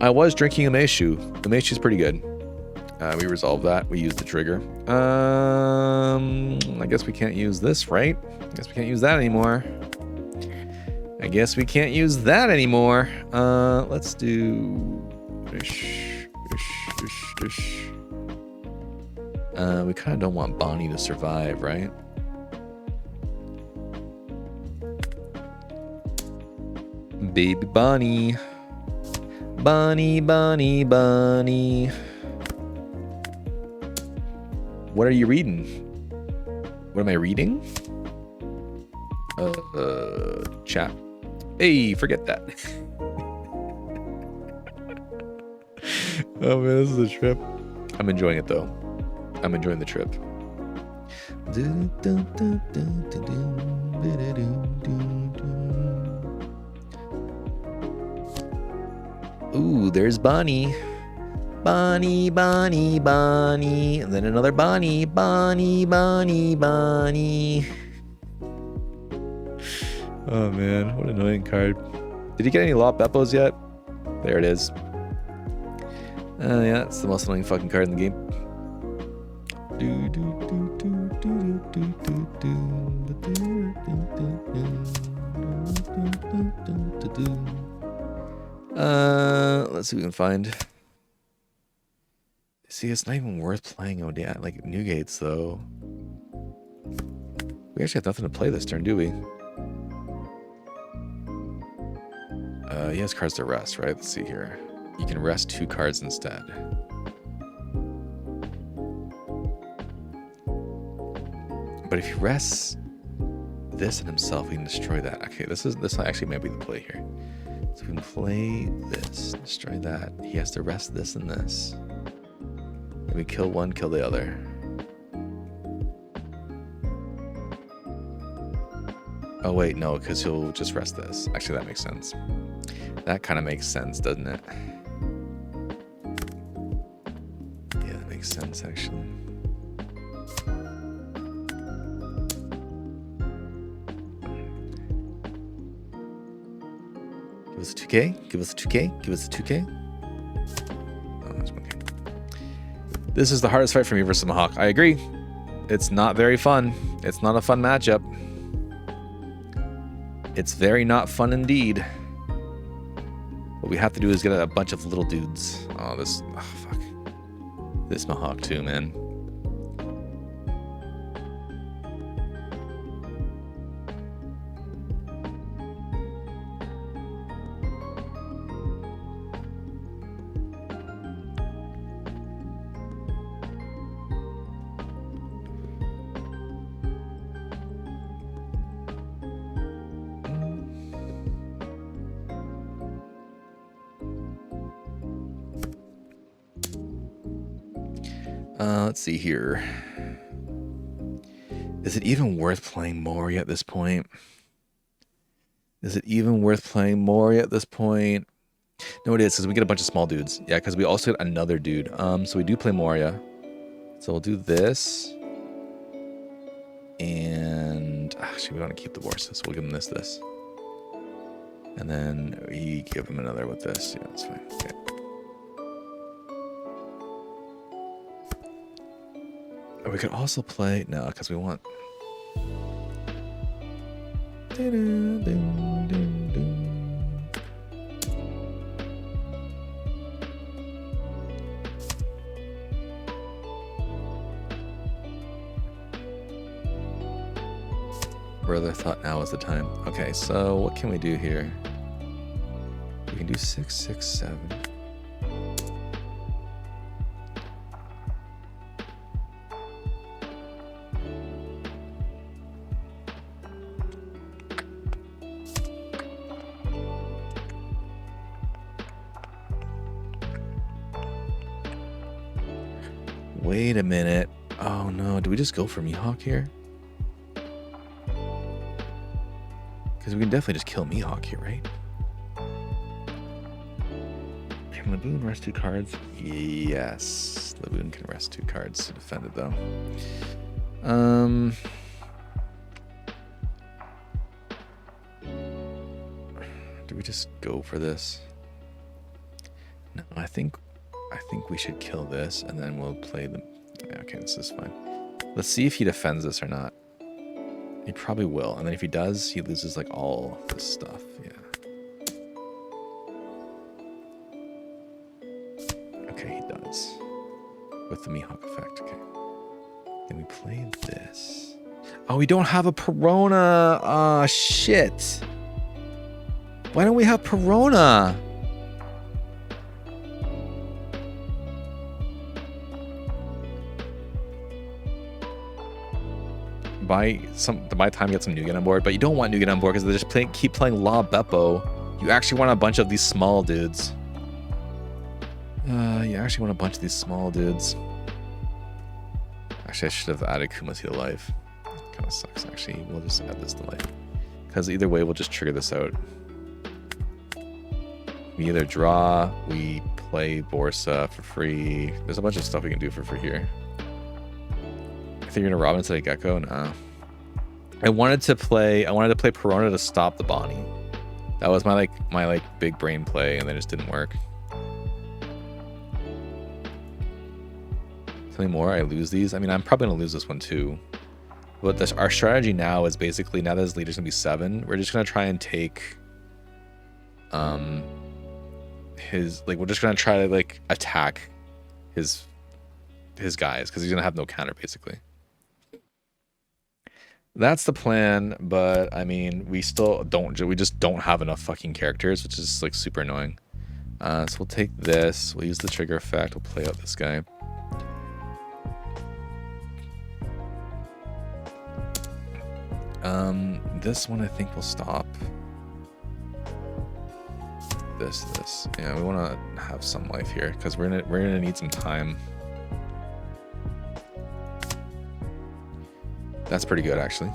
I was drinking umeshu. Umeshu's pretty good. We resolved that. We used the trigger. I guess we can't use this, right? I guess we can't use that anymore. Let's do... we kind of don't want Bonnie to survive, right? Baby Bonnie. Bonnie, Bonnie, Bonnie. What are you reading? What am I reading? Chat. Hey, forget that. Oh man, this is a trip. I'm enjoying it though. I'm enjoying the trip. Ooh, there's Bonnie. Bonnie, Bonnie, Bonnie. And then another Bonnie. Bonnie, Bonnie, Bonnie. Oh man, what an annoying card. Did you get any Lop Beppos yet? There it is. Yeah, it's the most annoying fucking card in the game. Let's see what we can find. See, it's not even worth playing like Newgates though. We actually have nothing to play this turn, do we? He has cards to rest, right? Let's see here. You can rest 2 cards instead. But if he rests this and himself, we can destroy that. Okay, this actually might be the play here. So we can play this, destroy that. He has to rest this and this. And we kill one, kill the other. Oh wait, no, because he'll just rest this. Actually, that makes sense. That kind of makes sense, doesn't it? Yeah, that makes sense, actually. Give us a 2K. Give us a 2K. Give us a 2K. Oh, that's 1K. This is the hardest fight for me versus Mihawk. I agree. It's not very fun. It's not a fun matchup. It's very not fun indeed. What we have to do is get a bunch of little dudes. Oh, fuck. This Mihawk too, man. Let's see here. Is it even worth playing Mori at this point? Is it even worth playing Mori at this point? No, it is, because we get a bunch of small dudes. Yeah, because we also get another dude. So we do play Moria. So we'll do this. And actually, we want to keep the horses. We'll give him this. And then we give him another with this. Yeah, that's fine. Okay. We could also play... No, because we want... Brother thought now was the time. Okay, so what can we do here? We can do 6, 6, 7... Wait a minute. Oh no, do we just go for Mihawk here? Because we can definitely just kill Mihawk here, right? Can Laboon rest 2 cards? Yes. Laboon can rest 2 cards to defend it though. just go for this? No, I think we should kill this, and then we'll play the... Yeah, okay, this is fine. Let's see if he defends this or not. He probably will, and then if he does, he loses like all this stuff. Yeah. Okay, he does. With the Mihawk effect, okay. Then we play this. Oh, we don't have a Perona. Ah, shit. Why don't we have Perona? By time you get some Nougat on board, but you don't want Nougat on board because they just keep playing La Beppo. You actually want a bunch of these small dudes. You actually want a bunch of these small dudes. Actually, I should have added Kuma to life. Kind of sucks, actually. We'll just add this to life. Because either way, we'll just trigger this out. We either draw, we play Borsa for free. There's a bunch of stuff we can do for free here. I think you're gonna rob instead of Gecko? Nah. I wanted to play Perona to stop the Bonnie. That was my big brain play, and then it just didn't work. Something more, I lose these. I mean, I'm probably gonna lose this one too. But our strategy now is basically, now that his leader's gonna be 7, we're just gonna try and take we're just gonna try to attack his guys, because he's gonna have no counter basically. That's the plan, but I mean, we just don't have enough fucking characters, which is super annoying. So we'll take this, we'll use the trigger effect, we'll play out this guy. This one I think will stop. This. Yeah, we want to have some life here because we're gonna need some time. That's pretty good actually.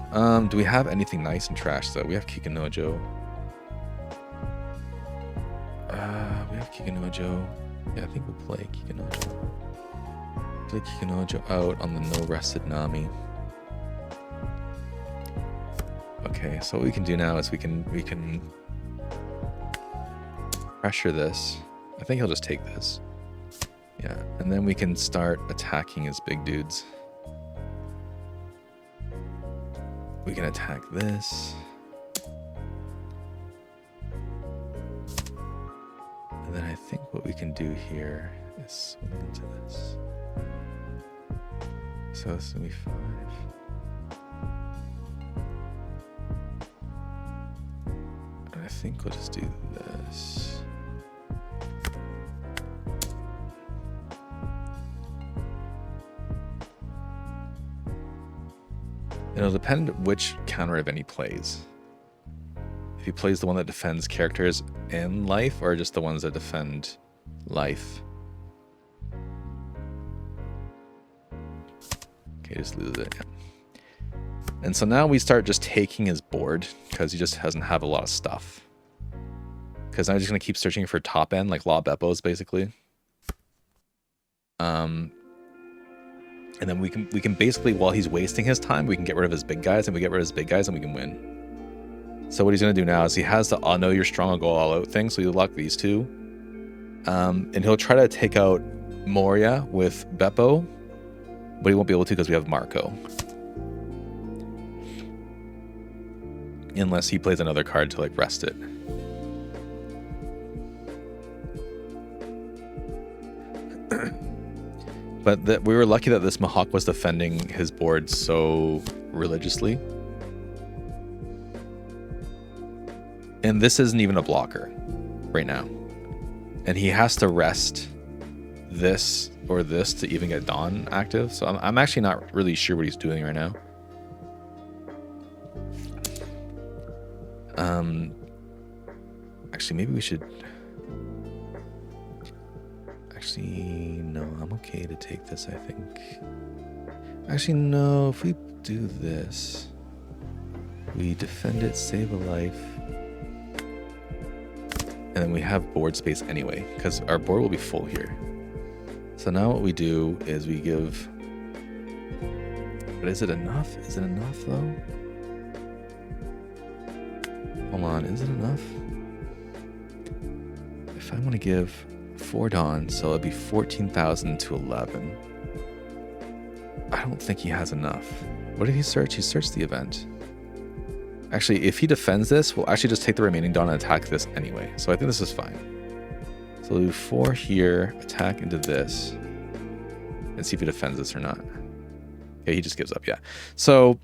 Do we have anything nice and trash though? We have Kikanojo. We have Kikanojo. Yeah, I think we'll play Kikanojo. Play Kikanojo out on the no rested Nami. Okay, so what we can do now is we can pressure this. I think he'll just take this. Yeah, and then we can start attacking his big dudes. We can attack this. And then I think what we can do here is swing into this. So this will be 5. I think we'll just do this. It'll depend which counter event he plays. If he plays the one that defends characters in life, or just the ones that defend life. Okay, just lose it. Yeah. And so now we start just taking his board because he just doesn't have a lot of stuff. Because I'm just going to keep searching for top end, like La Beppos, basically. And then we can basically, while he's wasting his time, we can get rid of his big guys, and we get rid of his big guys, and we can win. So what he's going to do now is he has the "I know you're strong, I'll go all out" thing, so he'll lock these two. And he'll try to take out Moria with Beppo, but he won't be able to because we have Marco. Unless he plays another card to rest it. But we were lucky that this Mihawk was defending his board so religiously. And this isn't even a blocker right now. And he has to rest this or this to even get Dawn active. So I'm actually not really sure what he's doing right now. Actually, maybe we should... Actually, no, I'm okay to take this, I think. Actually, no, if we do this, we defend it, save a life, and then we have board space anyway, because our board will be full here. So now what we do is we give... But is it enough? Is it enough, though? Hold on, is it enough? I want to give 4 Dawn, so it'd be 14,000 to 11. I don't think he has enough. What did he search? He searched the event. Actually, if he defends this, we'll actually just take the remaining Dawn and attack this anyway. So I think this is fine. So we'll do 4 here, attack into this, and see if he defends this or not. Okay, he just gives up, yeah. So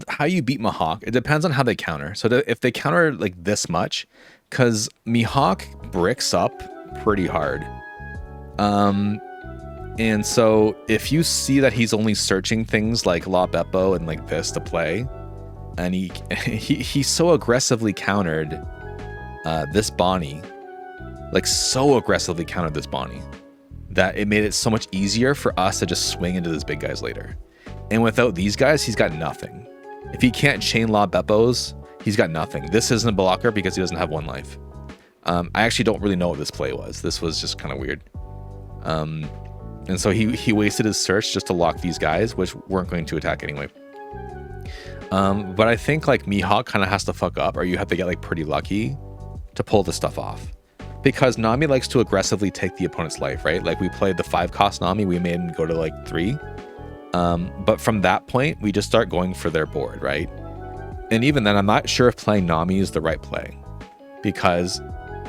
how you beat Mihawk, it depends on how they counter. So if they counter like this much, because Mihawk bricks up pretty hard. And so if you see that he's only searching things like La Beppo and like this to play, and he so aggressively countered this Bonnie, like so aggressively countered this Bonnie, that it made it so much easier for us to just swing into these big guys later. And without these guys, he's got nothing. If he can't chain La Beppos, he's got nothing. This isn't a blocker because he doesn't have 1 life. I actually don't really know what this play was. This was just kind of weird. And so he wasted his search just to lock these guys, which weren't going to attack anyway. But I think like Mihawk kind of has to fuck up, or you have to get like pretty lucky to pull this stuff off. Because Nami likes to aggressively take the opponent's life, right? Like we played the 5-cost Nami, we made him go to like 3. But from that point, we just start going for their board, right? And even then, I'm not sure if playing Nami is the right play. Because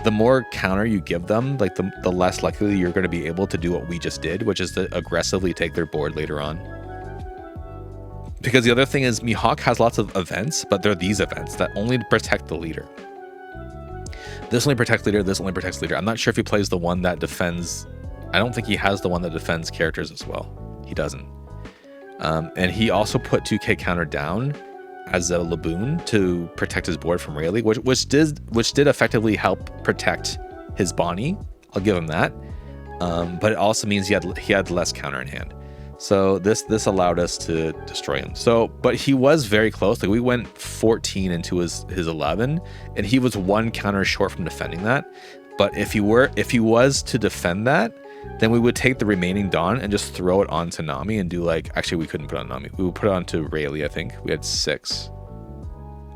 the more counter you give them, like the less likely you're going to be able to do what we just did, which is to aggressively take their board later on. Because the other thing is Mihawk has lots of events, but they're these events that only protect the leader. This only protects leader, this only protects leader. I'm not sure if he plays the one that defends. I don't think he has the one that defends characters as well. He doesn't. And he also put 2k counter down as a Laboon to protect his board from Rayleigh, which did effectively help protect his Bonnie. I'll give him that. But it also means he had less counter in hand. So this allowed us to destroy him. So, but he was very close. Like we went 14 into his 11, and he was 1 counter short from defending that. But if he was to defend that, then we would take the remaining Dawn and just throw it onto Nami and do like, actually we couldn't put it on Nami. We would put it onto Rayleigh, I think. We had 6.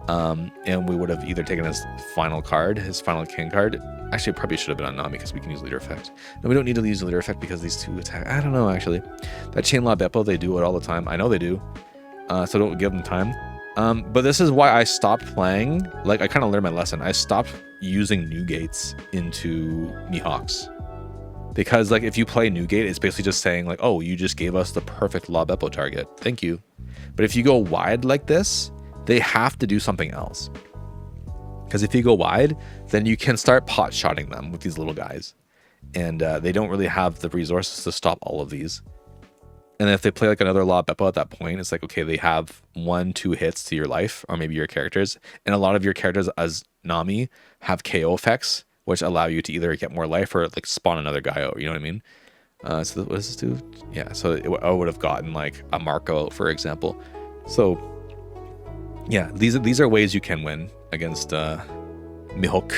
And we would have either taken his final card, his final king card. Actually, it probably should have been on Nami because we can use leader effect. No, we don't need to use leader effect because these 2 attack. I don't know, actually. That chain La Beppo, they do it all the time. I know they do. So don't give them time. But this is why I stopped playing. Like, I kind of learned my lesson. I stopped using Newgates into Mihawks. Because, like, if you play Newgate, it's basically just saying, like, oh, you just gave us the perfect La Beppo target. Thank you. But if you go wide like this, they have to do something else. Because if you go wide, then you can start pot-shotting them with these little guys. And they don't really have the resources to stop all of these. And if they play like another La Beppo at that point, it's like, okay, they have 1-2 hits to your life, or maybe your characters. And a lot of your characters as Nami have KO effects, which allow you to either get more life or like spawn another guy out, you know what I mean? So what does this do? Yeah, so I would have gotten like a Marco, for example. So yeah, these are ways you can win against Mihawk.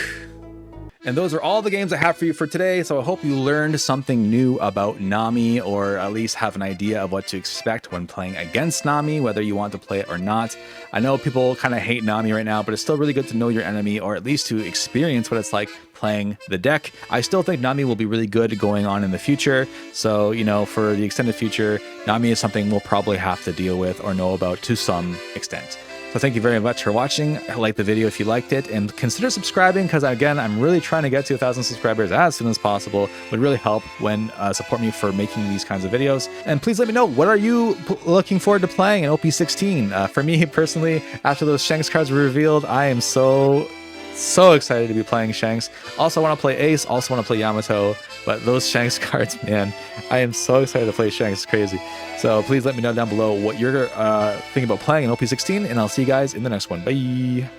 And those are all the games I have for you for today. So I hope you learned something new about Nami, or at least have an idea of what to expect when playing against Nami, whether you want to play it or not. I know people kind of hate Nami right now, but it's still really good to know your enemy, or at least to experience what it's like playing the deck. I still think Nami will be really good going on in the future. So, you know, for the extended future, Nami is something we'll probably have to deal with or know about to some extent. So thank you very much for watching. Like the video if you liked it, and consider subscribing, because again, I'm really trying to get to 1,000 subscribers as soon as possible. Would really help when support me for making these kinds of videos. And please let me know, what are you looking forward to playing in OP16? For me personally, after those Shanks cards were revealed, I am so excited to be playing Shanks. Also want to play Ace, also want to play Yamato, but those Shanks cards, man, I am so excited to play Shanks. It's crazy. So please let me know down below what you're thinking about playing in OP16, and I'll see you guys in the next one. Bye.